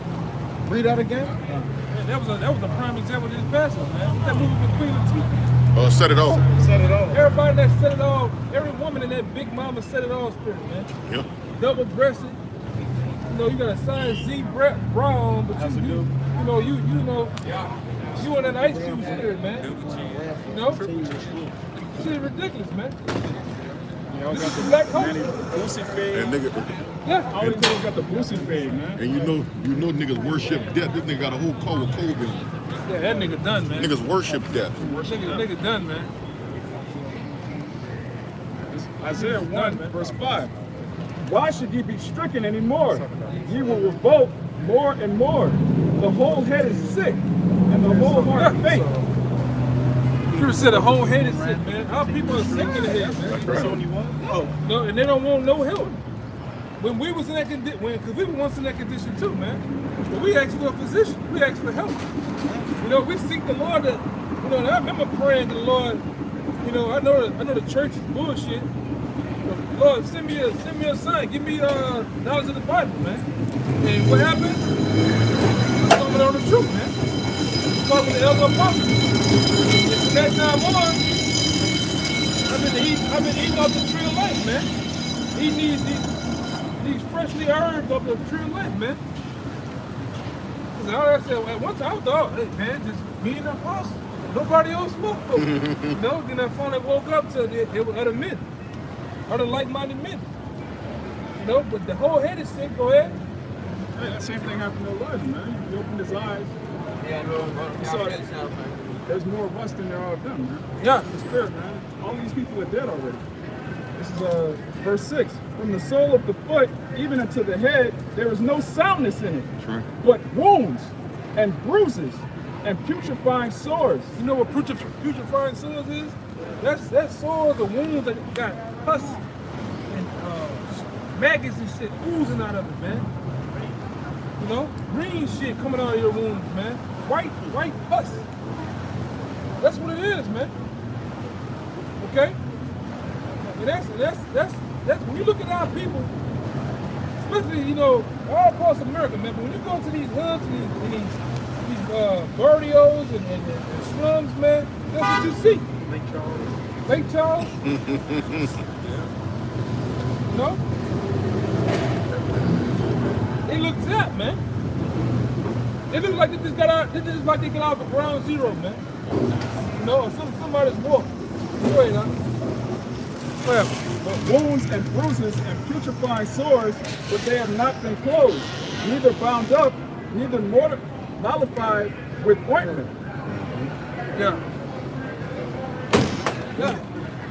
Read that again. Man, that was a prime example of this passage, man. That movie between the two. Set it off. Set it off. Everybody that set it all, every woman in that big mama set it all spirit, man. Yeah. Double-breasted. You know, you got a size Z bra on, but you in that ice cube spirit, man. You know? Shit is ridiculous, man. This is black culture. Boosie fade. And nigga, Yeah. All these niggas got the Boosie fade, man. and you know niggas worship death. This nigga got a whole car with Kobe in it. Yeah, that nigga done, man. Niggas worship death. Nigga done, man. Isaiah 1 verse 5. Why should ye be stricken anymore? Ye will revolt more and more. The whole head is sick, and the whole heart faint. People said the whole head is sick, man. Our people are sick in the head, man. Oh, no, and they don't want no help. When we was in that condition, because we were once in that condition too, man. But we asked for a physician. We asked for help. You know, we seek the Lord. And I remember praying to the Lord. You know, I know the church is bullshit. But Lord, send me a sign. Give me knowledge of the Bible, man. And what happened? I stumbled on the truth, man. Talking to the elder apostle. And from that time on, I've been eating off the tree of life, man. Eating these freshly herbs off the tree of life, man. Cause I said at one time I thought, hey man, just me and the apostle. Nobody else smoked. You know, then I finally woke up to it was other men. Other like-minded men. You know, but the whole head is sick, go ahead. Hey, that same thing happened to Elijah, man. He opened his eyes. He saw that there's more of us than there are of them, man. Yeah. The spirit, man. All these people are dead already. This is verse 6. From the sole of the foot even unto the head, there is no soundness in it, but wounds and bruises and putrefying sores. You know what putrefying sores is? That's sores or wounds that got pus and maggots and shit oozing out of it, man. You know, green shit coming out of your wounds, man. White pus. That's what it is, man. Okay? And that's when you look at our people, especially, you know, all across America, man, but when you go to these hoods and these barrios and slums, man, that's what you see. Lake Charles. You know? They look fat, man. They look like they just got out, this is like they got out of ground zero, man. You know, or somebody's walking. Go ahead, huh? But wounds and bruises and putrefying sores, but they have not been closed, neither bound up, neither mollified with ointment. Yeah. Yeah.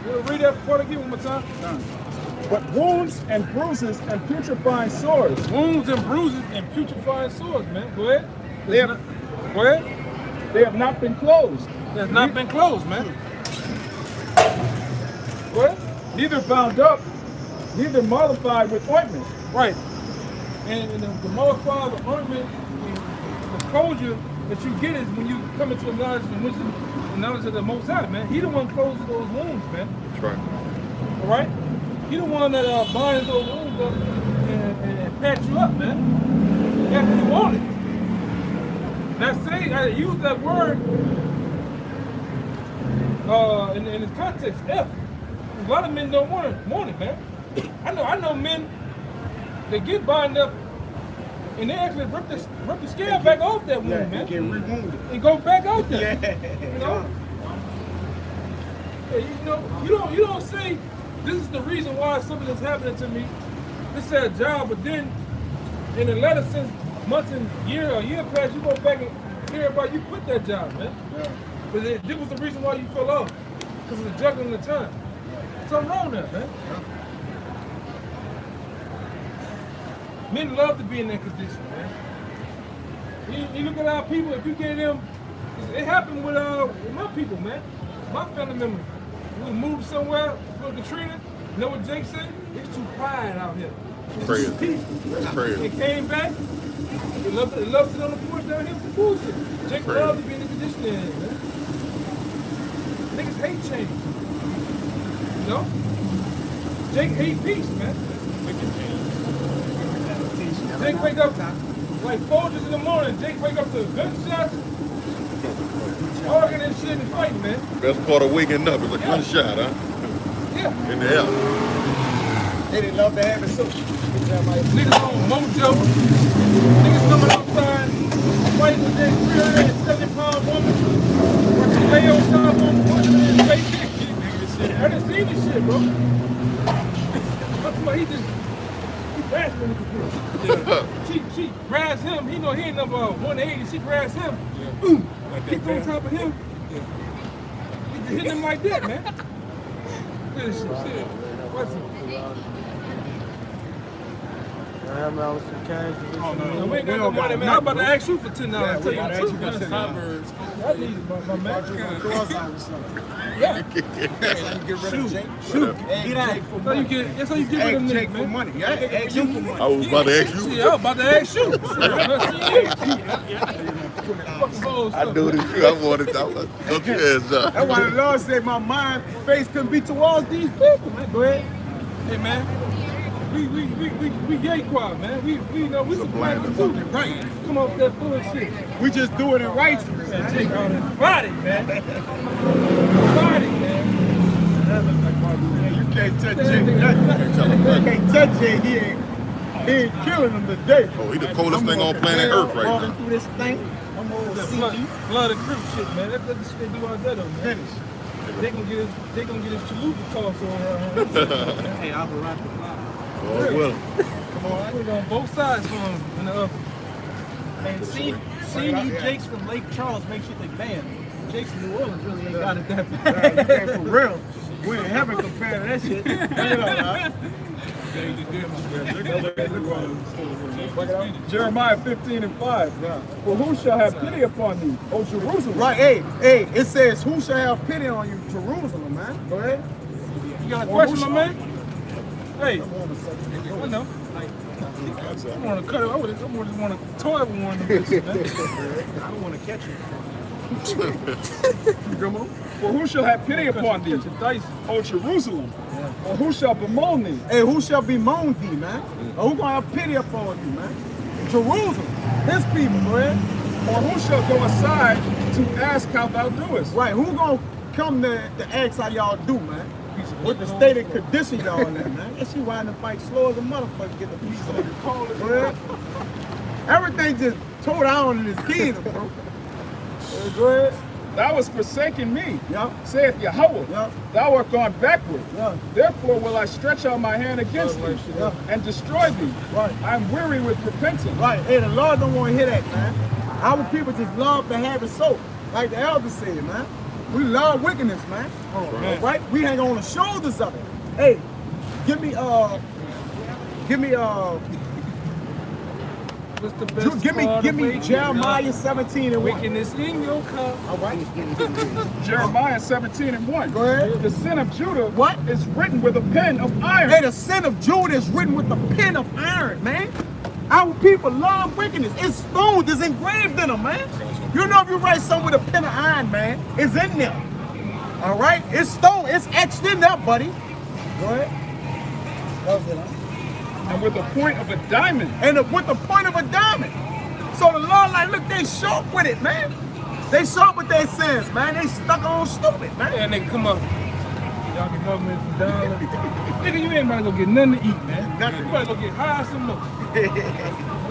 You want to read that part again one more time? But wounds and bruises and putrefying sores. Wounds and bruises and putrefying sores, man. Go ahead. Yeah. Go ahead. They have not been closed. That's not been closed, man. What? Neither bound up, neither mollified with ointment. Right. And the mollified, the ointment, the closure that you get is when you come into the knowledge and wisdom, the knowledge of the Most High, man. He the one closes those wounds, man. That's right. All right? He the one that binds those wounds up and patch you up, man. After you want it. Now say, I use that word in its context, F. A lot of men don't want it, man. I know men, they get bound up and they actually rip the scale back off that wound, man. Get rewounded. And go back out there. Yeah. You know? Hey, you don't say this is the reason why something is happening to me. This is a job, but then in the latter since months and year past, you go back and hear about you quit that job, man. Yeah. But this was the reason why you fell off. Because of the juggling the time. Something wrong there, man. Men love to be in that condition, man. You look at our people, if you get them, it happened with my people, man. My family members. We moved somewhere for Katrina. You know what Jake said? It's too quiet out here. It's Crazy. too peaceful. That's crazy. It came back. They loved to sit on the porch down here with the bullshit. Jake Crazy. loved to be in the condition they're in, man. Niggas hate change. You know? Jake hate peace, man. Jake wake up like Folgers in the morning. Jake wake up to gunshots, arguing and shit and fighting, man. Best part of waking up is a gunshot, huh? Yeah. In the air. They love to have it so. Niggas on mojo. Niggas coming outside fighting with that 370-pound woman. Watching lay on top of him, punching him in his face. I done seen this shit, bro. That's why he grasping with the girl. She grabs him. He know he ain't number 180. She grabs him. Boom. Gets on top of him. He just hit him like that, man. Look at this shit. What's it? I have my some cash. No, we ain't got no money, man. I'm about to ask you for $10. I'll tell you the truth, man. I need my man. Yeah. Shoot. Get out. That's how you get rid of Jake niggas, for man. money. Yeah, ask you for money. I was about to ask you. Yeah, I was about to ask you. I knew this too. I wanted that one. Don't you ask up. That's why the Lord said my face couldn't be towards these people, man. Go ahead. Hey, man. We gay quiet, man. We know we supply the too. Right. Come up with that bullshit. We just doing it right. Man, Jake all that body, man. Body, man. You can't touch Jake. You can't touch Jake. He ain't killing them today. Oh, he the coldest thing on planet Earth right Walking now. through this thing. I'm over Blood and crip shit, man. That's the shit they do out there, though, man. Finish. They gonna get his chalupa tossed on her. Hey, I'll be right back. Oh, well. Come on, put it on both sides for him in the oven. And seeing you Jakes from Lake Charles makes you think, man, Jakes from New Orleans really ain't got it that bad. Yeah, for real. We ain't having compared to that shit. Jeremiah 15:5. For who shall have pity upon thee, O Jerusalem? Right, hey, it says, who shall have pity on you, Jerusalem, man? Go ahead. You got a question, my man? Hey, I know. I want to cut it. I just want to toy with one of them bitches, man. I don't want to catch you. For who shall have pity upon thee, Catch a dice. O Jerusalem? Or who shall bemoan thee? Hey, who shall bemoan thee, man? Or who gonna have pity upon you, man? Jerusalem, his people, man. Or who shall go aside to ask how thou doest? Right, who gonna come to ask how y'all do, man? With the state of condition y'all in, man. And she riding the bike slow as a motherfucker, get the piece of the call it, man. Everything just tore down in this kingdom, bro. Go ahead. Thou hast forsaken me, Yup. saith Yahweh. Yup. Thou art gone backward. Yeah. Therefore will I stretch out my hand against thee Yeah. and destroy thee. Right. I am weary with repentance. Right, hey, the Lord don't want to hear that, man. Our people just love to have it so, like the elder said, man. We love wickedness, man. Right? We hang on the shoulders of it. Hey, give me What What's the best Give part me of waking Jeremiah up? 17 and 1. Wickedness in your cup. All right. Jeremiah 17 and 1. Go ahead. The sin of Judah What? is written with a pen of iron. Hey, the sin of Judah is written with the pen of iron, man. Our people love wickedness. It's stoned, it's engraved in them, man. You know if you write something with a pen of iron, man, it's in there. All right? It's stone, it's etched in there, buddy. Go ahead. That was it, huh? And with the point of a diamond. And with the point of a diamond. So the Lord, like, look, they sharp with it, man. They sharp with their sins, man. They stuck on stupid, man. Yeah, nigga, come up. Y'all can help me with some dollars. Nigga, you ain't about to go get nothing to eat, man. Nothing. You better go get high some more.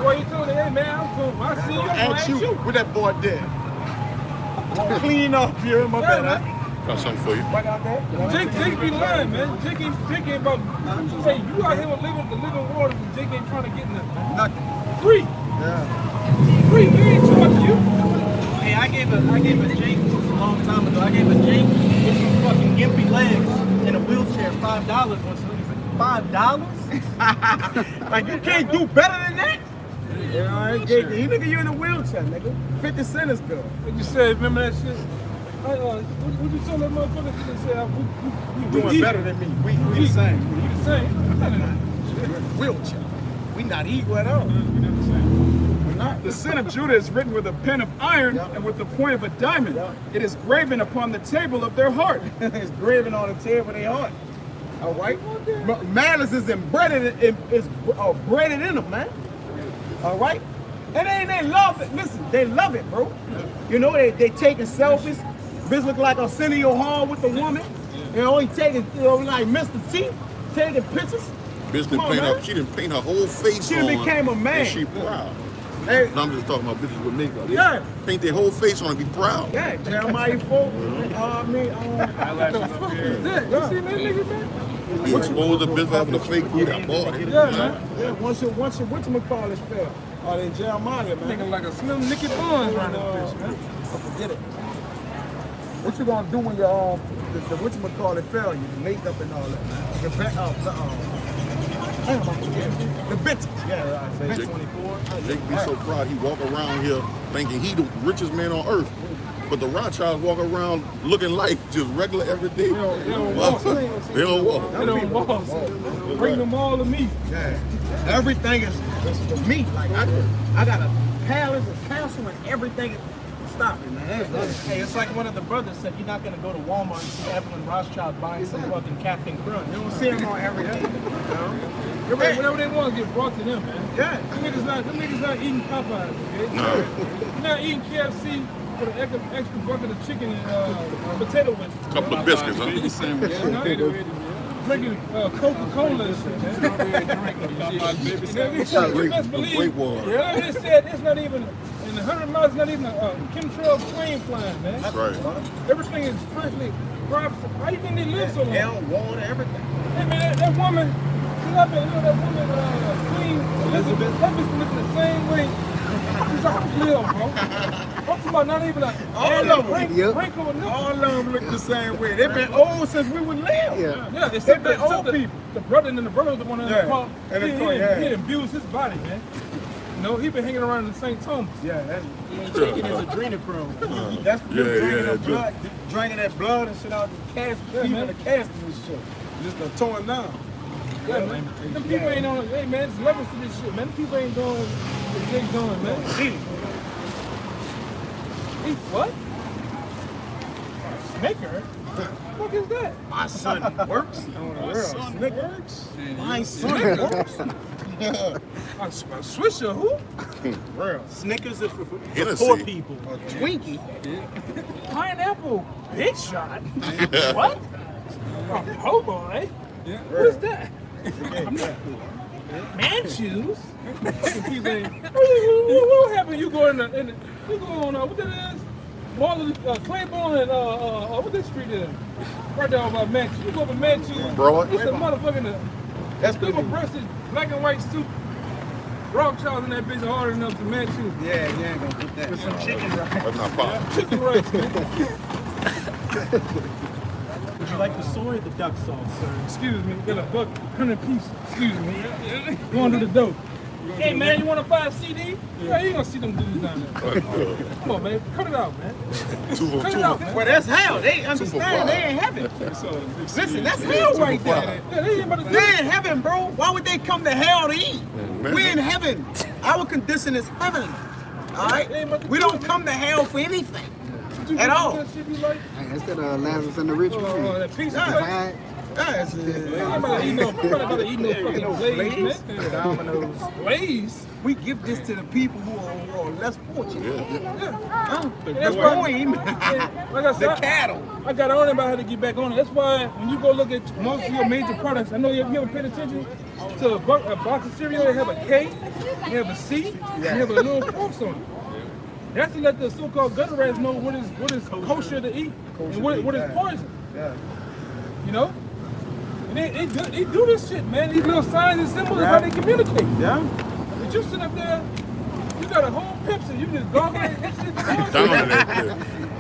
Boy, you told me, hey, man, I'm cool. I see you, I'm gonna At you. you. What that boy did. Clean up here, my Yeah, bad, huh? man. Got something for you. Right out there. Jake be lying, man. Jake ain't about. Hey, you out here with the living waters, and Jake ain't trying to get nothing. Nothing. Free. Yeah. Free. He ain't charging you. Hey, I gave a Jake a long time ago. I gave a Jake with some fucking gimpy legs in a wheelchair $5 once. He said, $5? Like, you can't do better than that? Yeah, all right, Jake. You nigga, you in a wheelchair, nigga. 50 cent is good. What you said? Remember that shit? What you told that motherfucker? He said, You doing better than me. We the same. We the same. Wheelchair. We not equal at all. We're not. The sin of Judah is written with a pen of iron Yep. and with the point of a diamond. Yep. It is graven upon the table of their heart. It's graven on the table of their heart. All right? Malice is embedded breaded in them, man. All right? And they love it. Listen, they love it, bro. You know, they taking selfies. Bitch look like Arsenio Hall with the woman. You know, he taking, like Mr. T, taking pictures. Bitch Come on, man. she didn't paint her whole face She on. done became a man. And she proud. Hey, And I'm just talking about bitches with makeup. They Yeah. paint their whole face on and be proud. yeah, Jeremiah 4. What the fuck is that? You see that nigga, man? You expose the bitch for having a fake booty. I bought it. Yeah, man. Yeah, once your whatchamacallit fell. Oh, then Jeremiah, man. Nigga like a slim Nicky Barnes around this bitch, man. Forget it. What you gonna do when your the whatchamacallit fell? You the makeup and all that, man. The bitches. Yeah, right. Jake, 24. Jake be so proud he walk around here thinking he the richest man on earth. But the Rothschilds walk around looking like just regular everyday. They don't walk. They don't walk. They don't walk. Bring them all to me. Yeah. Everything is for me. Like I got a palace, a castle, and everything. Stop it, man. Hey, it's like one of the brothers said, you're not going to go to Walmart and see Evelyn Rothschild buying some fucking Captain Crunch. You don't see him on everything. Whatever they want to get brought to them, man. Yeah. Them niggas not eating Popeyes, okay? No. You're not eating KFC with an extra bucket of chicken and potato wedges. Couple of biscuits, huh? Drinking Coca-Cola and shit, man. You best believe. Great water. Yeah, they said it's not even, in 100 miles, it's not even a chemtrail plane flying, man. That's right. Everything is freshly fried. How you think they live so long? Hell, water, everything. Hey man, that woman, that woman, Queen Elizabeth, that bitch looking the same way since I was little, bro. I'm talking about not even a All of them. wrinkle or nothing. All of them look the same way. They've been old since we would live. Yeah. Yeah, except They've been old the people. The brother and the brother was the one in Yeah, the car. in the He car, yeah. didn't abuse his body, man. You know, he been hanging around in St. Thomas. Yeah, that's Taking his adrenochrome. that's Yeah, drinking that blood and shit out the casket, Yeah, even man. the casket and shit. Just done torn down. Yeah, man. Them people ain't on. Hey, man, there's levels to this shit, man. Them people ain't doing what they doing, man. Eat what? Snicker? What is that? My son works. My son works. My son works. A Swisher who? Real. Snickers are for Hennessy. poor people. A Twinkie. Pineapple Big Shot? What? A po' boy? What is that? Man shoes? What happened? You go you go on, what that is? Marlon, Claiborne and, what that street is? Right down by Manchester. You go over Manchester. Broad? It's a motherfucking, That's double good. breasted, black and white suit. Rothschilds in that bitch hard enough to match you. Yeah, you ain't gonna put that. With some chicken rice. That's not pop. Chicken rice, man. Would you like the soy or the duck sauce, sir? Excuse me, got a buck, 100 piece. Excuse me. Going to the dough. Hey man, you want to buy a CD? Yeah, you gonna see them dudes down there. Come on, man, cut it out, man. Cut it out, man. Well, that's hell. They understand they ain't heaven. Listen, that's hell right there. Yeah, they ain't about to do They it. in heaven, bro. Why would they come to hell to eat? We in heaven. Our condition is heaven. All right? We don't come to hell for anything. At all. That shit be like, Instead of Lazarus and the rich man. that pizza Yeah. place. Fine. Yes. Nobody eat no fucking Lay's, man. Dominoes. Lay's? We give this to the people who are less fortunate. Yeah. The That's why- coin, Like I the said, cattle. I got on about how to get back on it. That's why when you go look at most of your major products, I know you ever paid attention to a box of cereal, they have a K, they have a C, they have a little cross on it. That's to let the so-called gutter rats know what is kosher to eat and what is poison. Yeah. You know? And they do this shit, man. These little signs and symbols is how they communicate. Yeah. But you sit up there, you got a whole Pepsi, you just goggle that shit.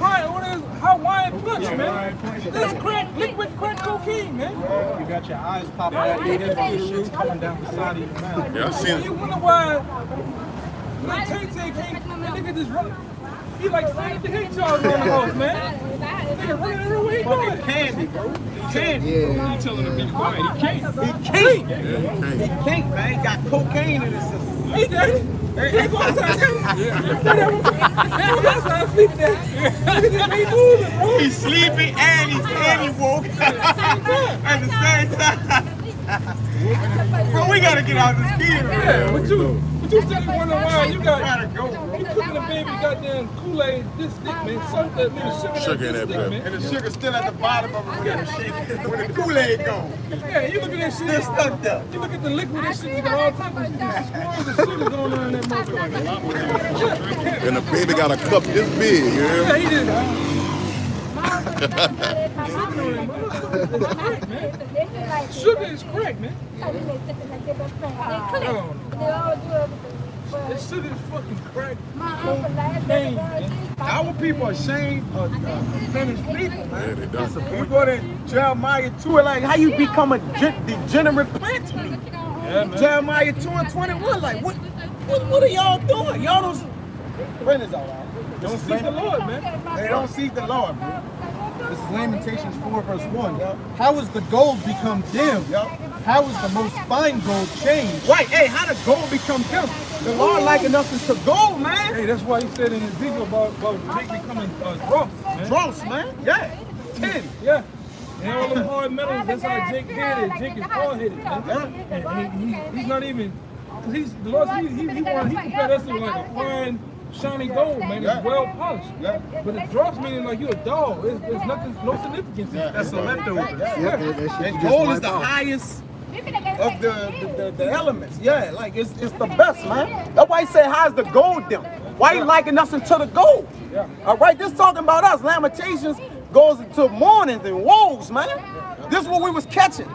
Right, what is Hawaiian punch, man? That's crack, liquid crack cocaine, man. You got your eyes popping out, your shit's coming down the side of your mouth. Yeah, I seen You it. wonder why little Tay-Tay can't, that nigga just run. He like Sonic the Hedgehog around the house, man. Nigga running everywhere he going. Candy, bro. Candy. Yeah. You telling him to be quiet. He can't. He can't. He can't, man. He got cocaine in his system. Hey, daddy. Hey, go outside. Go outside, sleep there. Look at this, he moving, bro. He's sleeping and he woke at the same time. Bro, we gotta get out of this kid. Yeah, but you still wonder why you Gotta got, go, bro. you cooking a baby goddamn Kool-Aid this thick, man. Soak that nigga sugar in this that thick, bed. man. And the sugar's still at the bottom of it when the shake, when the Kool-Aid gone. Yeah, you look at that shit. Still stuck there. You look at the liquid and shit, you got all types of swirls and sugar going on in that motherfucker. And the baby got a cup this big, you hear? Yeah, he just. Sugar on that motherfucker. It's crack, man. Sugar is crack, man. This sugar is fucking crack. Cocaine, man. Our people are ashamed of finished people, Yeah, man. they done. We go to Jeremiah 2, like how you become a degenerate plant to me. Yeah, man. Jeremiah 2 and 21, like what are y'all doing? Y'all don't. When is all right? Don't seek the Lord, man. They don't seek the Lord, bro. This is Lamentations 4 verse 1. How is the gold become dim? How is the most fine gold changed? Right, hey, how did gold become dim? The Lord likened us into gold, man. Hey, that's why he said in his video about Jake becoming dross, man. Dross, man. Yeah. 10. Yeah. And all them hard metals, that's how Jake did it. Jake is hard-headed, man. And he's not even, he's the Lord, he compared us to like a fine, shiny gold, man. It's well polished. Yeah. But the dross meaning like you a dog. There's nothing, no significance in it. That's a leftover. Yep, that shit And you just gold is wipe the off. highest of the elements. Yeah, like it's the best, man. That's why he said, how's the gold dim? Why he liking us into the gold? Yeah. All right, this talking about us. Lamentations goes into mournings and woes, man. This is what we was catching.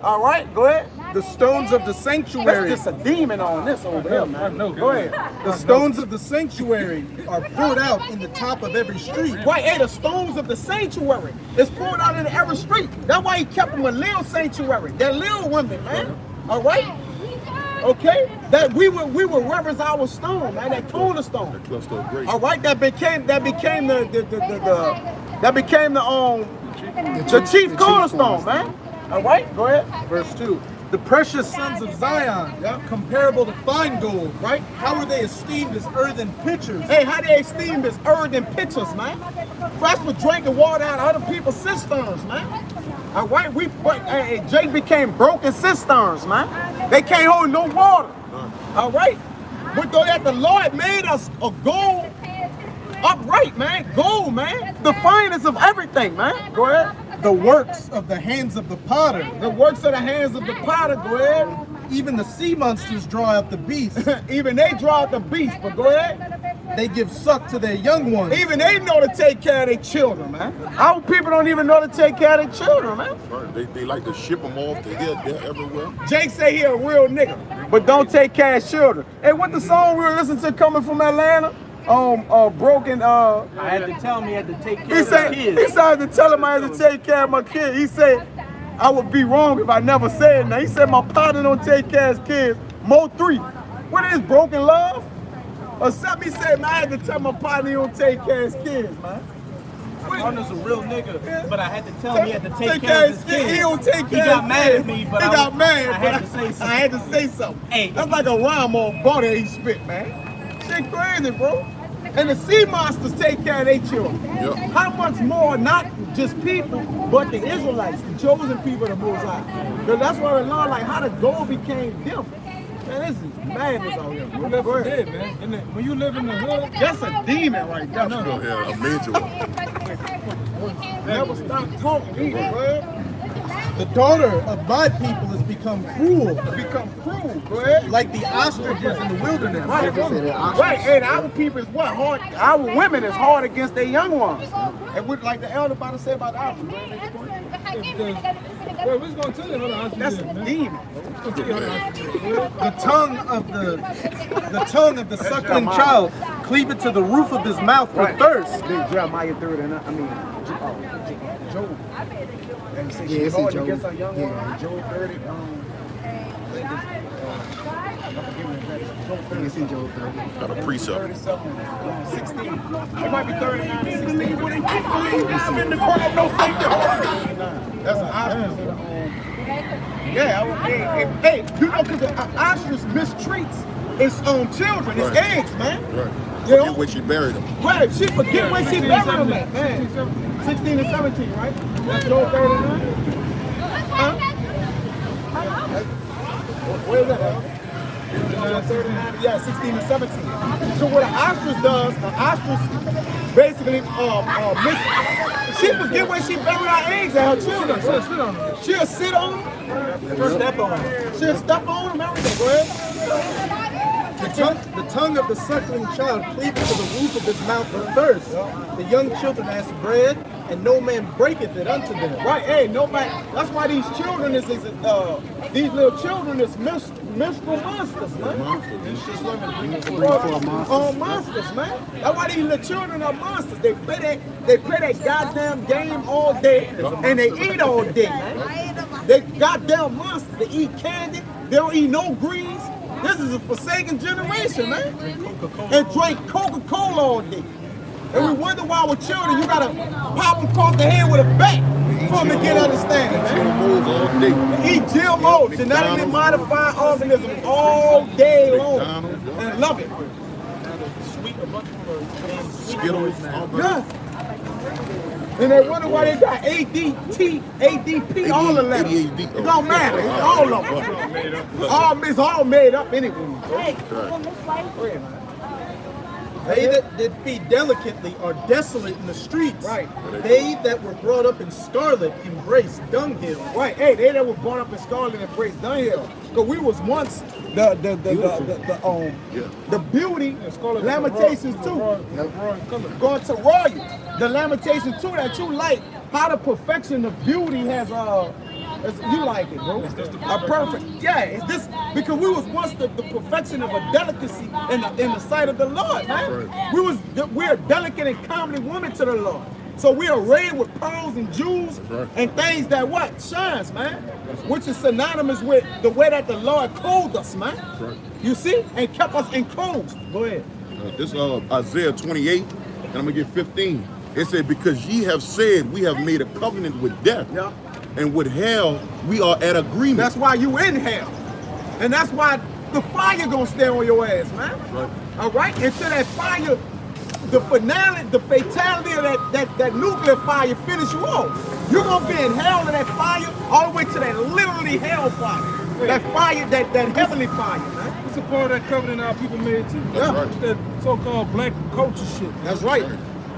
All right, go ahead. The stones of the There's sanctuary. just a demon on this over here, man. No, Go ahead. The stones of the sanctuary are poured out in the top of every street. Right, hey, the stones of the sanctuary is poured out in every street. That's why he kept them a little sanctuary. They're little women, man. All right? Okay? That we would reverence our stone, man, that cornerstone. Cluster of grapes. All right, that became the chief cornerstone, man. All right, go ahead. Verse 2. The precious sons of Zion, comparable to fine gold, right? How are they esteemed as earthen pitchers? Hey, how they esteem this earthen pitchers, man? Fresh for drinking water out of other people's cisterns, man. All right, Jake became broken cisterns, man. They can't hold no water. All right, but though that the Lord made us a gold upright, man, gold, man, the finest of everything, man. Go ahead. The works of the hands of the potter. The works of the hands of the potter, go ahead. Even the sea monsters draw out the beast. Even they draw out the beast, but go ahead. They give suck to their young ones. Even they know to take care of their children, man. Our people don't even know to take care of their children, man. Right. They like to ship them off to here, there, everywhere. Jake say he a real nigga, but don't take care of children. Hey, what the song we were listening to coming from Atlanta? Broken. I had to tell him he had to take care He of said his he kids. said to tell him I had to take care of my kid. He said I would be wrong if I never said that. He said my partner don't take care of his kids. Mo 3. What is broken love? Or something he said, man, I had to tell my partner he don't take care of his kids, man. My partner's a real nigga, but I had to tell him he had to take care care of of his kids. He don't take care of his kids. He got mad at me, but I had to say something. I had to say something. Hey. That's like a rhyme on bar that he spit, man. Shit crazy, bro. And the sea monsters take care of their children. Yep. How much more, not just people, but the Israelites, the chosen people of the Most High. Because that's why we learn like how the gold became them. Man, this is madness out here. You never forget, man. And then, when you live in the hood, That's a demon right there. Yeah, a major one. Never stop talking either, bro. The daughter of my people has become cruel, Become cruel, bro. like the ostriches in the wilderness. Right, and our people is what? Hard. Our women is hard against their young ones. And what, like the elder about to say about our people, well, we're going to tell you how the ostrich that's is, a man. demon. We're gonna tell you how the ostrich is. The tongue of the suckling child cleaveth to the roof of his mouth for thirst. Jeremiah 3, and I mean, Job. And say Yeah, she's it's in hard Job. against our young Yeah. ones. Job 30. It's in Job 30. Got a precept. 37, 16. It might be 39 and 16. When they keep believing in the crowd, no safety. That's an ostrich. Yeah, hey, you know, because the ostrich mistreats its children, its Right. eggs, man. Right. You know? Forget where she buried them. Right, she forget when she 16, buried them 17. at, man. 16, 17. 16 and 17, right? That's Job 39. Huh? Where is that at? Job 39, yeah, 16 and 17. So what an ostrich does, an ostrich basically she forget when she buried her eggs at her children. She'll sit on them. She'll step on them. She'll step on them, everything. Go ahead. The tongue of the suckling child cleaveth to the roof of his mouth for thirst. The young children ask bread, and no man breaketh it unto them. Right, hey, nobody. That's why these children these little children is minstrel monsters, man. Monsters, man. That's why these little children are monsters. They play that goddamn game all day, and they eat all day, man. They goddamn monsters. They eat candy. They don't eat no greens. This is a forsaken generation, man. And drink Coca-Cola all day. And we wonder why with children you gotta pop them across the head with a bat for them to get understanding, man. GMOs all day. They eat GMOs, genetically modified organisms all day long. And love it. Skittles. All that. Yeah. And they wonder why they got ADT, ADP, all the letters. ADHD. It don't matter. It's all of them. It's all made up anyway. They that did feed delicately are desolate in the streets. Right. They that were brought up in scarlet embrace dunghill. Right, hey, they that were born up in Scarlet and Praise Dunhill. Because we was once the beauty, Lamentations 2. Going to royal. The Lamentations 2 that you like, how the perfection of beauty has you like it, bro. A perfect. Yeah, it's this because we was once the perfection of a delicacy in the sight of the Lord, man. Right. We're delicate and comely women to the Lord. So we are arrayed with pearls and jewels and things that what? Shines, man. Which is synonymous with the way that the Lord clothed us, man. Right. You see? And kept us enclosed. Go ahead. This Isaiah 28, and I'm gonna get 15. It said, because ye have said we have made a covenant with death, Yeah. and with hell we are at agreement. That's why you in hell. And that's why the fire gonna stay on your ass, man. Right. All right? Until that fire, the finale, the fatality of that nuclear fire finish you off. You're gonna be in hell in that fire all the way to that literally hell fire. That fire, that heavenly fire, man. It's a part of that covenant our people made too. Yeah. right. That so-called black culture shit. That's right.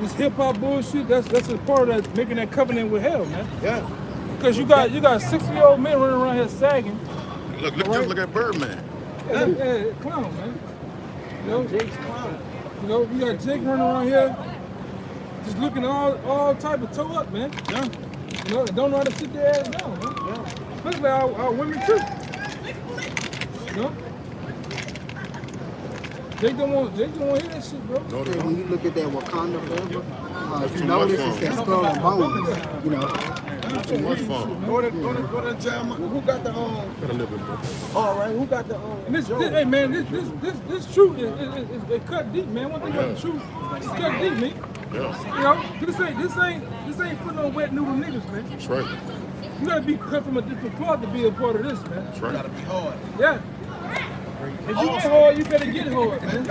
This hip hop bullshit. That's a part of that, making that covenant with hell, man. Yeah. Because you got 60-year-old men running around here sagging. Just look at Birdman. Yeah, clown, man. You know, Jake's clown. you know, you got Jake running around here, just looking all type of toe up, man. Yeah. You know, don't know how to sit their ass down, man. Yeah. Especially our women too. You know? Jake don't want to hear that shit, bro. No, And when you look at that Wakanda forever, if you Too notice, much it's for that skull and bones, you know. too much for him. Go to Jeremiah. Who got the Got a little bit more. All right, who got the And this, hey man, this truth is it cut deep, man. One thing about the truth, it's cut deep, man. Yeah. You know, this ain't for no wet noodle niggas, man. That's right. You gotta be cut from a different cloth to be a part of this, man. That's right. gotta be hard. Yeah. If you get hard, you better get hard, man.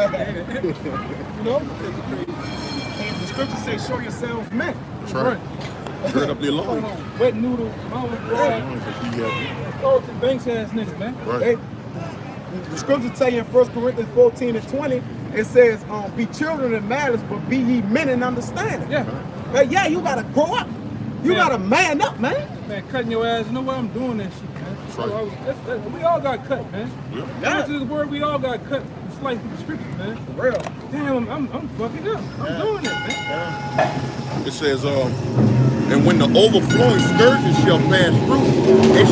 You know? And the scripture says, show yourselves men. That's right. Straight up the Hold alone. on. Wet noodle, mama, oh, the Banks ass niggas, man. Right. Hey, the scripture tell you in 1 Corinthians 14 and 20, it says, be children in malice, but be ye men in understanding. Yeah. Hey, yeah, you gotta grow up. You gotta man up, man. Man, cutting your ass, you know why I'm doing that shit, man. That's right. We all got cut, man. Yeah. After this word, we all got cut. It's like the scripture, man. For real. Damn, I'm fucking up. I'm doing it, man. It says, and when the overflowing scourges shall pass through, it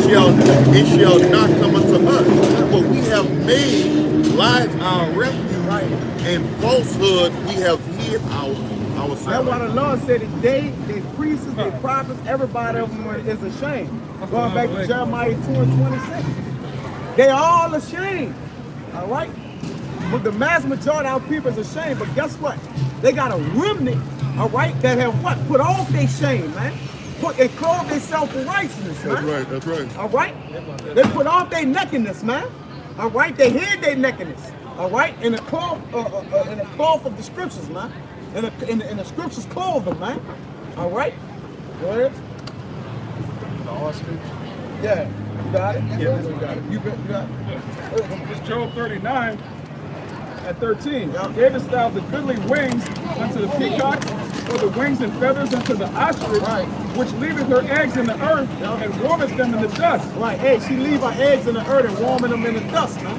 shall not come unto us. For we have made lies our refuge, and falsehood we have hid ourselves. That's why the Lord said that they priests, they prophets, everybody of them is ashamed. Going back to Jeremiah 2 and 26. They all ashamed. All right? But the mass majority of our people is ashamed. But guess what? They got a remnant, all right, that have what? Put off their shame, man. And clothe themselves with righteousness, man. That's right, that's right. All right? They put off their nakedness, man. All right? They hid their nakedness. All right? In the cloth of the scriptures, man. In the scriptures clothe them, man. All right? Go ahead. Yeah. You got it? Yeah, you got it. You got it. It's Job 39 at 13. Gavest thou the goodly wings unto the peacock, or the wings and feathers unto the ostrich, which leaveth her eggs in the earth and warmeth them in the dust. Right. Hey, she leave her eggs in the earth and warming them in the dust, man.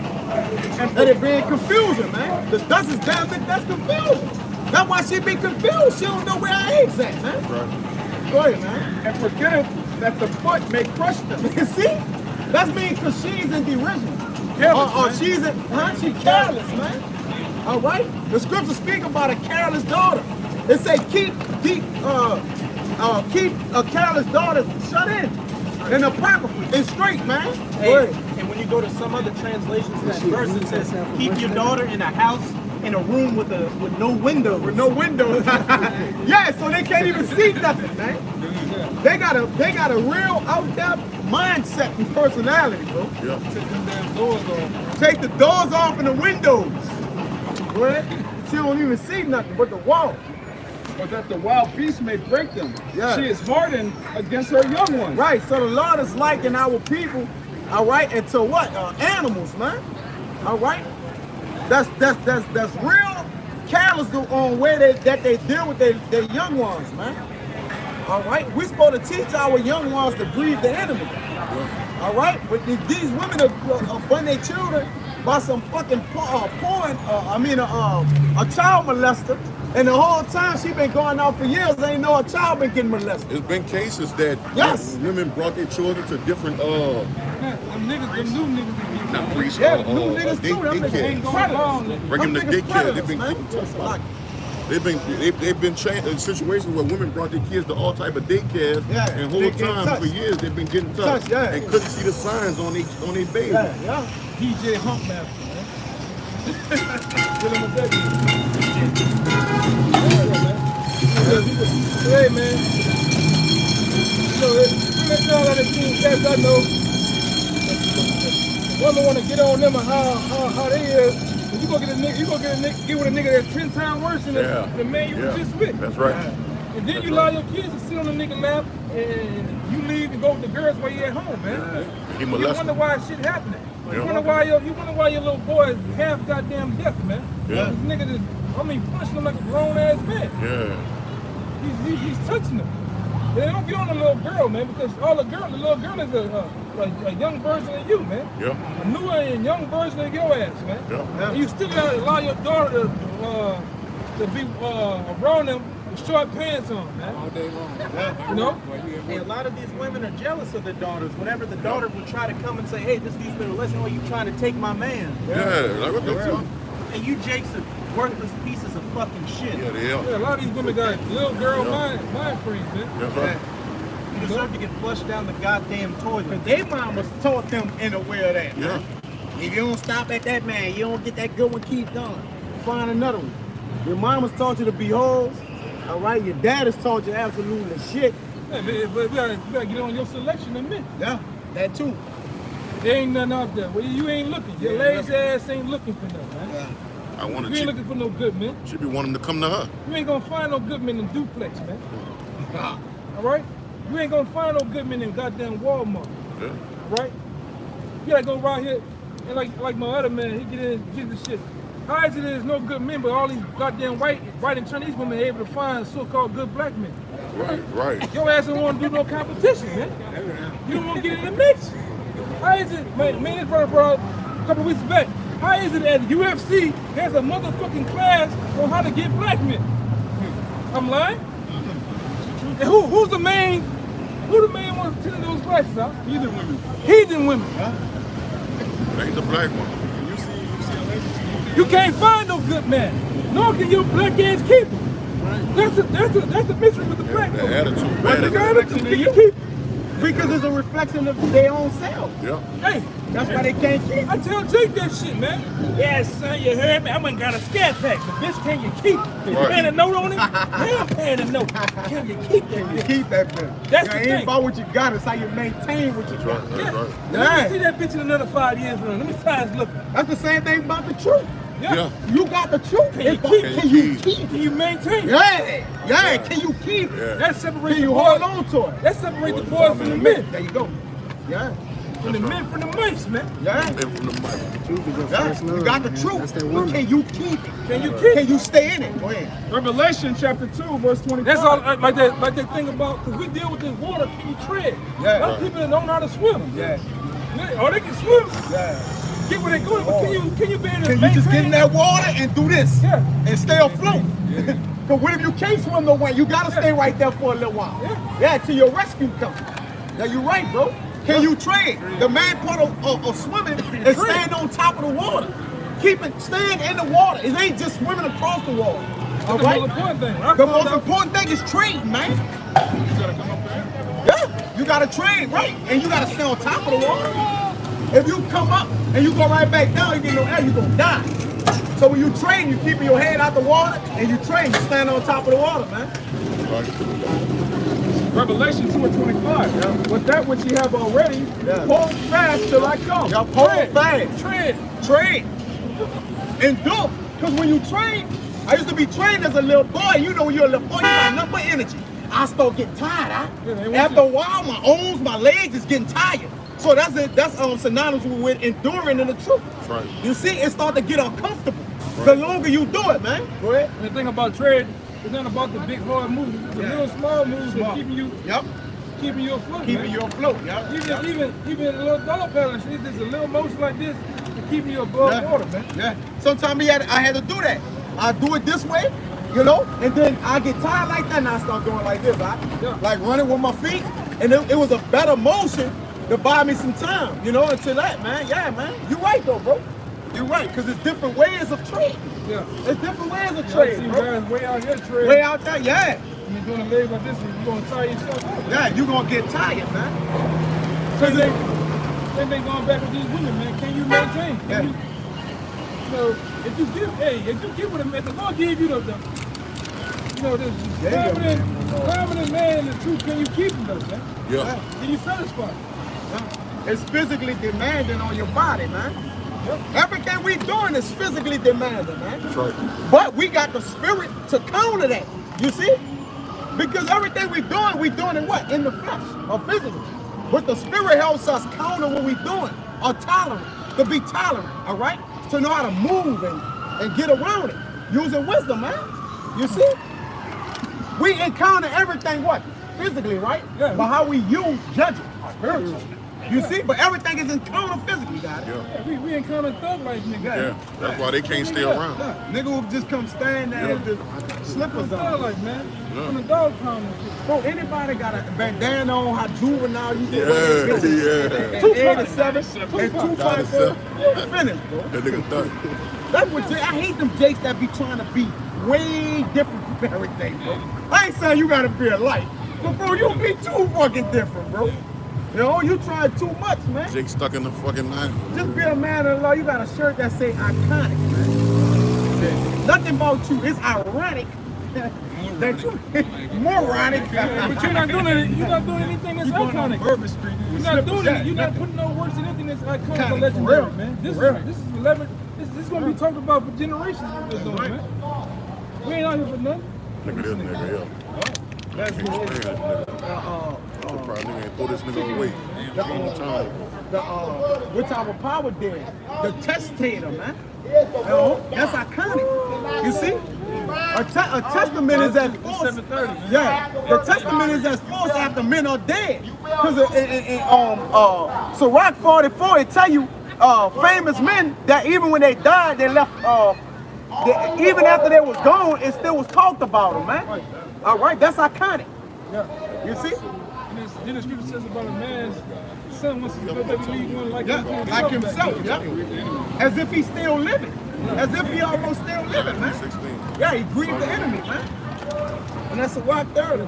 And it being confusion, man. The dust is damn big, that's confusion. That's why she be confused. She don't know where her eggs at, man. Right. Go ahead, man. And forgetteth that the foot may crush them. See? That's mean because she's in derision. Careless, Or man. she's careless, man. All right? The scripture speak about a careless daughter. It say keep a careless daughter shut in apocrypha. It's straight, man. Hey, and when you go to some other translations of that verse, it says, keep your daughter in a house, in a room with no windows. With no windows. Yeah, so they can't even see nothing, man. They got a real out there mindset and personality, bro. Yeah. Take them damn doors off. Take the doors off and the windows. Right? She don't even see nothing but the wall. But that the wild beast may break them. Yeah. She is hardened against her young ones. Right, so the Lord is liking our people, all right, and to what? Animals, man. All right? That's real careless on where they deal with their young ones, man. All right? We're supposed to teach our young ones to grieve the enemy. All right? But these women are burn their children by some fucking a child molester. And the whole time she been going out for years, ain't know a child been getting molested. There's been cases that women brought their children to different Them niggas, them new niggas. not priests, Yeah, new niggas too. Them niggas ain't daycare. going along. Bring them to Them niggas daycare. They've been predators, man. they've been in situations where women brought their kids to all type of daycares, Yeah, and they whole get time touched. for years they've been getting touched, Yeah. and couldn't see the signs on their baby. Yeah. DJ Hump Master, man. Kill him a baby. Hey, man. So, let y'all out of the cats I know. Women want to get on them and how they is. But you go get a nigga, get with a nigga that's 10 times worse than the man you was just with. That's right. And then you allow your kids to sit on the nigga lap and you leave and go with the girls while you at home, man. He You molested. wonder why shit happening. Yeah. You wonder why your little boy is half goddamn deaf, man. Yeah. This nigga just, punching him like a grown ass man. Yeah. He's touching them. And they don't get on the little girl, man, because the little girl is a young version of you, man. Yeah. A newer and young version of your ass, man. Yeah. And you still gotta allow your daughter to be around them with short pants on, man. All day long. You know? Hey, a lot of these women are jealous of their daughters. Whenever the daughter would try to come and say, hey, this dude's been listening, you trying to take my man. Yeah. Like what the fuck? And you Jakes are worthless pieces of fucking shit. Yeah, they are. Yeah, a lot of these women got little girl mind freaks, man. That's right. deserve to get flushed down the goddamn toilet. Because their mamas taught them in a way of that. Yeah. If you don't stop at that, man, you don't get that good one, keep going. Find another one. Your mama's taught you to be hoes. All right, your dad has taught you absolutely shit. Yeah, but we gotta get on your selection in a minute. Yeah, that too. There ain't nothing out there. Well, you ain't looking. Your lazy ass ain't looking for nothing, man. Yeah. I want You ain't looking for no good men. She be wanting to come to her. You ain't gonna find no good men in duplex, man. All right? You ain't gonna find no good men in goddamn Walmart. Yeah. All right? You gotta go right here and like my other man, he get in, get the shit. How is it there's no good men, but all these goddamn white and Chinese women are able to find so-called good black men? Right. Your ass don't want to do no competition, man. You don't want to get in the mix. How is it, man, this brother brought up a couple of weeks back, how is it at UFC there's a motherfucking class on how to get black men? I'm lying? And who's the main one attending those classes, huh? Heathen women. Heathen women. Ain't the black one. You see a lady. You can't find no good man. Nor can your black ass keep him. That's the mystery with the black The folks. attitude. What's the Bad. attitude? Can you keep him? Because it's a reflection of their own selves. Yeah. Hey, That's why they can't keep. I tell Jake that shit, man. Yes, son, you heard me. I went and got a scat pack. But bitch, can you keep it? You Right. paying a note on it? Yeah, I'm paying a note. Can you keep that You bitch? keep that bitch. That's it the ain't thing. about what you got, it's how you maintain what you That's got. right. That's right. Let me see that bitch in another 5 years run. Let me see how it's looking. That's the same thing about the truth. Yeah. You got the truth. Can you It's about, keep- can you keep? keep Can it? you maintain it? Yeah. Can you keep it? Yeah. That separates Can the you boys. hold on to it? That separates the boys from the men. There you go. Yeah. From the men from the mice, man. Yeah. And from the mic. Truth is your Yeah. first You love. got the man. truth. That's that But woman. can you keep it? Can you keep Can it? you stay in it? Go ahead. Revelation chapter 2, verse 25. That's all like that thing about, because we deal with this water, can you tread? Yeah. A lot of people that don't know how to swim. Yeah. Oh, they can swim. Yeah. Get where they going, but can you be able to Can you just get in maintain that water and do this? Yeah. And stay afloat? Because what if you can't swim no way? You got to stay right there for a little while. Yeah, till your rescue comes. Now you're right, bro. Can you trade? The main part of swimming is staying on top of the water. Staying in the water. It ain't just swimming across the water. All the right? most important thing. The most important thing is trading, man. Yeah, you gotta trade, right? And you gotta stay on top of the water. If you come up and you go right back down, you get no air, you're gonna die. So when you trade, you keeping your head out the water and you trade, you stand on top of the water, man. Revelation 2 and 25. With that which ye have already, hold fast till I come. Y'all hold fast. Trade. Endure. Because when you trade, I used to be trained as a little boy. You know, when you're a little boy, you got nothing but energy. I start getting tired. After a while, my arms, my legs is getting tired. So that's synonymous with enduring in the truth. Right. You see, it start to get uncomfortable. The longer you do it, man. Go ahead. And the thing about trade, it's not about the big hard moves. It's the little small moves that keeping you afloat. Keeping you afloat. Yep. Even a little dollar balance, it's just a little motion like this to keep you above water, man. Yeah. Sometimes I had to do that. I do it this way, you know, and then I get tired like that and I start going like this. Like running with my feet. And it was a better motion to buy me some time, you know, until that, man. Yeah, man. You're right, though, bro. You're right, because it's different ways of trading. Yeah. It's different ways of I trading, see bro. guys way out here trading. Way out there, yeah. When you're doing a leg like this, you're going to tire yourself out. Yeah, you're going to get tired, man. Same thing going back with these women, man. Can you maintain? Can you know, if you give with a man, the Lord gave you the confident man in the truth, can you keep him though, man? Yeah. Can you satisfy him? It's physically demanding on your body, man. Everything we doing is physically demanding, man. That's right. But we got the spirit to counter that. You see? Because everything we doing in what? In the flesh or physically. But the spirit helps us counter what we doing or tolerant, to be tolerant, all right? To know how to move and get around it. Using wisdom, man. You see? We encounter everything what? Physically, right? Yeah. But how we use, judge it, spiritually. You see? But everything is encountered physically, guys. Yeah. We encounter thug life, nigga. Yeah. That's why they can't stay around. Nigga will just come stand there with the slippers Thug on. life, man. From the dog pound and shit. Bro, anybody got a bandana on how juvenile you Yeah. And 87 and 254 finished, bro. That nigga thug. That's what I hate them jakes that be trying to be way different from everything, bro. I ain't saying you gotta be a light, But bro, you be too fucking different, bro. You know, you trying too much, man. Jake stuck in the fucking line. Just be a man of the law. You got a shirt that say iconic, man. Nothing about you. It's ironic that you moronic. But you're not doing it. You're not doing anything that's iconic. Bourbon Street. You're not doing it. You're not putting no words in anything that's iconic or legendary, man. This is 11. This is going to be talked about for generations. What we're doing, man. We ain't out here for nothing. Look at this nigga, yeah. That's Can't stand this nigga. Probably nigga ain't throw this nigga away. Long time. What type of power did? The testator, man. You know, that's iconic. You see? A testament is as false. Yeah, the testament is as false after men are dead. Because Sirach 44, it tell you famous men that even when they died, they left. Even after they was gone, it still was talked about them, man. All right, that's iconic. Yeah. You see? Then the scripture says about a man's son wants to go lead one like himself. Yeah. As if he's still living. As if he almost still living, man. 16. Yeah, he grieved the enemy, man. And that's a rock 30.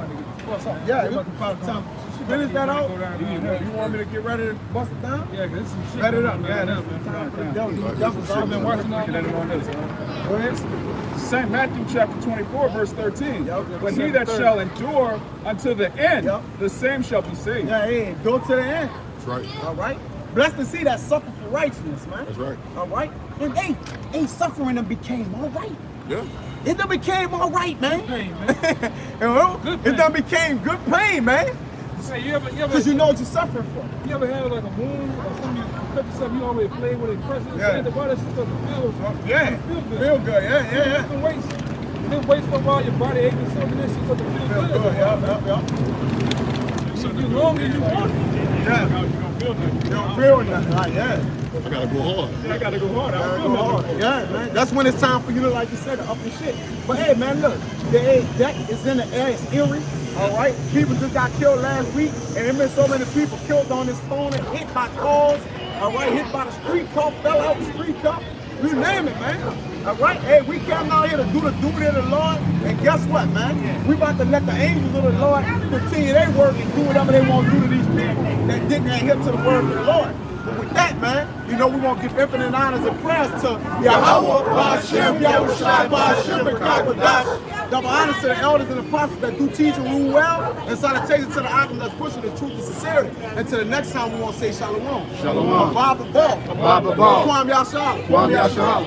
Yeah, it was about time. Finish that out. You want me to get ready to bust it down? Yeah, because some shit. Let it up, man. That's the time for the devil. I've been watching all that on this. Go ahead. St. Matthew chapter 24, verse 13. Yep. But he that shall endure until the end, Yep. the same shall be saved. Yeah, hey, go to the end. That's right. All right. Blessed to see that suffer for righteousness, man. That's right. All right. And hey, suffering and became all right. Yeah. It done became all right, man. Good pain, man. You know? Good It pain. done became good pain, man. Say, you ever Because you know what you're suffering for. You ever had like a wound or something you cut yourself, you always play with it, press it, Yeah. the body just starts to feel, Yeah. feel good. Feel good. Yeah. Lifting weights. Lift weights for a while, your body aching, something that shit starts to feel Feel good. good. Yeah. You longer you want it. Yeah. You don't feel nothing. Like, yeah. I gotta go hard. I gotta go hard. I Gotta don't go feel hard. nothing. Yeah, man. That's when it's time for you to, like you said, to up your shit. But hey, man, look, that is in the air. It's eerie. All right. People just got killed last week, and there been so many people killed on this corner, hit by cars. All right, hit by the street car, fell out the street car. You name it, man. All right. Hey, we came out here to do the duty of the Lord, and guess what, man? We about to let the angels of the Lord continue their work and do whatever they want to do to these people that didn't adhere to the word of the Lord. But with that, man, you know we want to give infinite honors and prayers to Yahweh, Ba'ashem, Yahushai, Ba'ashem, and Kakadash. Double honors to the elders and apostles that do teach and rule well, and salutations to the items that's pushing the truth and sincerity. Until the next time, we want to say shalom. Shalom. Baba Ball. Baba Ball. Kwam Yashala. Kwam Yashala.